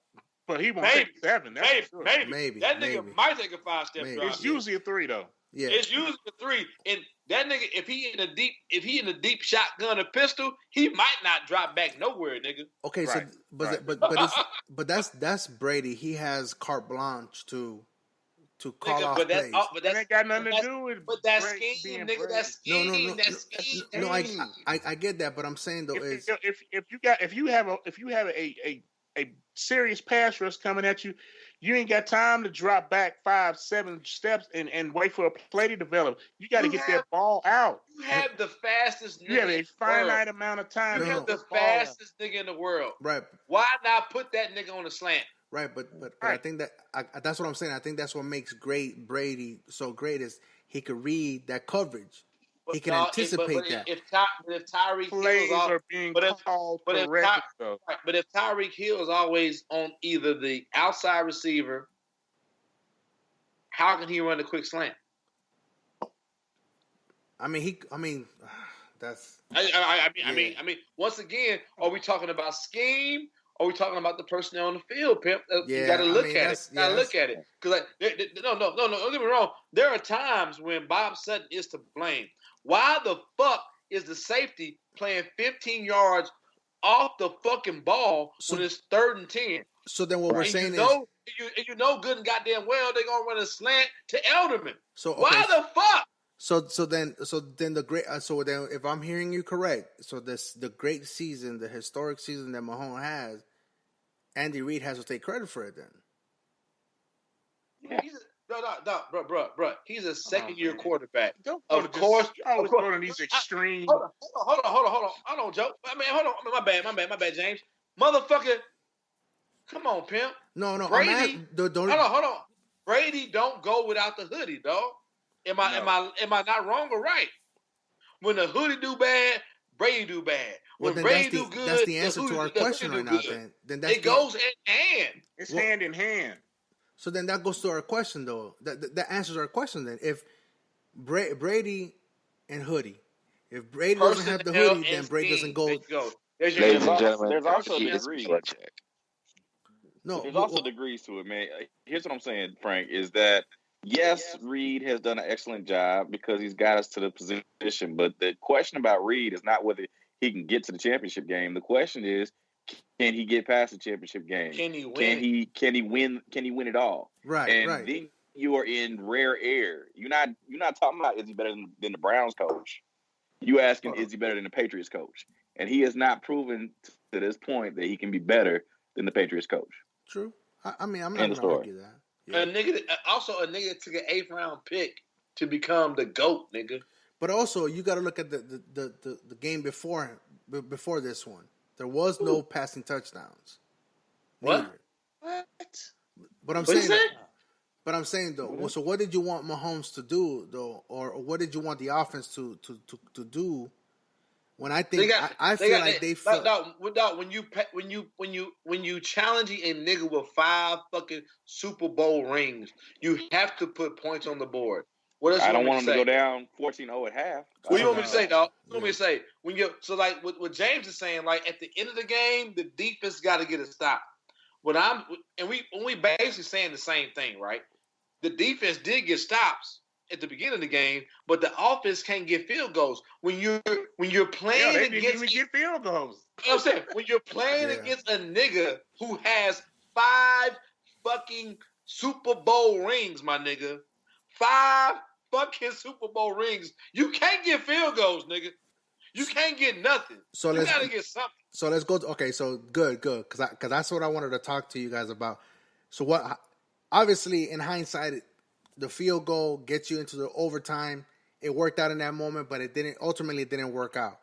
E: but he won't take a 7.
C: Maybe. That nigga might take a 5-step drop.
E: It's usually a 3 though.
D: Yeah,
C: it's usually a 3. And that nigga, if he in a deep shotgun or pistol, he might not drop back nowhere, nigga.
D: Okay, right, but that's Brady. He has carte blanche to call off plays.
E: But that ain't got nothing to do with.
C: But that's scheme, nigga. That's scheme.
D: No, I get that, but I'm saying though
E: if you have a serious pass rush coming at you, you ain't got time to drop back 5-7 steps and wait for a play to develop. You got to get that ball out.
C: You have the fastest nigga.
E: You have a finite amount of time.
C: You have the fastest nigga in the world.
D: Right.
C: Why not put that nigga on the slant?
D: Right, but I think that that's what I'm saying. I think that's what makes Brady so great is he could read that coverage. He can anticipate that.
C: If Tyreek
E: plays
C: Hill
E: are being called correctly, though.
C: But if Tyreek Hill is always on either the outside receiver, how can he run a quick slant?
D: I mean, that's.
C: I mean, once again, are we talking about scheme? Or are we talking about the personnel on the field, Pimp? You got to look at it. You got to look at it. Because no, don't get me wrong. There are times when Bob Sutton is to blame. Why the fuck is the safety playing 15 yards off the fucking ball when it's 3rd and 10?
D: So then what we're saying is,
C: you know good and goddamn well they're gonna run a slant to Elderman.
D: So okay,
C: why the fuck?
D: So then the great. So then, if I'm hearing you correct, so the great season, the historic season that Mahomes has, Andy Reid has to take credit for it. Then.
C: Yeah. Bro. He's a second-year quarterback.
E: Of course, always going on these extreme.
C: Hold on, Joe. I mean, hold on. My bad, James. Motherfucker, come on, Pimp.
D: No.
C: Brady, hold on. Brady don't go without the hoodie, dog. Am I not wrong or right? When the hoodie do bad, Brady do bad. When Brady do good,
D: that's the answer to our question right now. Then
C: it goes in hand.
E: It's hand in hand.
D: So then that goes to our question, though. That answers our question. Then, if Brady and hoodie, if Brady doesn't have the hoodie, then Brady doesn't go.
F: Ladies and gentlemen,
B: there's also degrees.
D: No,
B: there's also degrees to it, man. Here's what I'm saying, Frank, is that yes, Reid has done an excellent job because he's got us to the position. But the question about Reid is not whether he can get to the championship game. The question is, can he get past the championship game?
C: Can he win?
B: Can he win it all?
D: Right.
B: And then you are in rare air. You're not talking about is he better than the Browns coach. You asking is he better than the Patriots coach? And he has not proven to this point that he can be better than the Patriots coach.
D: True. I mean, I'm not going to argue that.
C: Yeah. A nigga took an 8th round pick to become the GOAT, nigga.
D: But also, you got to look at the game before this one. There was no passing touchdowns.
C: What?
D: But I'm saying though. So what did you want Mahomes to do though, or what did you want the offense to do? When I think I feel like they when you challenging a nigga with 5 fucking Super Bowl rings, you have to put points on the board. What else
B: I don't want him to go down 14-0 at half.
C: What do you want me to say, dog? What do you want me to say? Like what James is saying, like at the end of the game, the defense got to get a stop. We basically saying the same thing, right? The defense did get stops at the beginning of the game, but the offense can't get field goals. When you're playing
E: they
C: against,
E: didn't even get field goals.
C: You know what I'm saying? When you're playing against a nigga who has 5 fucking Super Bowl rings, my nigga. 5 fucking Super Bowl rings. You can't get field goals, nigga. You can't get nothing. So you gotta get something.
D: So let's go. Okay, so good, because that's what I wanted to talk to you guys about. So what? Obviously, in hindsight, the field goal gets you into the overtime. It worked out in that moment, but it didn't. Ultimately, it didn't work out.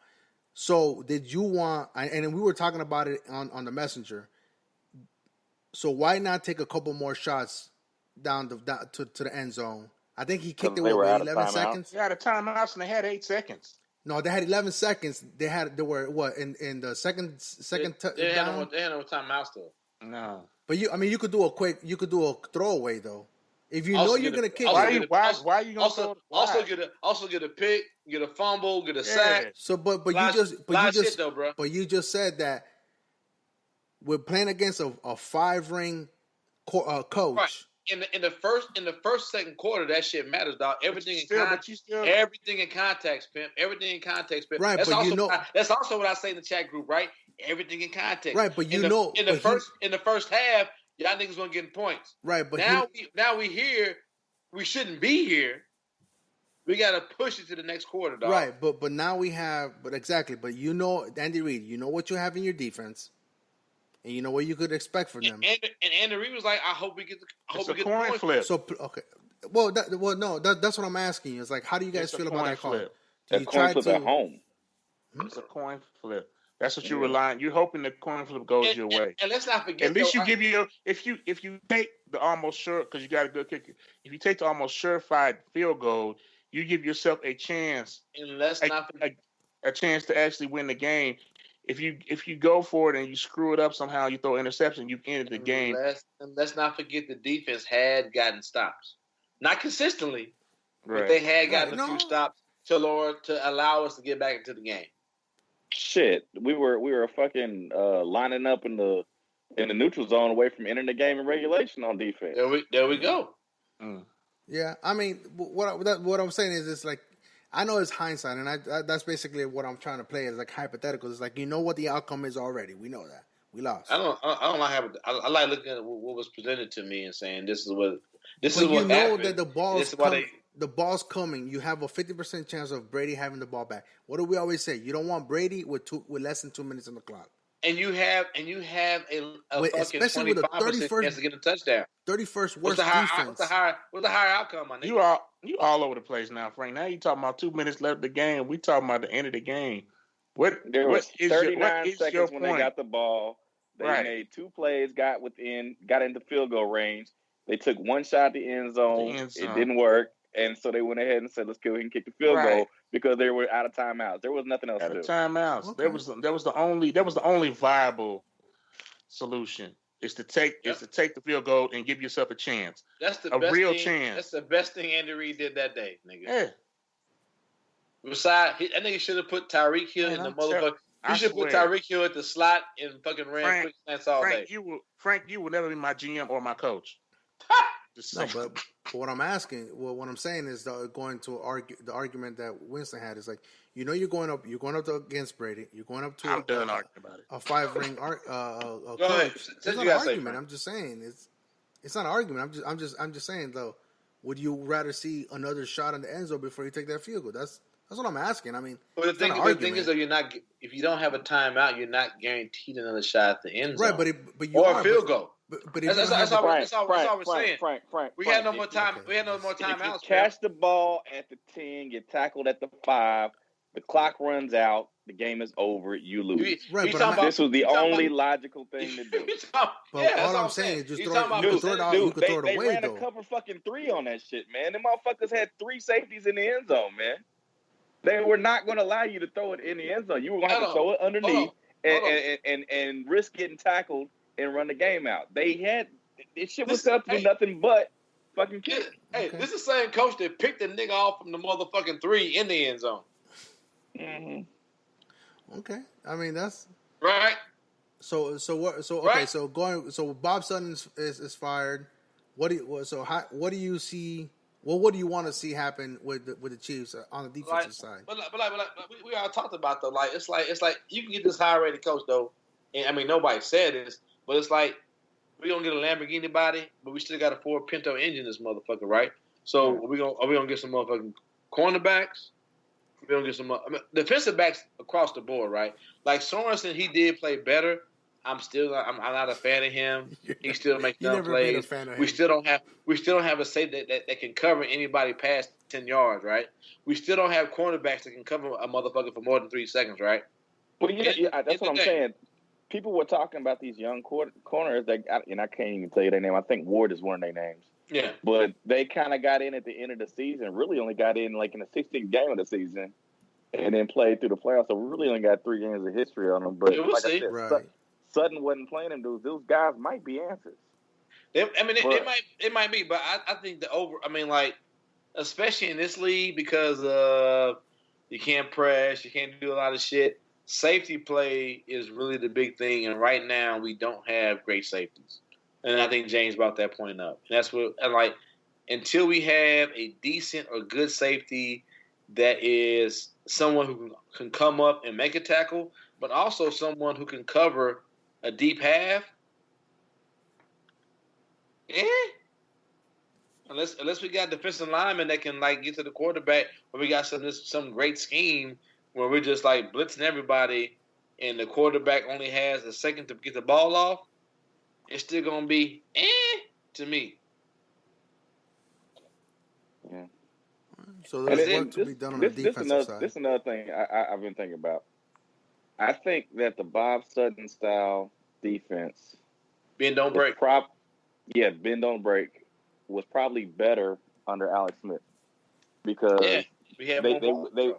D: So did you want? And we were talking about it on the messenger. So why not take a couple more shots down to the end zone? I think he kicked it with 11 seconds.
E: They had a timeout and they had 8 seconds.
D: No, they had 11 seconds. They were what in the second
C: they
D: down.
C: They had no timeouts though.
E: No,
D: but you could do a throwaway though. If you know you're gonna kick it.
E: Why are you gonna
C: also get a pick, get a fumble, get a sack.
D: So but you just said that we're playing against a 5-ring coach.
C: Right. In the first second quarter, that shit matters, dog. Everything in context, Pimp. Everything in context, Pimp.
D: Right,
C: that's also what I say in the chat group, right? Everything in context.
D: Right, but in
C: the first half, y'all niggas weren't getting points.
D: Right, but
C: now we here. We shouldn't be here. We got to push it to the next quarter, dog.
D: Right, but now we have. But exactly. But Andy Reid, you know what you have in your defense. And you know what you could expect from them.
C: And Andy Reid was like, "I hope we get the
E: coin flip."
D: So okay, that's what I'm asking you. It's like, how do you guys feel about that call?
B: That coin flip at home.
E: It's a coin flip. That's what you're relying. You're hoping the coin flip goes your way.
C: And let's not forget.
E: At least you give you if you take the almost sure, because you got a good kicker. If you take the almost surefire field goal, you give yourself a chance.
C: And let's not forget
E: a chance to actually win the game. If you go for it and you screw it up somehow, you throw an interception, you've ended the game.
C: Let's not forget the defense had gotten stops, not consistently,
E: right.
C: but they had gotten a few stops to allow us to get back into the game.
B: Shit, we were fucking lining up in the neutral zone away from entering the game in regulation on defense.
C: There we go.
E: Mm.
D: Yeah, I mean, what I'm saying is, it's like, I know it's hindsight, and that's basically what I'm trying to play is like hypothetical. It's like, you know what the outcome is already. We know that we lost.
C: I don't like having. I like looking at what was presented to me and saying this is what
D: you know
C: happened.
D: that the ball's coming. You have a 50% chance of Brady having the ball back. What do we always say? You don't want Brady with less than 2 minutes on the clock.
C: And you have a fucking 25% chance to get a touchdown.
D: 31st worst defense.
C: What's the higher outcome, my nigga?
E: You all over the place now, Frank. Now you talking about 2 minutes left of the game. We talking about the end of the game.
B: There was 39 seconds when
E: point?
B: They got the ball. They made 2 plays, got into field goal range. They took one shot at the end zone. It didn't work. And so they went ahead and said, let's go ahead and kick the field goal because they were out of timeouts. There was nothing else to do.
E: Timeouts. Okay. That was the only viable solution is to take the field goal and give yourself a chance.
C: That's the chance. That's the best thing Andy Reid did that day, nigga.
E: Yeah.
C: Besides, I think he should have put Tyreek Hill in the motherfucker. He should put Tyreek Hill at the slot and fucking ran quick slants all day.
E: Frank, you will never be my GM or my coach.
D: No, but what I'm saying is going to the argument that Winston had is like, you know, you're going up against Brady. You're going up to
E: I'm done arguing about it.
D: A 5-ring
C: Go
D: coach.
C: ahead.
D: It's not an argument. I'm just saying it's not an argument. I'm just saying though. Would you rather see another shot in the end zone before you take that field goal? That's what I'm asking. I mean,
C: but the thing is, though, you're not. If you don't have a timeout, you're not guaranteed another shot at the end zone,
D: right? But
C: a field goal.
D: But
C: that's all we're saying.
B: Frank,
C: we had no more time. We had no more timeouts.
B: If you catch the ball at the 10, get tackled at the 5, the clock runs out, the game is over, you lose. This was the only logical thing to do.
D: All I'm saying is just throw it out. You could throw it away,
B: they ran
D: though.
B: a cover fucking 3 on that shit, man. Them motherfuckers had 3 safeties in the end zone, man. They were not going to allow you to throw it in the end zone. You were going to have to throw it underneath and risk getting tackled and run the game out. This shit was set up to do nothing but fucking kick.
C: Hey, this is the same coach that picked the nigga off from the motherfucking 3 in the end zone.
B: Mm-hmm.
D: Okay, I mean that's
C: right.
D: So Bob Sutton is fired. What do you see? Well, what do you want to see happen with the Chiefs on the defensive side?
C: But we all talked about though. Like it's like you can get this high rated coach though, and I mean nobody said this, but it's like we gonna get a Lamborghini body, but we still got a Ford Pinto engine, this motherfucker, right? So are we gonna get some motherfucking cornerbacks? We're gonna get some defensive backs across the board, right? Like Sorensen, he did play better. I'm not a fan of him. He still makes dumb plays. We still don't have a safety that can cover anybody past 10 yards, right? We still don't have cornerbacks that can cover a motherfucker for more than 3 seconds, right?
B: Well, that's what I'm saying. People were talking about these young corners and I can't even tell you their name. I think Ward is one of their names.
C: Yeah.
B: But they kind of got in at the end of the season. Really only got in like in the 16th game of the season, and then played through the playoffs. So we really only got 3 games of history on them. But
C: we'll see.
B: I said, Sutton wasn't playing them dudes. Those guys might be answers.
C: They might be, but I think especially in this league because you can't press, you can't do a lot of shit. Safety play is really the big thing, and right now we don't have great safeties. And I think James brought that point up. And that's what until we have a decent or good safety that is someone who can come up and make a tackle, but also someone who can cover a deep half. Unless we got defensive linemen that can get to the quarterback, or we got some great scheme where we're just blitzing everybody, and the quarterback only has a second to get the ball off. It's still gonna be to me.
B: Yeah.
D: So there's work to be done on the defensive side.
B: This is another thing I've been thinking about. I think that the Bob Sutton style defense,
C: bend don't break.
B: Bend don't break, was probably better under Alex Smith because
C: we had more ball control.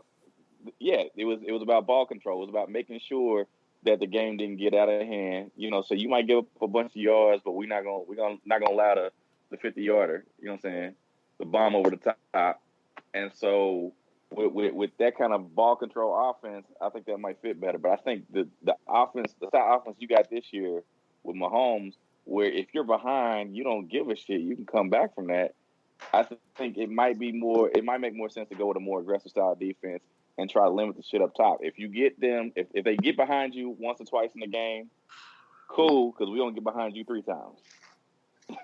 B: It was about ball control. It was about making sure that the game didn't get out of hand. So you might give up a bunch of yards, but we're not gonna allow the 50-yarder. You know what I'm saying? The bomb over the top. And so with that kind of ball control offense, I think that might fit better. But I think the offense, the style offense you got this year with Mahomes, where if you're behind, you don't give a shit. You can come back from that. I think it might make more sense to go with a more aggressive style defense and try to limit the shit up top. If you get them, if they get behind you once or twice in the game, cool, because we don't get behind you 3 times.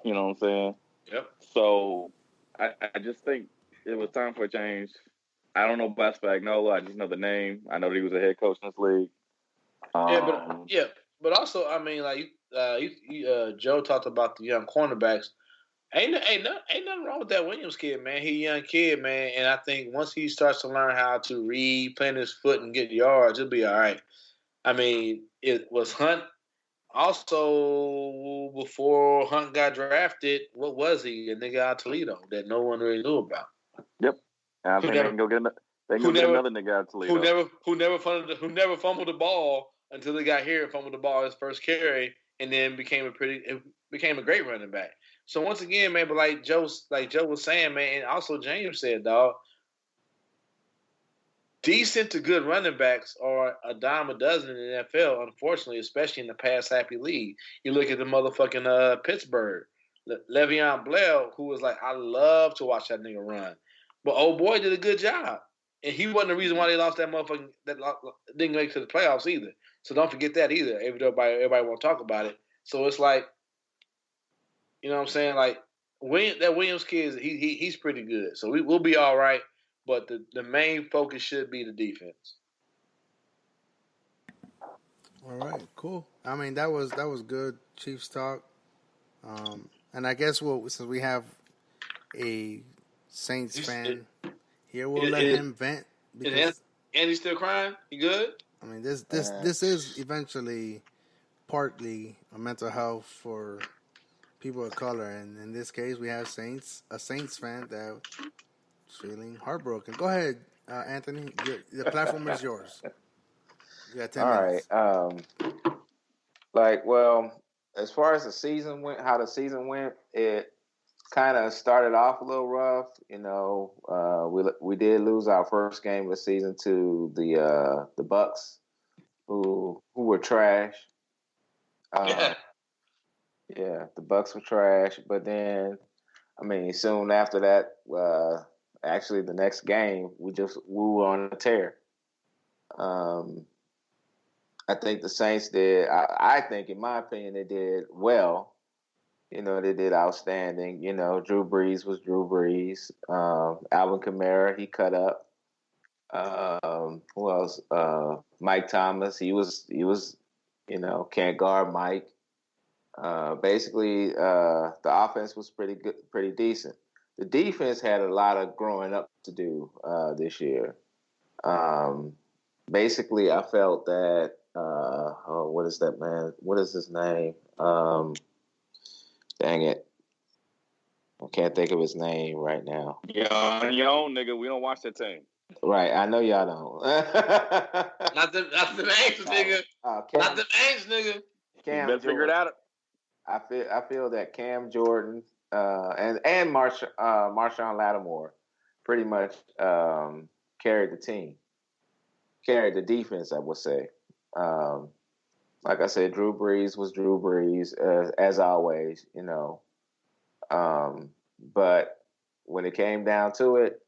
B: You know what I'm saying?
C: Yep.
B: So I just think it was time for a change. I don't know about Spagnuolo. I just know the name. I know that he was a head coach in this league.
C: But also, I mean, like Joe talked about the young cornerbacks. Ain't nothing wrong with that Williams kid, man. He a young kid, man, and I think once he starts to learn how to read, plant his foot, and get yards, it'll be all right. I mean, it was Hunt. Also, before Hunt got drafted, what was he? A nigga out of Toledo that no one really knew about.
B: Yep. And I think they can go get another nigga out of Toledo.
C: Who never fumbled the ball until they got here and fumbled the ball his first carry, and then became a great running back. So once again, man, but like Joe was saying, man, and also James said, dog, decent to good running backs are a dime a dozen in the NFL, unfortunately, especially in the pass-happy league. You look at the motherfucking Pittsburgh, Le'Veon Bell, who was like, I love to watch that nigga run. But old boy did a good job. And he wasn't the reason why they lost that motherfucking didn't make it to the playoffs either. So don't forget that either. Everybody won't talk about it. So it's like, you know what I'm saying? Like that Williams kid, he's pretty good. So we'll be all right. But the main focus should be the defense.
D: All right, cool. I mean, that was good Chiefs talk. And I guess since we have a Saints fan here, we'll let him vent.
C: And he's still crying? He good?
D: I mean, this is eventually partly a mental health for people of color, and in this case, we have a Saints fan that's feeling heartbroken. Go ahead, Anthony. The platform is yours. You got 10 minutes.
F: All right. As far as the season went, it kind of started off a little rough. We did lose our first game of the season to the Bucks, who were trash. Yeah, the Bucks were trash. But then, I mean, soon after that, actually the next game, we were on a tear. I think the Saints did. I think, in my opinion, they did well. They did outstanding. Drew Brees was Drew Brees. Alvin Kamara, he cut up. Who else? Mike Thomas, he was. Can't guard Mike. Basically, the offense was pretty good, pretty decent. The defense had a lot of growing up to do this year. Basically, I felt that. What is that man? What is his name? Dang it. I can't think of his name right now.
B: Yeah, on your own, nigga. We don't watch that team.
F: Right. I know y'all don't.
C: Not the names, nigga. Not the names, nigga.
B: Cam Jordan. Figure it out.
F: I feel that Cam Jordan and Marshawn Lattimore pretty much carried the team. Carried the defense, I would say. Like I said, Drew Brees was Drew Brees, as always, But when it came down to it,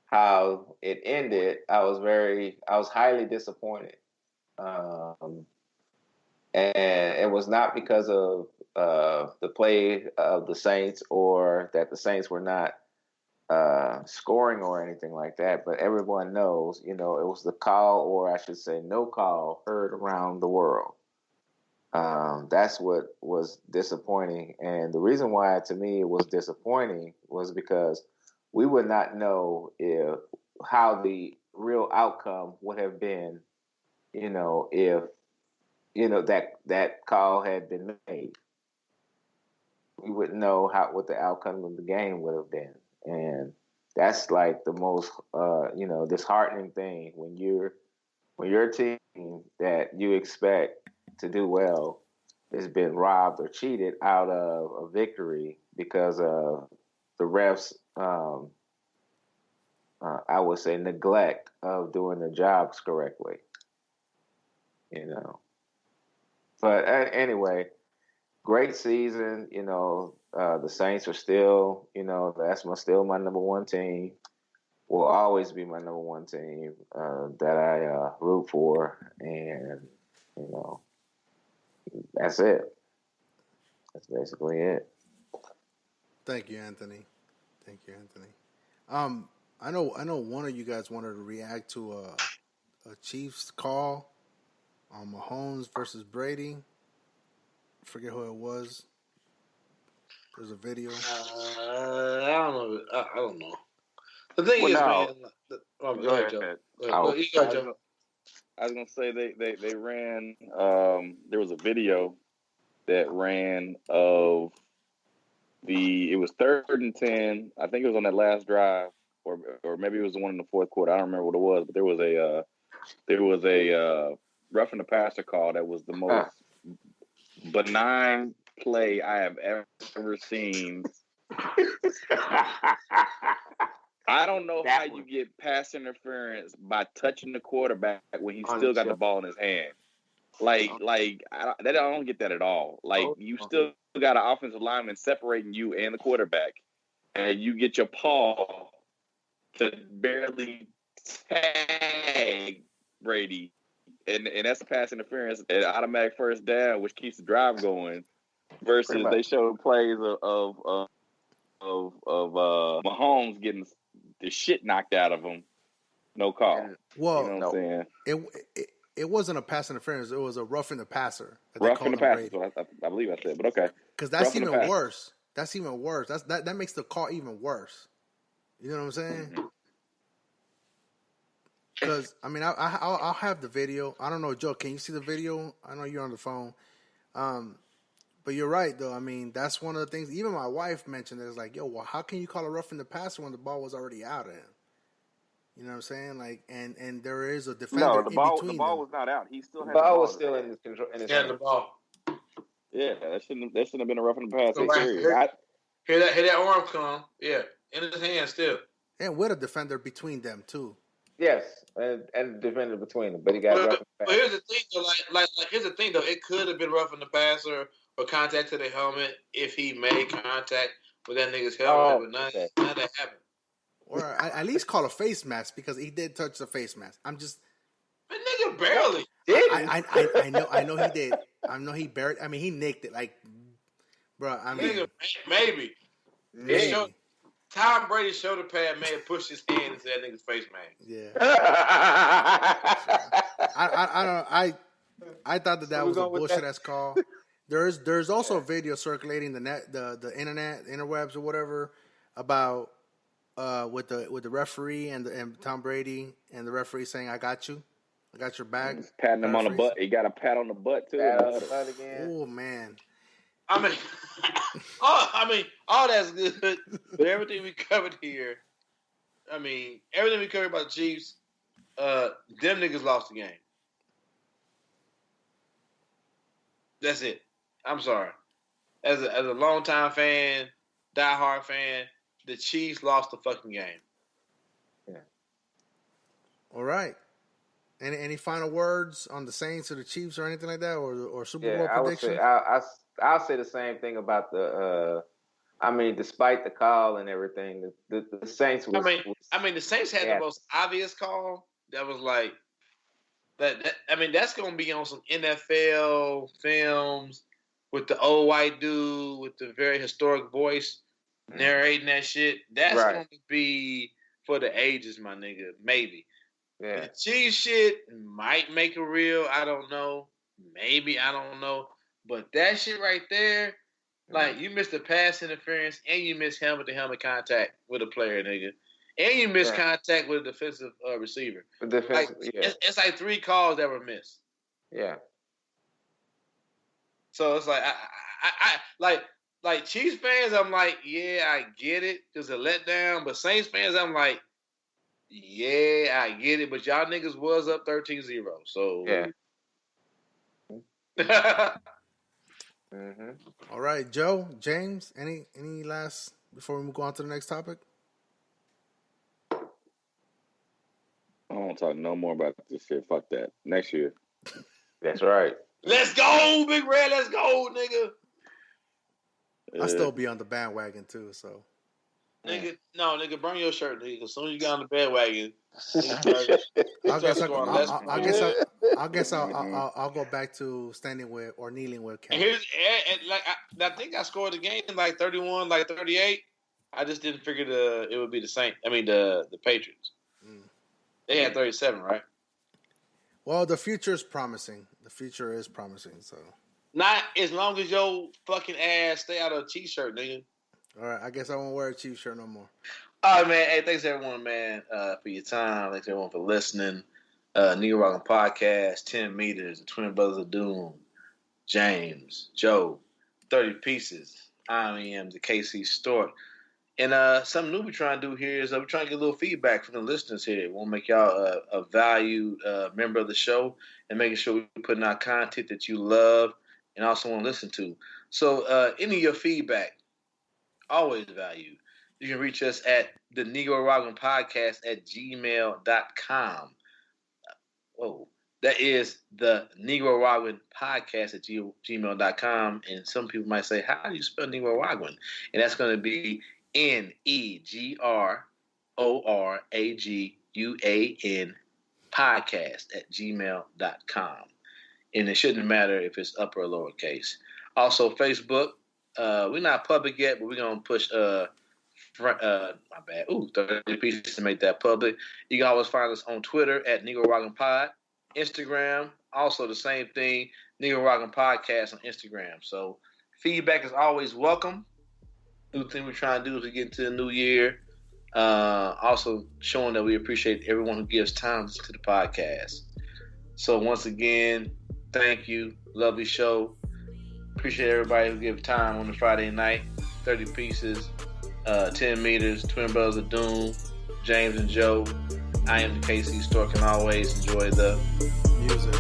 F: how it ended, I was highly disappointed. And it was not because of the play of the Saints or that the Saints were not scoring or anything like that, but everyone knows, it was the call, or I should say no call, heard around the world. That's what was disappointing. And the reason why, to me, it was disappointing was because we would not know how the real outcome would have been if that call had been made, we wouldn't know what the outcome of the game would have been. And that's like the most disheartening thing when your team that you expect to do well has been robbed or cheated out of a victory because of the refs, I would say, neglect of doing their jobs correctly. But anyway, great season. The Saints are still, still my number one team. Will always be my number one team that I root for, and that's it. That's basically it.
D: Thank you, Anthony. I know one of you guys wanted to react to a Chiefs call on Mahomes versus Brady. Forget who it was. There's a video.
C: I don't know. The thing is, man. Go ahead, Joe.
B: I was gonna say they ran. There was a video that ran of it was 3rd and 10. I think it was on that last drive, or maybe it was the one in the fourth quarter. I don't remember what it was, but there was a roughing the passer call that was the most benign play I have ever seen. I don't know how you get pass interference by touching the quarterback when he's still got the ball in his hand. I don't get that at all. You still got an offensive lineman separating you and the quarterback, and you get your paw to barely tag Brady, and that's a pass interference, an automatic first down, which keeps the drive going. Versus they showed plays of Mahomes getting the shit knocked out of him, no call.
D: Well,
B: you know what I'm saying?
D: It wasn't a pass interference. It was a roughing the passer.
B: Roughing the passer. I believe I said, but okay.
D: Because that's even worse. That's even worse. That makes the call even worse. You know what I'm saying? Because I'll have the video. I don't know, Joe. Can you see the video? I know you're on the phone. But you're right, though. I mean, that's one of the things. Even my wife mentioned it. It's like, yo, well, how can you call a roughing the passer when the ball was already out of him? You know what I'm saying? And there is a defender in between.
B: The ball was not out. He still had
F: the ball was still in his control.
C: The ball.
B: Yeah, that shouldn't have been a roughing the passer.
C: Hear that arm come? Yeah, in his hand still.
D: And with a defender between them too.
F: Yes, and the defender between them, but he got roughing the passer.
C: But here's the thing, though. Here's the thing, though. It could have been roughing the passer or contact to the helmet if he made contact with that nigga's helmet, but none of that happened.
D: Or at least call a face mask because he did touch the face mask. I'm just,
C: that nigga barely.
D: I know he did. I know he barely. I mean, he nicked it, bro. I mean,
C: nigga, maybe. Tom Brady's shoulder pad may have pushed his hand into that nigga's face mask.
D: Yeah. I thought that was a bullshit ass call. There's also a video circulating the internet, interwebs or whatever about with the referee and Tom Brady and the referee saying, "I got you, I got your back."
B: He's patting him on the butt. He got a pat on the butt too.
D: Oh man.
C: I mean, all that's good. But everything we covered here, everything we covered about the Chiefs, them niggas lost the game. That's it. I'm sorry. As a longtime fan, diehard fan, the Chiefs lost the fucking game.
F: Yeah.
D: All right. Any final words on the Saints or the Chiefs or anything like that, or Super Bowl predictions?
F: I'll say the same thing about the. Despite the call and everything, the Saints was.
C: The Saints had the most obvious call. That was like that. That's going to be on some NFL films with the old white dude with the very historic voice narrating that shit. That's going to be for the ages, my nigga. Maybe.
F: Yeah.
C: The Chiefs shit might make it real. I don't know. Maybe. I don't know. But that shit right there, you missed the pass interference and you missed helmet-to-helmet contact with a player, nigga. And you missed contact with a defensive receiver. It's like 3 calls that were missed.
F: Yeah.
C: So it's like I like Chiefs fans, I'm like, yeah, I get it. There's a letdown. But Saints fans, I'm like, yeah, I get it. But y'all niggas was up 13-0. So
F: yeah.
D: Mm-hmm. All right, Joe, James, any last before we go on to the next topic?
B: I don't talk no more about this shit. Fuck that. Next year.
F: That's right.
C: Let's go, Big Red. Let's go, nigga.
D: I'll still be on the bandwagon too, so.
C: Nigga, burn your shirt, nigga. As soon as you get on the bandwagon,
D: I'll go back to standing with or kneeling with Cat.
C: I think I scored the game in like 31, like 38. I just didn't figure it would be the Saints. I mean the Patriots. They had 37, right?
D: Well, the future is promising. So.
C: Not as long as your fucking ass stay out of a T-shirt, nigga.
D: All right, I guess I won't wear a Chiefs shirt no more.
C: All right, man. Hey, thanks everyone, man, for your time. Thanks everyone for listening. Negroraguan Podcast, 10 Meters, the Twin Brothers of Doom, James, Joe, 30 Pieces. I am the KC Stork. And something new we're trying to do here is we're trying to get a little feedback from the listeners here. We want to make y'all a valued member of the show and making sure we're putting out content that you love and also want to listen to. So any of your feedback, always valued. You can reach us at the Negroraguan Podcast at gmail.com. That is the Negroraguan Podcast at gmail.com. And some people might say, how do you spell Negroraguan? And that's going to be NEGRORAGUAN podcast at gmail.com. And it shouldn't matter if it's upper or lowercase. Also, Facebook. We're not public yet, but we're going to push 30 Pieces to make that public. You can always find us on Twitter at Negroraguan Pod. Instagram, also the same thing, Negroraguan Podcast on Instagram. So feedback is always welcome. New thing we're trying to do as we get into the new year. Also showing that we appreciate everyone who gives time to the podcast. So once again, thank you. Lovely show. Appreciate everybody who gives time on the Friday night. 30 Pieces, 10 Meters, Twin Brothers of Doom, James and Joe. I am the KC Stork, and always enjoy the
D: music.